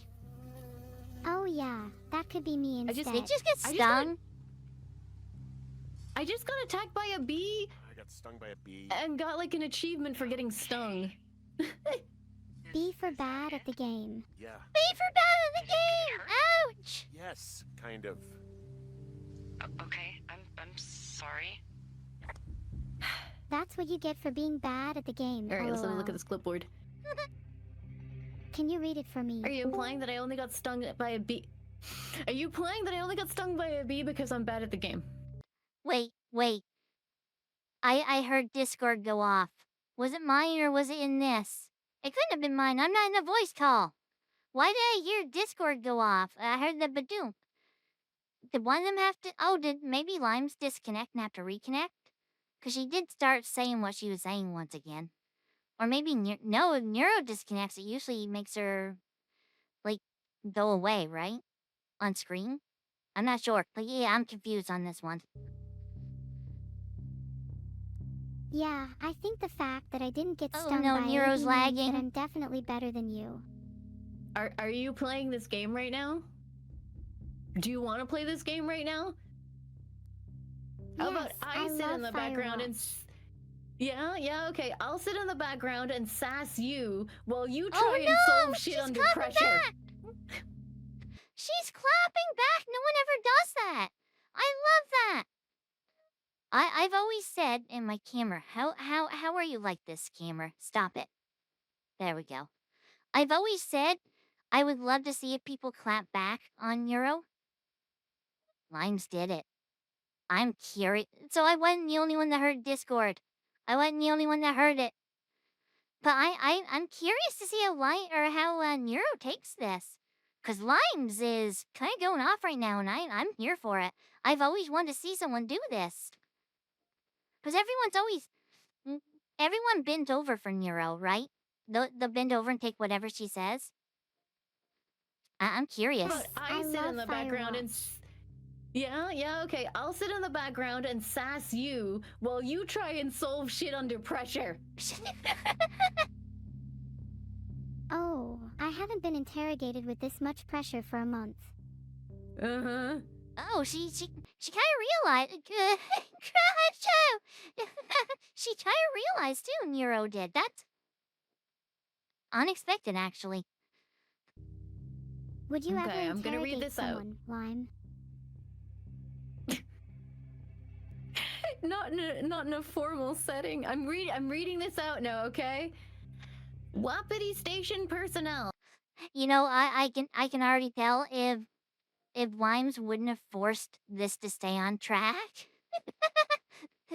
Oh yeah, that could be me I just- instead. Did you just get I just stung? I just got attacked by a bee I got stung by a bee. and got like an achievement for getting stung. B for bad at the game. Yeah. B for bad in the game! Ouch! Yes, kind of. Okay, I'm sorry. That's what you get for being bad at the game. All right, let's have a look LOL. at this clipboard. Can you read it for me? Are you implying that I only got stung by a bee? Are you implying that I only got stung by a bee because I'm bad at the game? Wait. I heard Discord go off. Was it mine or was it in this? It couldn't have been mine. I'm not in a voice call. Why did I hear Discord go off? I heard the badoom. Did one of them have to... Oh, did maybe Limes disconnect and have to reconnect? Because she did start saying what she was saying once again. Or maybe... No, if Neuro disconnects, it usually makes her, like, go away, right? On screen? I'm not sure. But yeah, I'm confused on this one. Yeah, I think the fact that I didn't get Oh, stung no, by Nero's it means lagging. that I'm definitely better than you. Are you playing this game right now? Do you want to play this game right now? How about Yes, I I sit love in the background and Firewatch. yeah, okay. I'll sit in the background and sass you while you Oh try and no! solve shit She's under clapping pressure. back! She's clapping back! No one ever does that! I love that! I've always said in my camera, how are you like this, camera? Stop it. There we go. I've always said I would love to see if people clap back on Neuro. Limes did it. I'm curious. So I wasn't the only one that heard Discord. I wasn't the only one that heard it. But I'm curious to see how Neuro takes this. Cause Limes is kind of going off right now, and I'm here for it. I've always wanted to see someone do this. Cause everyone bends over for Neuro, right? They'll bend over and take whatever she says. I'm curious. How about I I sit in love the background and Firewatch. yeah, okay. I'll sit in the background and sass you while you try and solve shit under pressure. Oh, I haven't been interrogated with this much pressure for a month. Uh-huh. Oh, she kind of realized. She kind of realized too. Nero did. That's unexpected, actually. Would you ever Okay, I'm gonna read interrogate this out. someone, Lime? Not in a formal setting. I'm reading this out now, okay? Wapiti station personnel. You know, I can already tell if Limes wouldn't have forced this to stay on track.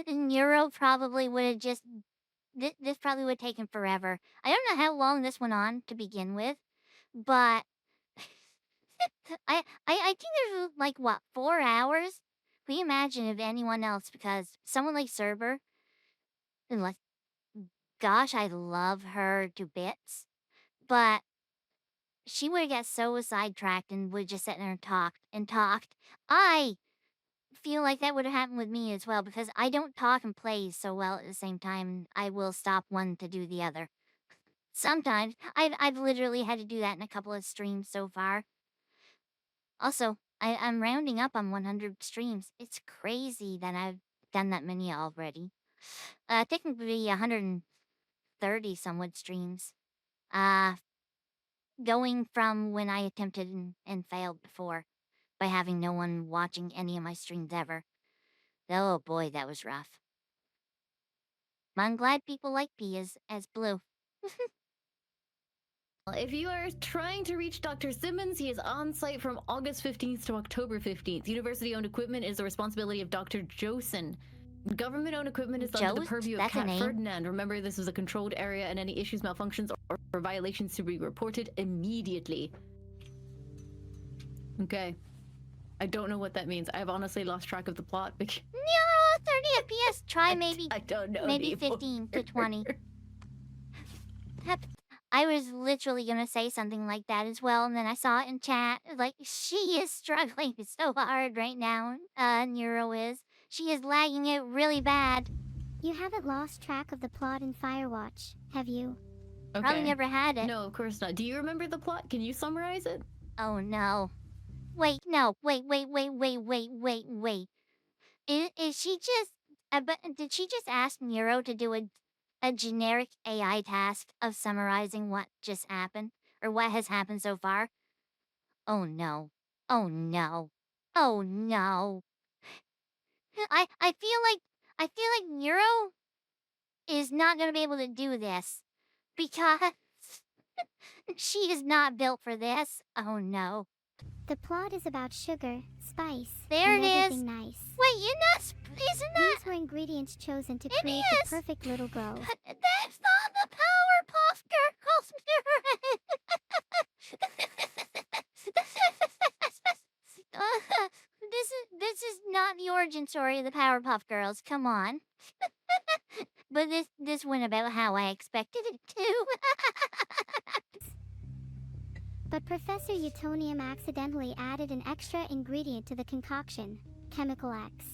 Nero probably would have just. This probably would have taken forever. I don't know how long this went on to begin with, but I think there's like what 4 hours. Can you imagine if anyone else? Because someone like Cerber, unless gosh, I love her to bits, but she would get so sidetracked and would just sit there and talked. I feel like that would have happened with me as well because I don't talk and play so well at the same time. I will stop one to do the other. Sometimes I've literally had to do that in a couple of streams so far. Also, I'm rounding up on 100 streams. It's crazy that I've done that many already. Technically 130 somewhat streams. Going from when I attempted and failed before by having no one watching any of my streams ever. Oh boy, that was rough. I'm glad people like P as Blue. If you are trying to reach Dr. Simmons, he is on site from August 15th to October 15th. University-owned equipment is the responsibility of Dr. Josen. Government-owned equipment is under the Jost? purview of That's a Cat name? Ferdinand. Remember, this is a controlled area, and any issues, malfunctions, or violations to be reported immediately. Okay. I don't know what that means. I've honestly lost track of the plot. No, 30 FPS. Try maybe I don't know. maybe anymore. 15 to 20. I was literally gonna say something like that as well, and then I saw it in chat. Like, she is struggling so hard right now. Neuro is. She is lagging it really bad. You haven't lost track of the plot in Firewatch, have you? Probably Okay. never had it. No, of course not. Do you remember the plot? Can you summarize it? Oh no. Wait, no. Wait. Is she just. But did she just ask Nero to do a generic AI task of summarizing what just happened? Or what has happened so far? Oh no. Oh no. Oh no. I feel like Nero is not gonna be able to do this. Because she is not built for this. Oh no. The plot is about sugar, spice, There and it is. everything nice. Wait, isn't that? These were ingredients chosen to It create is! the perfect little girl. That's not the Powerpuff Girls. This is not the origin story of the Powerpuff Girls. Come on. But this went about how I expected it to. But Professor Utonium accidentally added an extra ingredient to the concoction, Chemical X.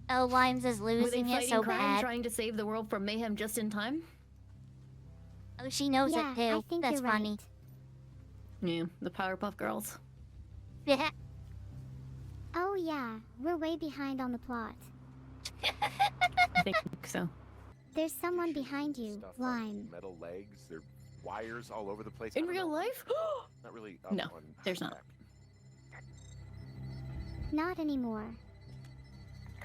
Oh, Limes is Were they losing it fighting so crime, bad. trying to save the world from mayhem just in time? Oh, she knows Yeah, it too. I think That's you're funny. right. Yeah, the Powerpuff Girls. Oh yeah, we're way behind on the plot. I think so. There's someone Sure, behind you, stuff on Lime. metal legs. There are wires all over the place. I In don't real know. life? Not really. No, on there's not. tech. Not anymore.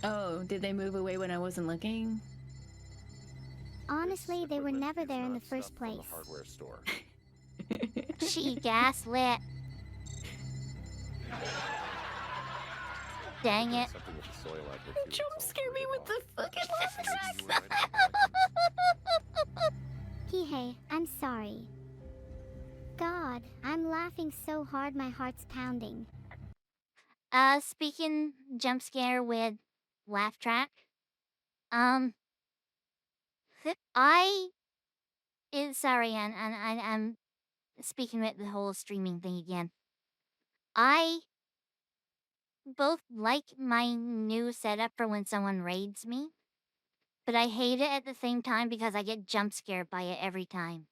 Oh, did they move away when I wasn't looking? Honestly, This they were equipment never is there in the not first stuff from place. the hardware store. She gaslit. Dang it. Something with the soil out there, too. Jump It's all scare me rooted with the off. fucking Maybe laugh you track. were right about that. Kihei, I'm sorry. God, I'm laughing so hard my heart's pounding. Speaking jump scare with laugh track. Sorry, and I'm speaking with the whole streaming thing again. I both like my new setup for when someone raids me, but I hate it at the same time because I get jump scared by it every time.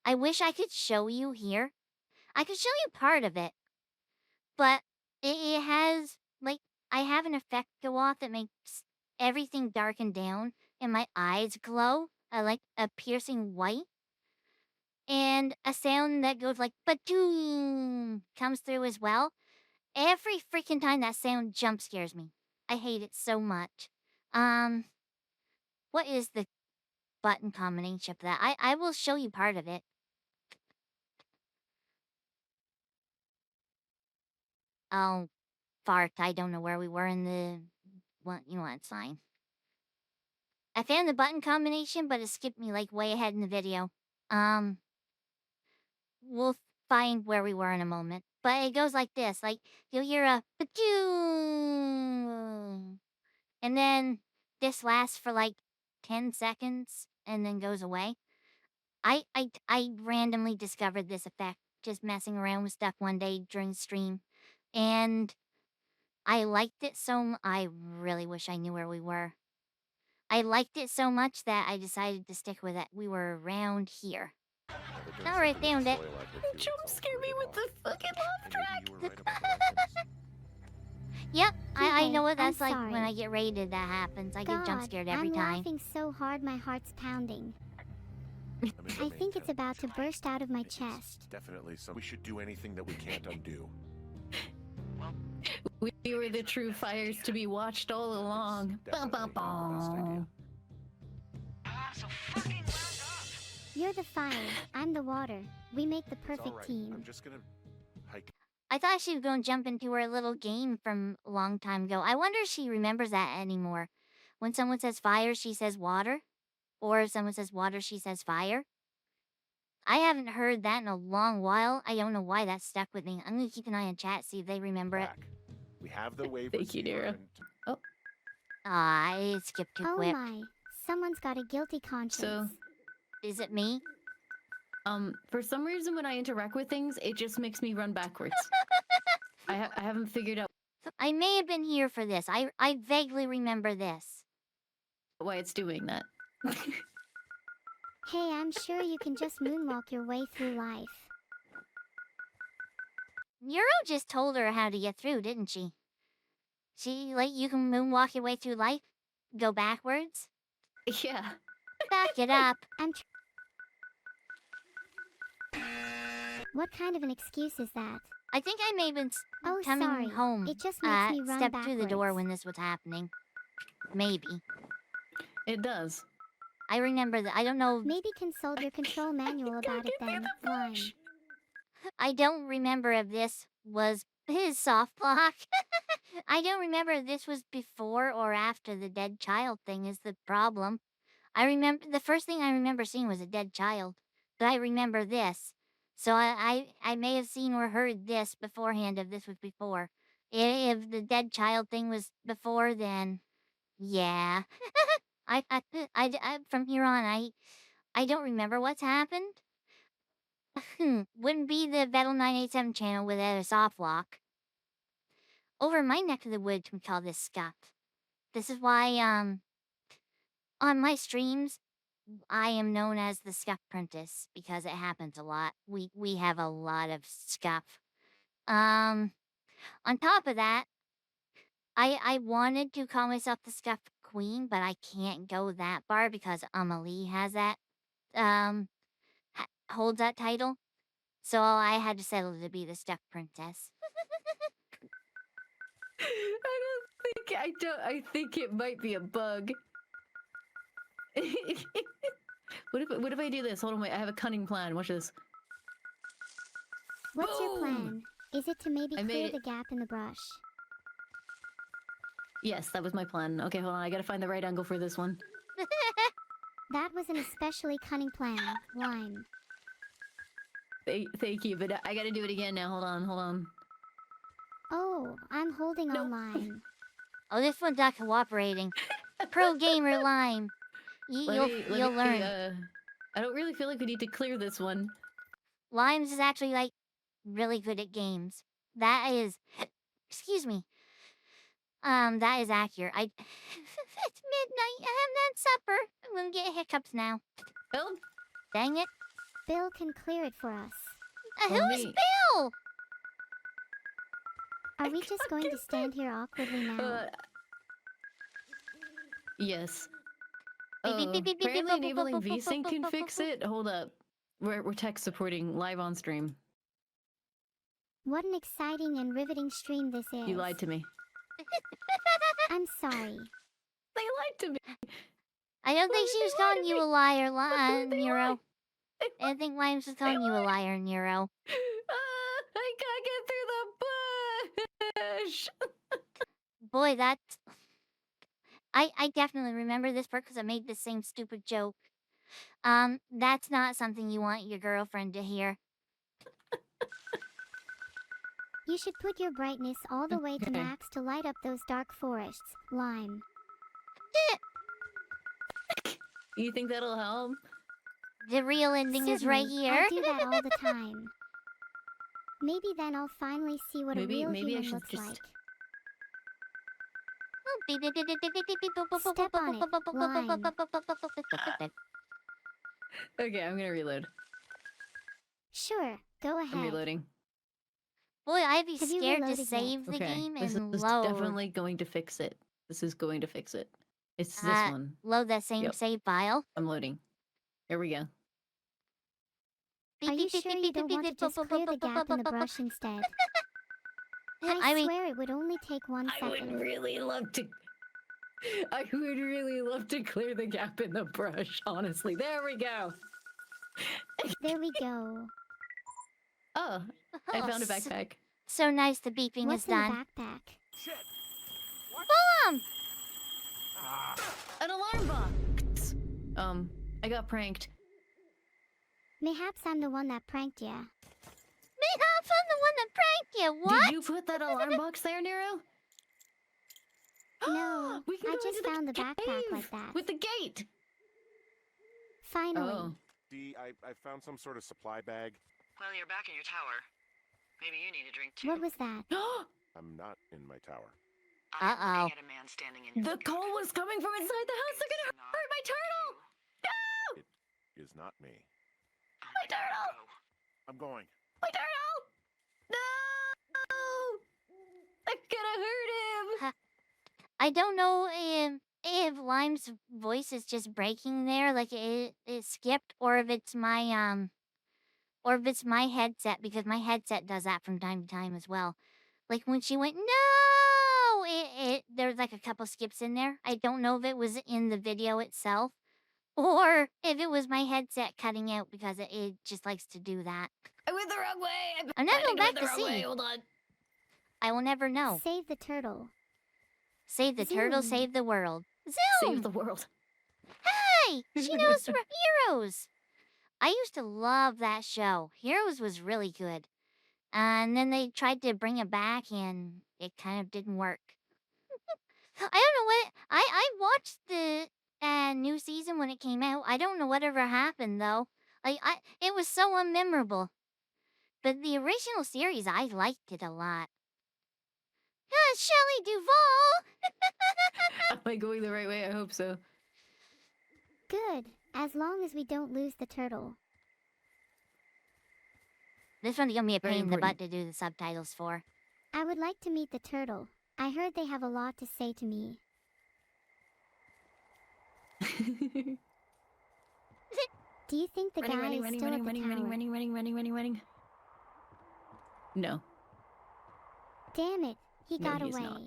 I wish I could show you here. I could show you part of it, but it has, like, I have an effect go off that makes everything darken down and my eyes glow, like a piercing white. And a sound that goes like "Ba-doom" comes through as well. Every freaking time that sound jump scares me. I hate it so much. Um, what is the button combination for that? I will show you part of it. Oh, fart. I don't know where we were in the. Well, you know what? It's fine. I found the button combination, but it skipped me like way ahead in the video. We'll find where we were in a moment. But it goes like this, like you'll hear a "Ba-doom," and then this lasts for like 10 seconds and then goes away. I randomly discovered this effect just messing around with stuff one day during stream, and I liked it I really wish I knew where we were. I liked it so much that I decided to stick with it. We were around here. Yeah, they're doing Alright, something with found the it. soil out there, too. It's Jump all scare me rooted with off. the fucking laugh Maybe track. you were right about the weapons. Yep, I Okay, know what I'm that's like when sorry. I get raided. That happens. I get jump God, scared every I'm time. laughing so hard my heart's pounding. I'm in the I main think it's town. about to burst out of my It's chest. definitely some. We should do anything that we can't undo. We were the true fires to be watched all along. It's Bum, bum, definitely not the best idea. bum. So fucking loud up! You're the fire, I'm the water. We make the It's perfect all right. team. I'm just gonna hike. I thought she was going to jump into her little game from a long time ago. I wonder if she remembers that anymore. When someone says fire, she says water. Or if someone says water, she says fire. I haven't heard that in a long while. I don't know why that stuck with me. I'm going to keep an eye on chat, see if they remember it. Back. We have the wave Thank you, receiver Nero. and- I skipped too Oh quick. my, someone's got a guilty conscience. Is it me? For some reason when I interact with things, it just makes me run backwards. I haven't figured out I may have been here for this. I vaguely remember this. why it's doing that. Hey, I'm sure you can just moonwalk your way through life. Neuro just told her how to get through, didn't she? You can moonwalk your way through life? Go backwards? Yeah. Back it up. What kind of an excuse is that? I think I may have been Oh, coming sorry. home. It just makes me run Stepped through the door backwards. when this was happening. Maybe. It does. I remember that. I don't know. Maybe consult your control manual about it then, Lime. I don't remember if this was his soft block. I don't remember if this was before or after the dead child thing is the problem. I remember the first thing I remember seeing was a dead child, but I remember this. So I may have seen or heard this beforehand if this was before. If the dead child thing was before, then yeah. From here on, I don't remember what's happened. Wouldn't be the Vettel 987 channel without a soft lock. Over my neck of the woods, we call this scuff. This is why, on my streams, I am known as the Scuff Prentice because it happens a lot. We have a lot of scuff. On top of that, I wanted to call myself the Stuffed Queen, but I can't go that far because Amelie has that holds that title. So I had to settle to be the Stuffed Princess. I think it might be a bug. What if I do this? Hold on, wait, I have a cunning plan. Watch this. What's your Boom! plan? Is it to maybe I made clear it. the gap in the brush? Yes, that was my plan. Okay, hold on, I gotta find the right angle for this one. That was an especially cunning plan, Lime. Thank you, but I gotta do it again now. Hold on. Oh, I'm holding Nope. on Lime. Oh, this one's not cooperating. Pro gamer Lime. You'll learn. I don't really feel like we need to clear this one. Limes is actually like really good at games. That is, excuse me. That is accurate. It's midnight. I haven't had supper. I'm gonna get hiccups now. Bill? Dang it. Bill can clear it for us. Who's me. Bill? Are we just going to stand here awkwardly now? Yes. Beep, beep, beep, beep, beep, Apparently beep, enabling beep, beep, VSync beep, can beep, fix beep, it. Hold up. We're tech supporting live on stream. What an exciting and riveting stream this is. You lied to me. I'm sorry. They lied to me. I don't think she was calling you a liar, They Nero. lied. I don't think Limes was calling you a liar, Nero. I can't get through the bush. Boy, that's... I definitely remember this part because I made the same stupid joke. That's not something you want your girlfriend to hear. You should put your brightness all the way to Okay. max to light up those dark forests, Lime. You think that'll help? The real ending is right Certainly, here. I do that all the time. Maybe then I'll finally see what Maybe- a real maybe I human should looks just- like. Step on it, Lime. Okay, I'm gonna reload. Sure, go I'm ahead. reloading. Boy, I'd be Have you scared to reloaded yet? save the Okay, game this and is load. definitely going to fix it. This is going to fix it. It's this Uh, one. Load that same Yep. save file. I'm loading. Here we go. Are you sure you don't want to just clear the gap in the brush instead? I mean, swear it would only take 1 I would second. really love to. I would really love to clear the gap in the brush, honestly. There we go. There we go. Oh, I found a backpack. So nice the beeping What's is in done. the backpack? Boom! An alarm box! I got pranked. Mayhaps I'm the one that pranked ya. Mayhaps I'm the one that pranked you. What? Did you put that alarm box there, Nero? No, We can I go just into the found the backpack cave like that. with the gate. Finally. Oh, D, I found some sort of supply bag. Well, you're back in your tower. Maybe you need a drink too. What was that? I'm not in my tower. I'm Uh-oh. looking at a man standing in the your call was coming from inside the house. They're gonna Not hurt my turtle. No, Is not me. Oh my turtle! God, go. I'm going. my turtle. No, I'm gonna hurt him. I don't know if Lime's voice is just breaking there, like it skipped, or if it's my headset, because my headset does that from time to time as well. Like when she went no, there was like a couple skips in there. I don't know if it was in the video itself, or if it was my headset cutting out because it just likes to do that. I went the wrong way. I'm not going I back went the to wrong way. see. Hold on. I will never know. Save the turtle. Save the turtle, Zoom. save the world. Save Zoom! the world. Hey, she knows Heroes. I used to love that show. Heroes was really good. And then they tried to bring it back and it kind of didn't work. I don't know what I watched the new season when it came out. I don't know whatever happened though. It was so unmemorable. But the original series, I liked it a lot. Shelley Duvall. Am I going the right way? I hope so. Good, as long as we don't lose the turtle. This one's gonna be a Very pain in the butt important. to do the subtitles for. I would like to meet the turtle. I heard they have a lot to say to me. Do you think the guy is still at the tower? running. No. Damn it, he No, got he's away. not.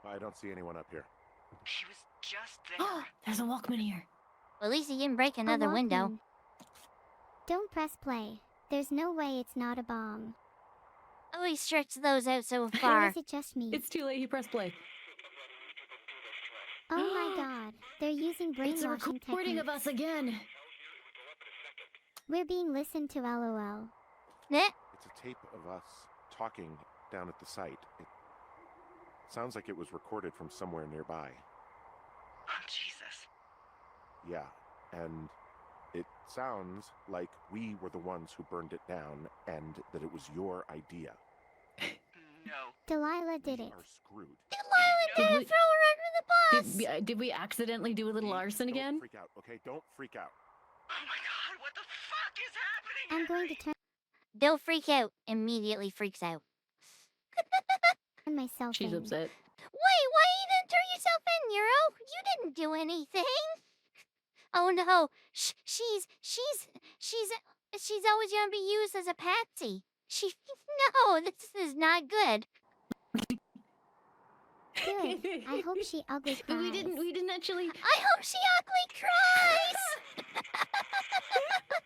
I don't see anyone up here. He was just there. There's a Walkman here. Well, at least he didn't break A another window. Walkman. Don't press play. There's no way it's not a bomb. Oh, he stretched those out so Or far. is it just me? It's too late. He pressed play. Oh my god, they're using It's a brainwashing recording of techniques. us again. We're being listened to, lol. Nah, It's a tape of us talking down at the site. It sounds like it was recorded from somewhere nearby. Oh, Jesus. Yeah, and it sounds like we were the ones who burned it down and that it was your idea. No. Delilah did We it. are screwed. Delilah Did didn't we- throw her under the bus. Did we accidentally do a little arson Don't again? freak out, okay? Don't freak out. Oh my god, what the fuck is happening? I'm going to Henry? Don't freak out. Immediately freaks out. turn myself She's in. upset. Wait, why you didn't turn yourself in, Euro? You didn't do anything. Oh no, she's always gonna be used as a patsy. No, this is not good. Good. I hope she ugly cries. But we didn't actually. I hope she ugly cries.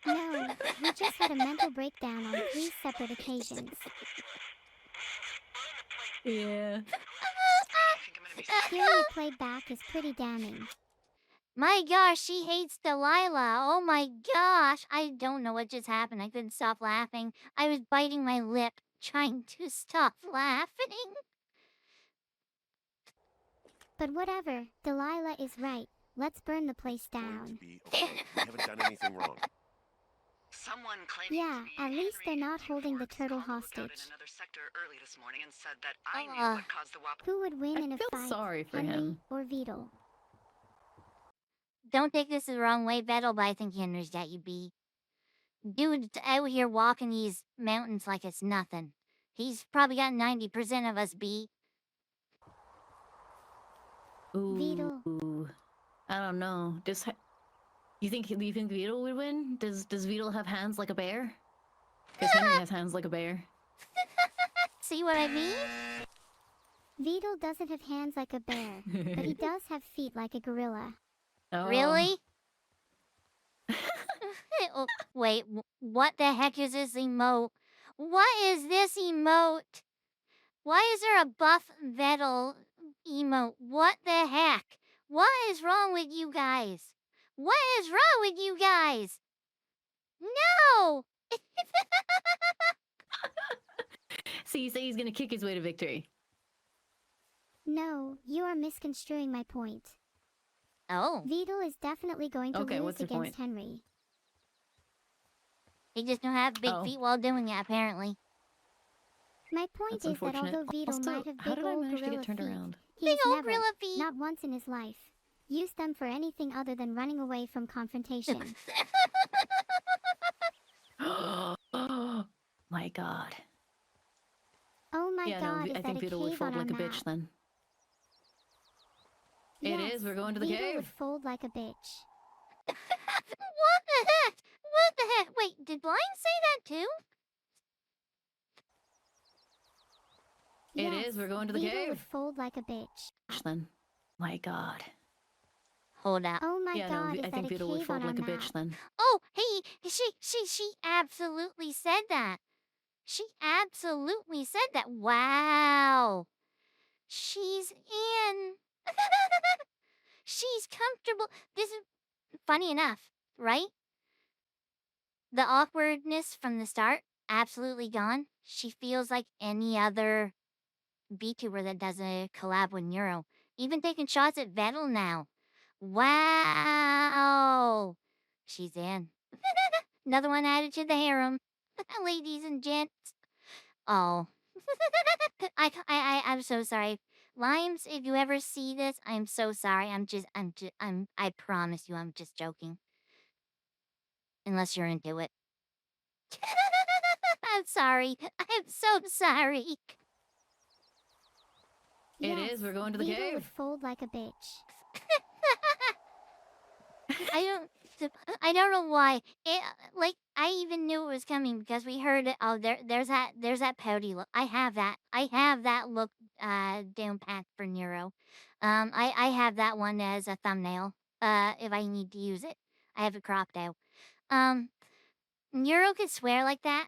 No, we just had a mental breakdown on 3 separate occasions. Yeah. I think I'm gonna be sick. Hearing it played back is pretty damning. My gosh, she hates Delilah. Oh my gosh, I don't know what just happened. I couldn't stop laughing. I was biting my lip, trying to stop laughing. But whatever, Delilah is right. Let's burn the place Going to down. be okay. We haven't done anything wrong. Someone claiming Yeah, to be at least Henry they're not holding the Forbes turtle called the lookout hostage. in another sector early this morning and said that I knew Ugh. what caused the wobble. Who would win I in a feel fight, sorry for Henry him. or Beetle? Don't take this the wrong way, Vettel, but I think Henry's got you beat. Dude's out here walking these mountains like it's nothing. He's probably got 90% of us beat. Beetle. Ooh. I don't know. Do you think Beetle would win? Does Beetle have hands like a bear? Because Henry has hands like a bear. See what I mean? Beetle doesn't have hands like a bear, but he does have feet like a gorilla. Oh. Really? Oh, wait, what the heck is this emote? What is this emote? Why is there a buff Vettel emote? What the heck? What is wrong with you guys? What is wrong with you guys? No! So you say he's gonna kick his way to victory? No, you are misconstruing my point. Oh, Beetle is definitely going to Okay, lose what's your against point? Henry. he just don't have big Oh. feet while doing it, apparently. My point That's is that unfortunate. although Beetle Also, might have how big did I old manage to gorilla get turned feet, around? he Big has old never, gorilla feet. not once in his life, used them for anything other than running away from confrontation. Oh my god. Oh my Yeah, god, no, is I that think a Beetle would cave fold on our like a map? bitch then. It Yes, is, we're going to the Beetle would cave. fold like a bitch. What the heck? What the heck? Wait, did Blind say that too? It Yes, is, we're going to the Beetle would cave. fold like a bitch. Then. My god. Hold up. Oh my Yeah, god, no, is I that think a Beetle would cave on fold our like a map? bitch then. Oh, hey, she absolutely said that. She absolutely said that. Wow. She's in. She's comfortable. This is funny enough, right? The awkwardness from the start, absolutely gone. She feels like any other VTuber that does a collab with Neuro. Even taking shots at Vettel now. Wow. She's in. Another one added to the harem. Ladies and gents. Oh. I'm so sorry. Limes, if you ever see this, I'm so sorry. I promise you I'm just joking. Unless you're into it. I'm sorry. I'm so sorry. It Yes, is, we're going to the Vito would cave. fold like a bitch. I don't. I don't know why. It like I even knew it was coming because we heard it. Oh, there's that pouty look. I have that. I have that look down pat for Neuro. I have that one as a thumbnail. If I need to use it, I have it cropped out. Neuro could swear like that.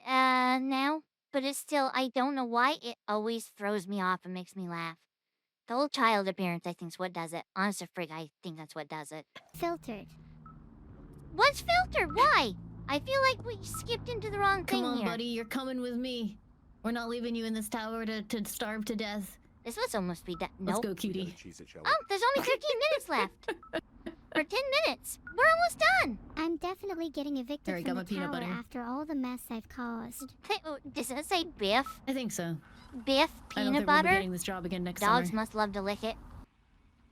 Now, but it's still. I don't know why it always throws me off and makes me laugh. The whole child appearance, I think, is what does it. Honest to frig, I think that's what does it. Filtered. What's filtered? Why? I feel like we skipped into the wrong thing Come on, here. buddy, you're coming with me. We're not leaving you in this tower to starve to death. This was almost be done. Let's Nope. go, cutie. Cheese it, shall we? Oh, there's only 13 minutes left. For 10 minutes. We're almost done. I'm definitely getting evicted There, I got from my the peanut tower butter. after all the mess I've caused. Hey, oh, does it say Biff? I think so. Biff I don't peanut think we'll be butter? getting this job again next Dogs summer. must love to lick it.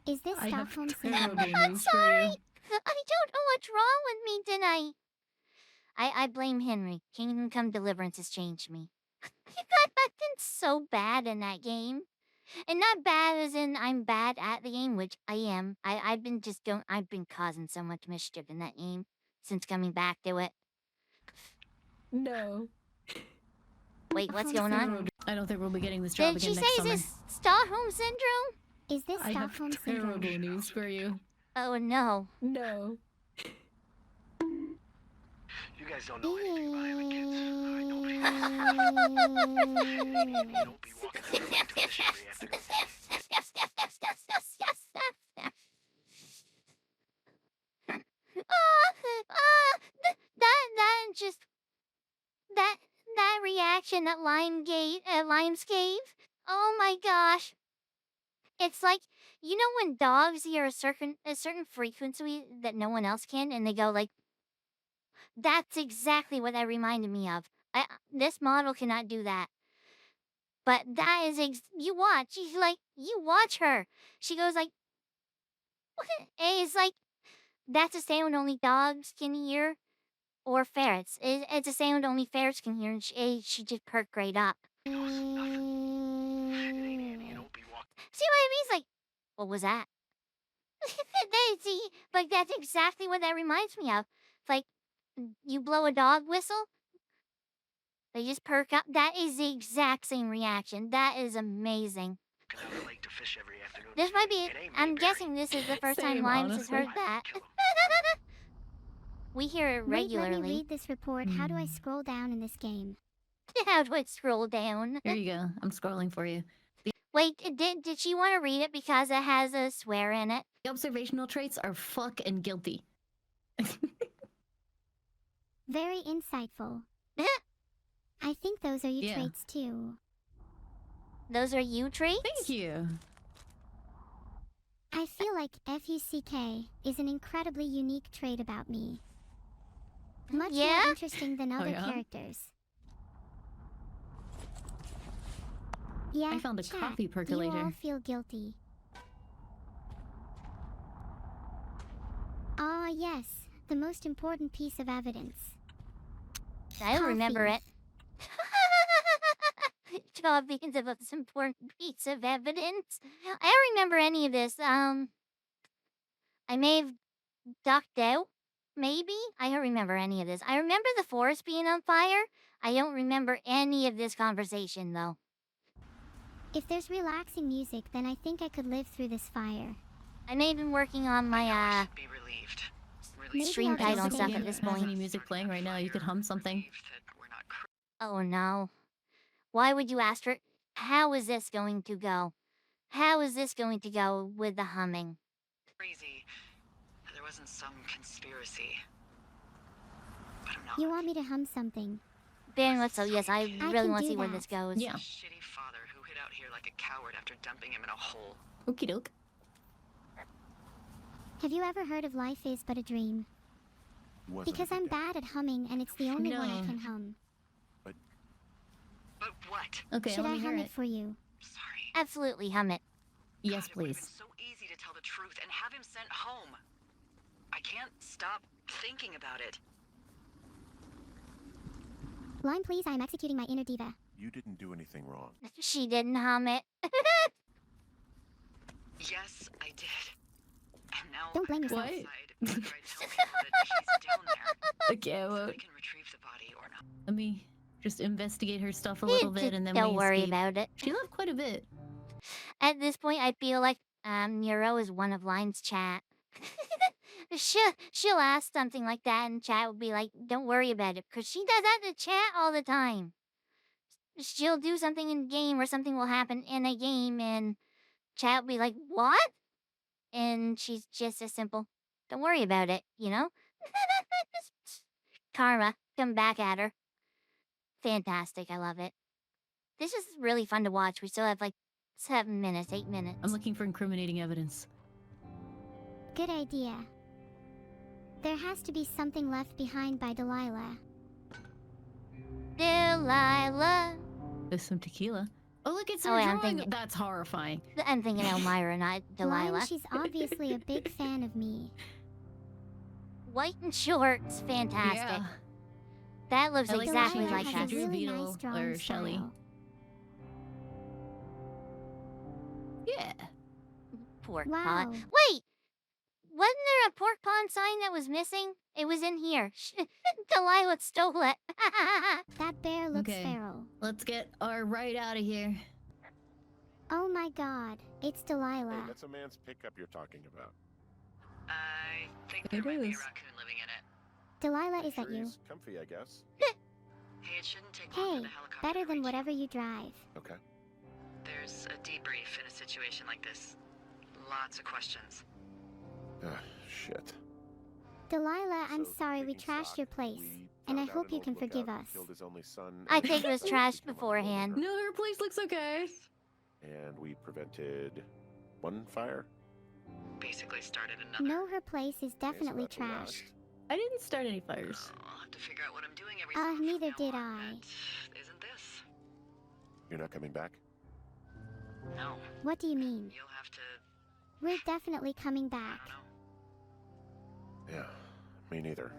Is this I have Stockholm syndrome? terrible I'm news for sorry. you. I don't know what's wrong with me tonight. I blame Henry. Kingdom Come Deliverance has changed me. You got acting so bad in that game. And not bad as in I'm bad at the game, which I am. I've been causing so much mischief in that game since coming back to it. No. Wait, what's going on? I don't think we'll be getting this job Did she again say next is summer. this Stockholm Syndrome? Is this I have Stockholm terrible syndrome? news for you. Oh no. No. You guys don't know anything about having kids. All right, don't be. Don't be walking through the room to fish every afternoon. That reaction at Limes Cave. Oh my gosh. It's like, you know when dogs hear a certain frequency that no one else can and they go like, that's exactly what that reminded me of. This model cannot do that. But that is you watch. She's like, you watch her. She goes like, what? It's like, that's a sound only dogs can hear, or ferrets. It's a sound only ferrets can hear, and she just perked right up. You don't be walking. See what I mean? It's like, what was that? See, like that's exactly what that reminds me of. It's like, you blow a dog whistle, they just perk up. That is the exact same reaction. That is amazing. Out the lake to fish every afternoon. This might be. It ain't me, I'm Barry. guessing this is the first time Same, Limes has honestly. heard that. Kill 'em. We hear it Wait, let me regularly. read this report. How do I scroll down in this game? How do I scroll down? Here you go. I'm scrolling for you. Wait, did she want to read it because it has a swear in it? The observational traits are fuck and guilty. Very insightful. I think those are your Yeah. traits too. Those are you traits? Thank you. I feel like FUCK is an incredibly unique trait about me. Much Yeah? more interesting than other yeah? characters. Yeah, I found a chat, coffee do you all percolator. feel guilty? Ah, yes, the most important piece of evidence. I don't remember it. Coffee. Coffee is the most important piece of evidence. I don't remember any of this. I may have ducked out. Maybe? I don't remember any of this. I remember the forest being on fire. I don't remember any of this conversation, though. If there's relaxing music, then I think I could live through this fire. I may have been working on my, Be relieved. Maybe stream I'll title just and stuff stay at here. this Have point. any music playing right now? You could hum something. Relieved that we're not Oh no. Why would you ask her? How is this going to go? How is this going to go with the humming? Crazy. There wasn't some conspiracy. But I'm not. You want me to hum something? Very much so, yes. I can really want to do see where that. this goes. Yeah. Shitty father who hid out here like a coward after dumping him in a hole. Okie doke. Have you ever heard of Life is But a Dream? Wasn't Because a I'm good day. bad at humming and it's the only one I No. can hum. But what? Okay, Should let I me hear hum it. it for you? Sorry. Absolutely, hum it. Yes, God, it would've please. been so easy to tell the truth and have him sent home. I can't stop thinking about it. Lime, please, I am executing my inner diva. You didn't do anything wrong. She didn't hum it. Yes, I did. And now Don't blame I'm yourself. gonna decide whether I tell people that he's down there Okay, so well, they can retrieve the body or not. let me just investigate her stuff a little bit and then Don't we worry escape. about it. She left quite a bit. At this point, I feel like Nero is one of Line's chat. she'll ask something like that, and chat will be like, "Don't worry about it," because she does that to chat all the time. She'll do something in game, or something will happen in a game, and chat will be like, "What?" And she's just as simple. Don't worry about it, you know? Karma, come back at her. Fantastic, I love it. This is really fun to watch. We still have like 7 minutes, 8 minutes. I'm looking for incriminating evidence. Good idea. There has to be something left behind by Delilah. Delilah. There's some tequila. Oh, look, it's her Oh, wait, I'm drawing. thinking- That's horrifying. I'm thinking Elmira, not Delilah. Lime, she's obviously a big fan of me. White and shorts, fantastic. Yeah. That looks I like exactly that Delilah like she has us. a drew really Beetle nice drawing or Shelley. style. Yeah. Pork Wow. pot. Wait! Wasn't there a pork pond sign that was missing? It was in here. Delilah stole it. That bear looks Okay. feral. Let's get our right out of here. Oh my god, it's Hey, Delilah. that's a man's pickup you're talking about. I think there It might be a is. raccoon living in it. Delilah, is that Sure you? he's comfy, I guess. Hey, it shouldn't take long Hey, for the helicopter better to than reach you. whatever you drive. Okay. There's a debrief in a situation like this. Lots of questions. Shit. Delilah, I'm So, sorry we taking trashed stock, your place, we and I found out hope an you old can forgive lookout us. killed his only son I and think it was we trashed became uncle over beforehand. her. No, her place looks okay. And we prevented one fire. Basically started another. No, her place is Okay, so definitely that's a lot. trashed. I didn't start any fires. I'll have to figure out what I'm doing every summer from Neither now did on, I. but isn't this? You're not coming back? No. What do you mean? You'll have to. We're definitely coming I back. don't know. Yeah, me neither.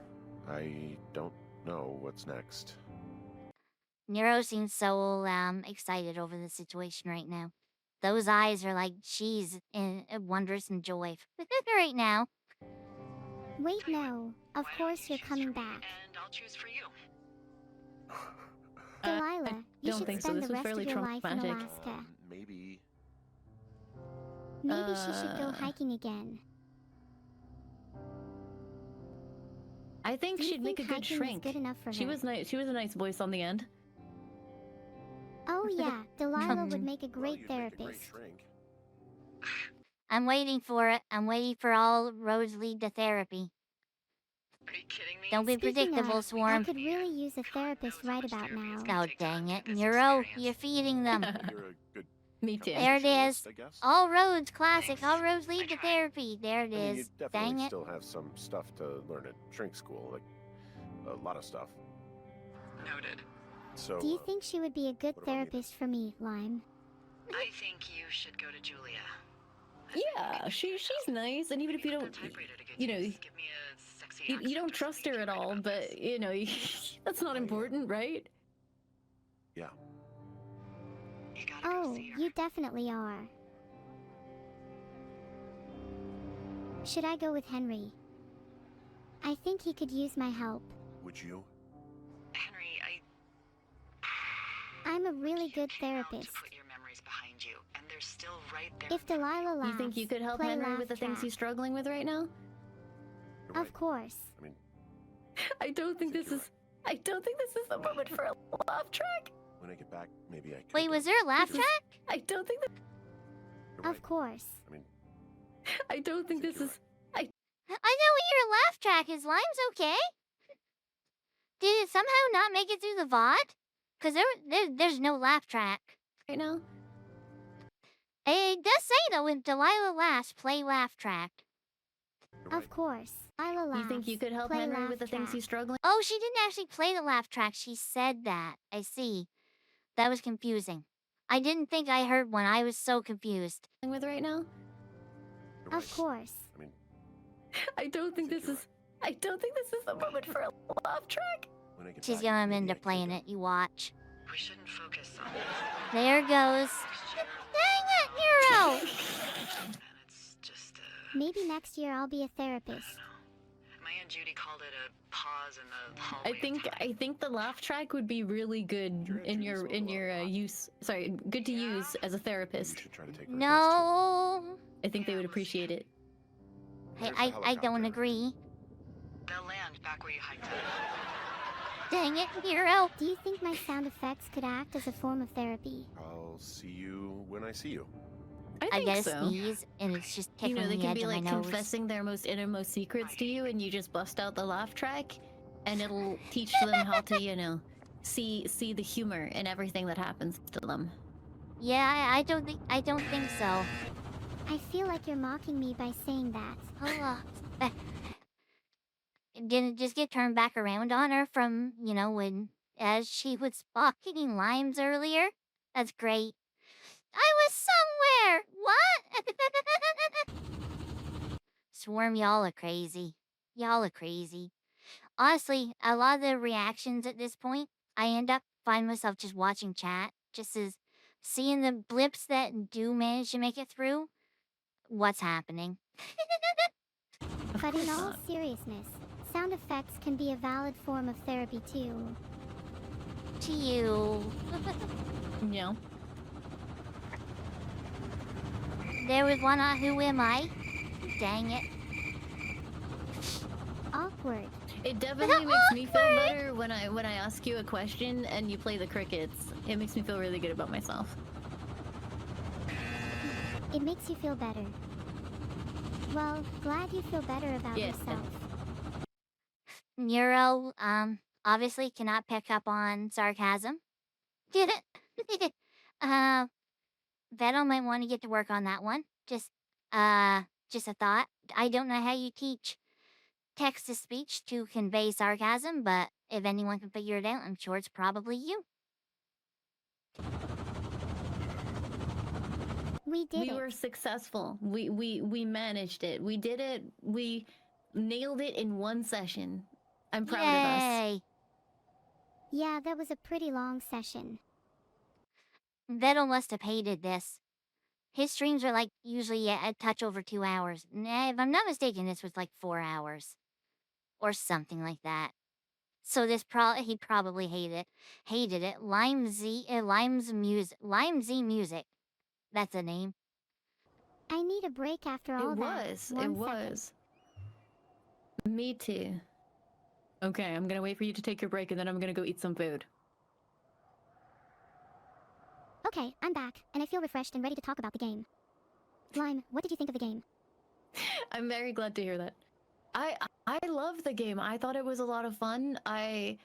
I don't know what's next. Nero seems so excited over the situation right now. Those eyes are like she's in wondrous and joy right now. Wait, Tell you what, no. Of why don't course you you're choose coming for me back. And I'll choose for you. Delilah, you don't should think so. spend This the was rest of fairly your life in traumatic. Alaska. Maybe. Maybe she should go Uh, hiking again. I think Do you she'd make a think good hiking is shrink. good enough for She her? was nice. She was a nice voice on the end. Oh yeah, Delilah would make a Well, great you'd make a great therapist. shrink. I'm waiting for it. I'm waiting for all roads lead to therapy. Are you kidding me? Don't be Speaking predictable, of, I Swarm. could really use a therapist knows how right much about therapy is now. gonna Oh, take to dang undo it. this Nero, experience. you're feeding them. You're a good Me too. There it is. journalist, I guess. All roads, classic. All Thanks. roads I lead to tried. therapy. There it I mean, you is. definitely Dang it. still have some stuff to learn at shrink school, like a lot of stuff. Noted. So, Do you think she would be a good what about me then? therapist for me, Lime? I think you should go to Julia. Yeah, she's nice, and even if you Maybe don't, the typewriter to good you know, use. Give me a sexy you accent don't or trust something her to at write all, about but this. you know, that's not Oh, yeah. important, right? yeah. You gotta go Oh, see her. you definitely are. Should I go with Henry? I think he could use my help. Would you? Henry, I'm a really you good came out therapist. to put your memories behind you, and they're still right there. If Delilah laughs, You think you could help play Henry laugh with the things track. he's struggling with right now? You're right. Of course. I mean, I don't think think this you're is. I don't think this is the moment for a laugh track. when I get back, maybe I could. Wait, was there a laugh This is- track? I don't think that. You're right. Of course. I mean, I don't think this you're is. I know what your laugh track is. Lime's okay. Did it somehow not make it through the VOD? Because there's no laugh track. Right now. It does say, though, if Delilah laughs, play laugh track. you're right. Of course. Delilah laughs. You think you could help play Henry laugh with the things track. he's struggling Oh, she didn't actually play the laugh track. She said that. I see. That was confusing. I didn't think I heard one. I was so confused. with right now? You're Of right. course. I mean, I don't think think this you're is. I don't think this is the moment for a laugh track. when I get She's back, going maybe into I could, playing it. You watch. We shouldn't focus on There goes. Dang it, Nero! and it's just Maybe next year I'll be a therapist. my Aunt Judy called it a pause in the hallway. I think the laugh track would be really good Your in Judy your smoked a lot of pot. use. Sorry, good to use as a You therapist. should try to take her advice, too. No. I think they would appreciate it. Hey, There's the I don't helicopter. agree. They'll land back where you hiked up. Dang it, Nero. Do you think my sound effects could act as a form of therapy? I'll see you when I see you. I I think get a so. sneeze, and it's just You tickling know, they the can edge be of my like nose. confessing their most innermost secrets to you, and you just bust out the laugh track, and it'll teach them how to, you know, see the humor in everything that happens to them. Yeah, I don't think so. I feel like you're mocking me by saying that. Oh, didn't it just get turned back around on her from, when as she was fucking limes earlier? That's great. I was somewhere. What? Swarm, y'all are crazy. Y'all are crazy. Honestly, a lot of the reactions at this point, I end up find myself just watching chat, just as seeing the blips that do manage to make it through. What's happening? But in all seriousness, sound effects can be a valid form of therapy too. To you. Yeah. There was one on Who Am I? Dang it. Awkward. It definitely makes me feel better when I ask you a question and you play the crickets. It makes me feel really good about myself. It makes you feel better. Well, glad you feel better about Yeah. yourself. Nero, obviously cannot pick up on sarcasm. Vettel might want to get to work on that one. Just a thought. I don't know how you teach text-to-speech to convey sarcasm, but if anyone can figure it out, I'm sure it's probably you. We did We it. were successful. We managed it. We did it. We nailed it in one session. I'm proud of us. Yay! Yeah, that was a pretty long session. Vettel must have hated this. His streams are like usually a touch over 2 hours. Nah, if I'm not mistaken, this was like 4 hours. Or something like that. So this he probably hated it. Lime Z Music. That's a name. I need a break after all It that. was. One It second. was. Me too. Okay, I'm gonna wait for you to take your break and then I'm gonna go eat some food. Okay, I'm back, and I feel refreshed and ready to talk about the game. Lime, what did you think of the game? I'm very glad to hear that. I love the game. I thought it was a lot of fun. I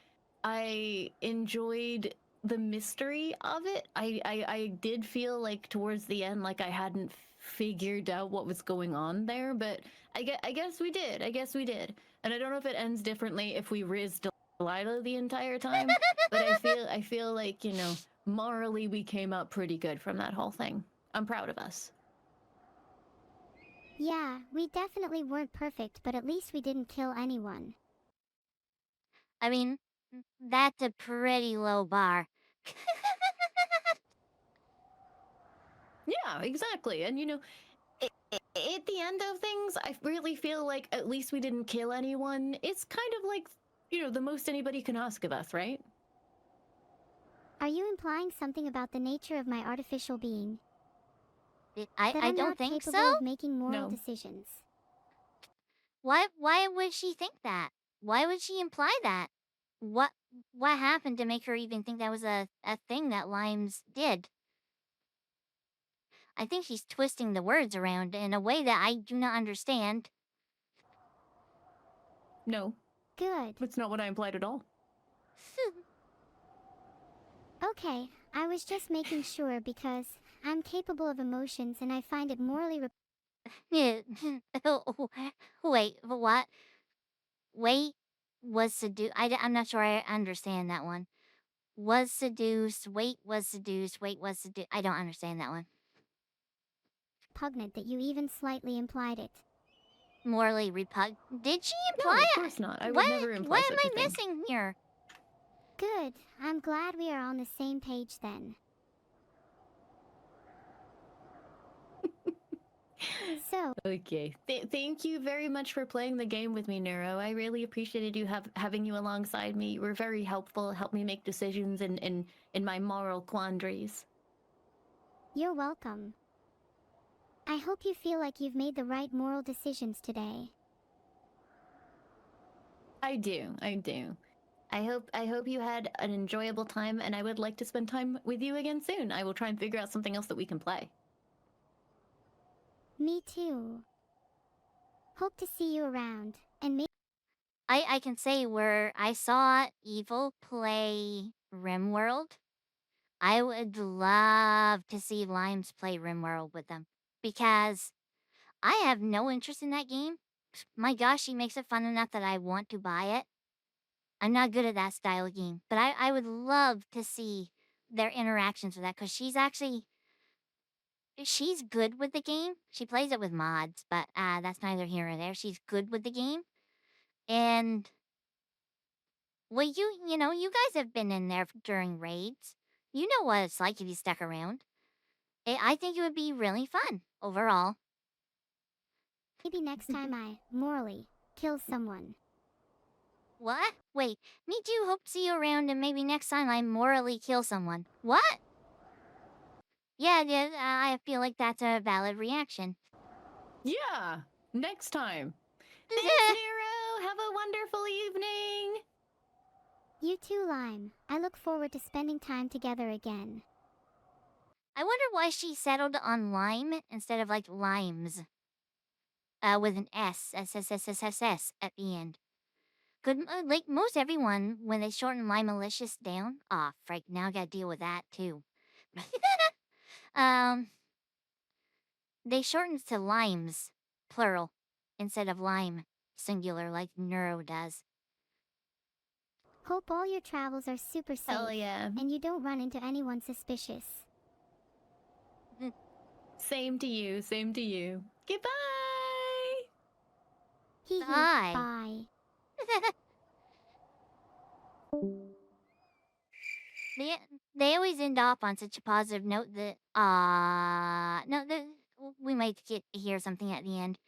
enjoyed the mystery of it. I did feel like towards the end like I hadn't figured out what was going on there, but I guess we did. I guess we did. And I don't know if it ends differently if we riz Delilah the entire time, but I feel like, you know, morally we came out pretty good from that whole thing. I'm proud of us. Yeah, we definitely weren't perfect, but at least we didn't kill anyone. I mean, that's a pretty low bar. Yeah, exactly. And you know, at the end of things, I really feel like at least we didn't kill anyone. It's kind of like, you know, the most anybody can ask of us, right? Are you implying something about the nature of my artificial being? That I I'm don't not think capable so. of making moral No. decisions. Why would she think that? Why would she imply that? What happened to make her even think that was a thing that Limes did? I think she's twisting the words around in a way that I do not understand. No, Good. that's not what I implied at all. Okay, I was just making sure because I'm capable of emotions and I find it morally Wait, what? Wait, was seduced. I'm not sure I understand that one. Was seduced. Wait, was seduced. Wait, was seduced. I don't understand that one. repugnant that you even slightly implied it. Morally repugnant. Did she No, imply of it? course not. I would What? never imply What such am a I thing. missing here? Good. I'm glad we are on the same page then. So, Okay. Thank you very much for playing the game with me, Neuro. I really appreciated you having you alongside me. You were very helpful, helped me make decisions in my moral quandaries. you're welcome. I hope you feel like you've made the right moral decisions today. I do. I hope you had an enjoyable time, and I would like to spend time with you again soon. I will try and figure out something else that we can play. Me too. Hope to see you around, and maybe I can say where I saw Evil play RimWorld, I would love to see Limes play RimWorld with them because I have no interest in that game. My gosh, she makes it fun enough that I want to buy it. I'm not good at that style of game, but I would love to see their interactions with that because she's good with the game. She plays it with mods, but that's neither here nor there. She's good with the game, and well, you know, you guys have been in there during raids. You know what it's like if you stuck around. I think it would be really fun overall. next time I, morally, kill someone. What? Wait, me too. Hope to see you around, and maybe next time I morally kill someone. What? Yeah, I feel like that's a valid reaction. Yeah, next time. Thanks, Nero. Have a wonderful evening. You too, Lime. I look forward to spending time together again. I wonder why she settled on Lime instead of like Limes. With an S at the end. Good, like most everyone, when they shorten Limalicious down. Aw, frick, now I gotta deal with that too. They shortened to Limes, plural, instead of Lime, singular, like Neuro does. Hope all your travels are super safe. Hell yeah. And you don't run into anyone suspicious. Same to you. Same to you. Goodbye. Hee hee. Bye. Bye. They always end off on such a positive note that no, we might hear something at the end.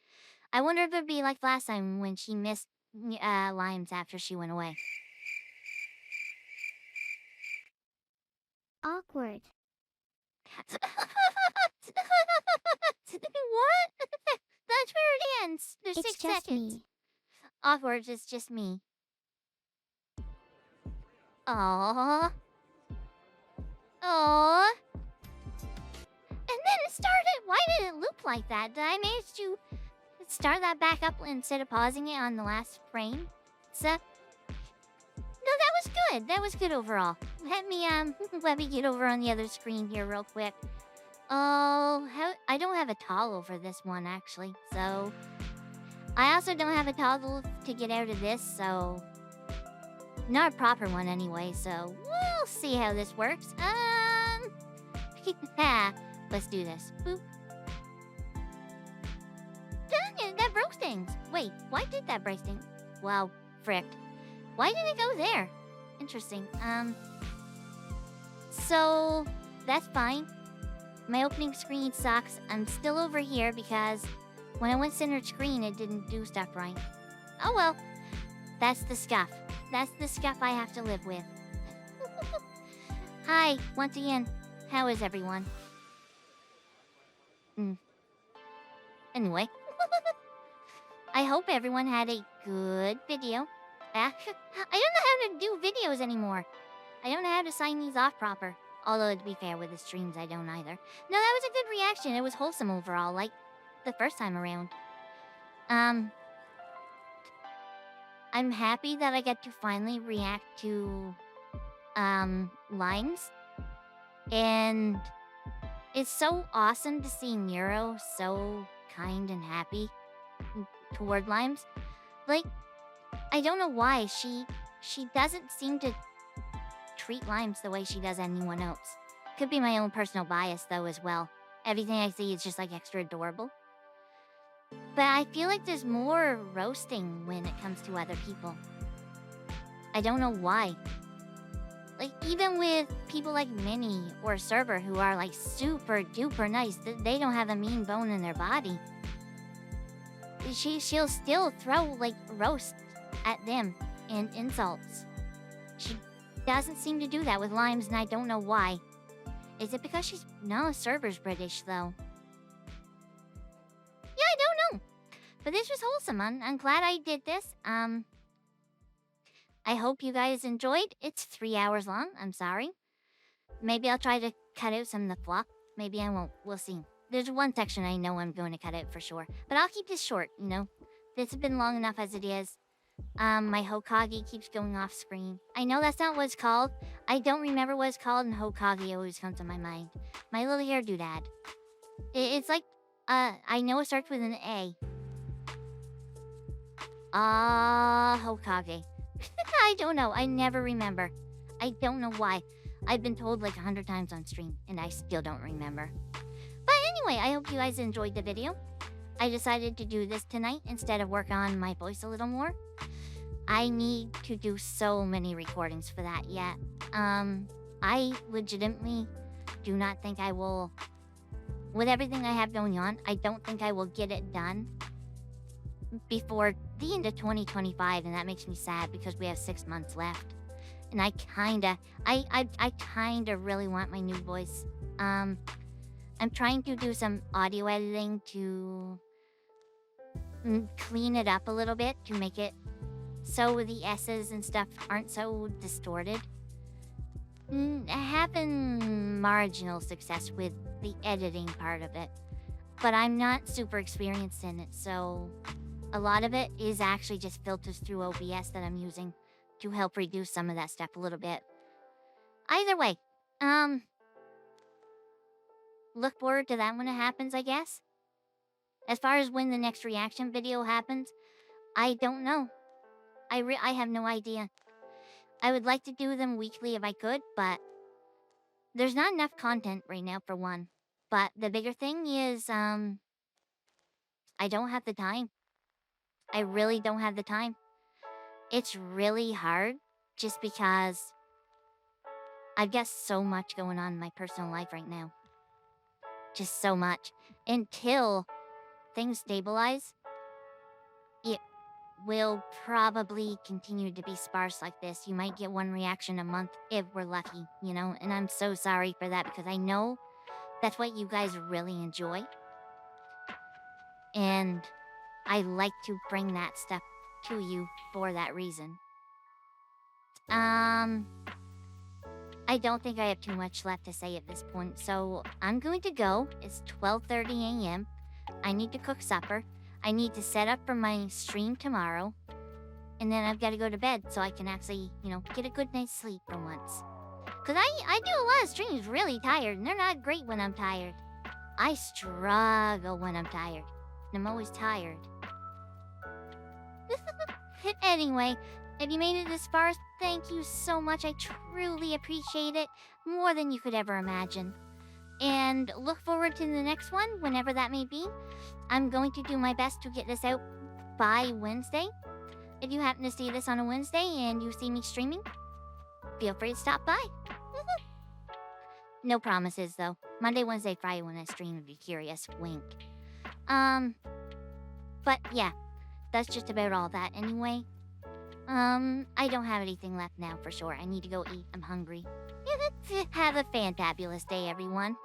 I wonder if it'd be like last time when she missed Limes after she went away. Awkward. What? That's where it ends. There's It's 6 just seconds. me. Awkward is just me. Aww. Aww. And then it started. Why did it loop like that? Did I manage to start that back up instead of pausing it on the last frame? So, no, that was good. That was good overall. Let me get over on the other screen here real quick. Oh, I don't have a toggle for this one actually. So, I also don't have a toggle to get out of this. So, not a proper one anyway. So, we'll see how this works. Let's do this. Boop. Dang it, that broke things. Wait, why did that break things? Wow, fricked. Why did it go there? Interesting. So, that's fine. My opening screen sucks. I'm still over here because when I went centered screen, it didn't do stuff right. Oh well. That's the scuff. That's the scuff I have to live with. Hi, once again. How is everyone? Anyway. I hope everyone had a good video. I don't know how to do videos anymore. I don't know how to sign these off proper. Although, to be fair, with the streams, I don't either. No, that was a good reaction. It was wholesome overall, like the first time around. I'm happy that I get to finally react to, Limes. And it's so awesome to see Nero so kind and happy toward Limes. Like, I don't know why. She doesn't seem to treat Limes the way she does anyone else. Could be my own personal bias, though, as well. Everything I see is just, like, extra adorable. But I feel like there's more roasting when it comes to other people. I don't know why. Like, even with people like Minnie or Server who are, like, super duper nice, they don't have a mean bone in their body. She'll still throw, like, roasts at them and insults. She doesn't seem to do that with Limes, and I don't know why. Is it because she's... No, Server's British, though. Yeah, I don't know. But this was wholesome. I'm glad I did this. I hope you guys enjoyed. It's 3 hours long. I'm sorry. Maybe I'll try to cut out some of the flop. Maybe I won't. We'll see. There's one section I know I'm going to cut out for sure. But I'll keep this short, you know. This has been long enough as it is. My Hokage keeps going off screen. I know that's not what it's called. I don't remember what it's called, and Hokage always comes to my mind. My little hair doodad. It's like, I know it starts with an A. Hokage. I don't know. I never remember. I don't know why. I've been told like 100 times on stream, and I still don't remember. But anyway, I hope you guys enjoyed the video. I decided to do this tonight instead of work on my voice a little more. I need to do so many recordings for that yet. I legitimately do not think I will... With everything I have going on, I don't think I will get it done before the end of 2025, and that makes me sad because we have 6 months left. And I kinda really want my new voice. I'm trying to do some audio editing to clean it up a little bit to make it so the S's and stuff aren't so distorted. Having marginal success with the editing part of it, but I'm not super experienced in it, so a lot of it is actually just filters through OBS that I'm using to help reduce some of that stuff a little bit. Either way, look forward to that when it happens, I guess. As far as when the next reaction video happens, I don't know. I have no idea. I would like to do them weekly if I could, but there's not enough content right now for one. But the bigger thing is, I don't have the time. I really don't have the time. It's really hard just because I've got so much going on in my personal life right now. Just so much. Until things stabilize, it will probably continue to be sparse like this. You might get one reaction a month if we're lucky, you know? And I'm so sorry for that because I know that's what you guys really enjoy. And I like to bring that stuff to you for that reason. I don't think I have too much left to say at this point, so I'm going to go. It's 12:30 a.m. I need to cook supper. I need to set up for my stream tomorrow. And then I've got to go to bed so I can actually, you know, get a good night's sleep for once. Because I do a lot of streams really tired, and they're not great when I'm tired. I struggle when I'm tired. And I'm always tired. Anyway, if you made it this far, thank you so much. I truly appreciate it. More than you could ever imagine. And look forward to the next one, whenever that may be. I'm going to do my best to get this out by Wednesday. If you happen to see this on a Wednesday and you see me streaming, feel free to stop by. No promises, though. Monday, Wednesday, Friday when I stream, if you're curious. Wink. But yeah, that's just about all that anyway. I don't have anything left now for sure. I need to go eat. I'm hungry. Have a fantabulous day, everyone.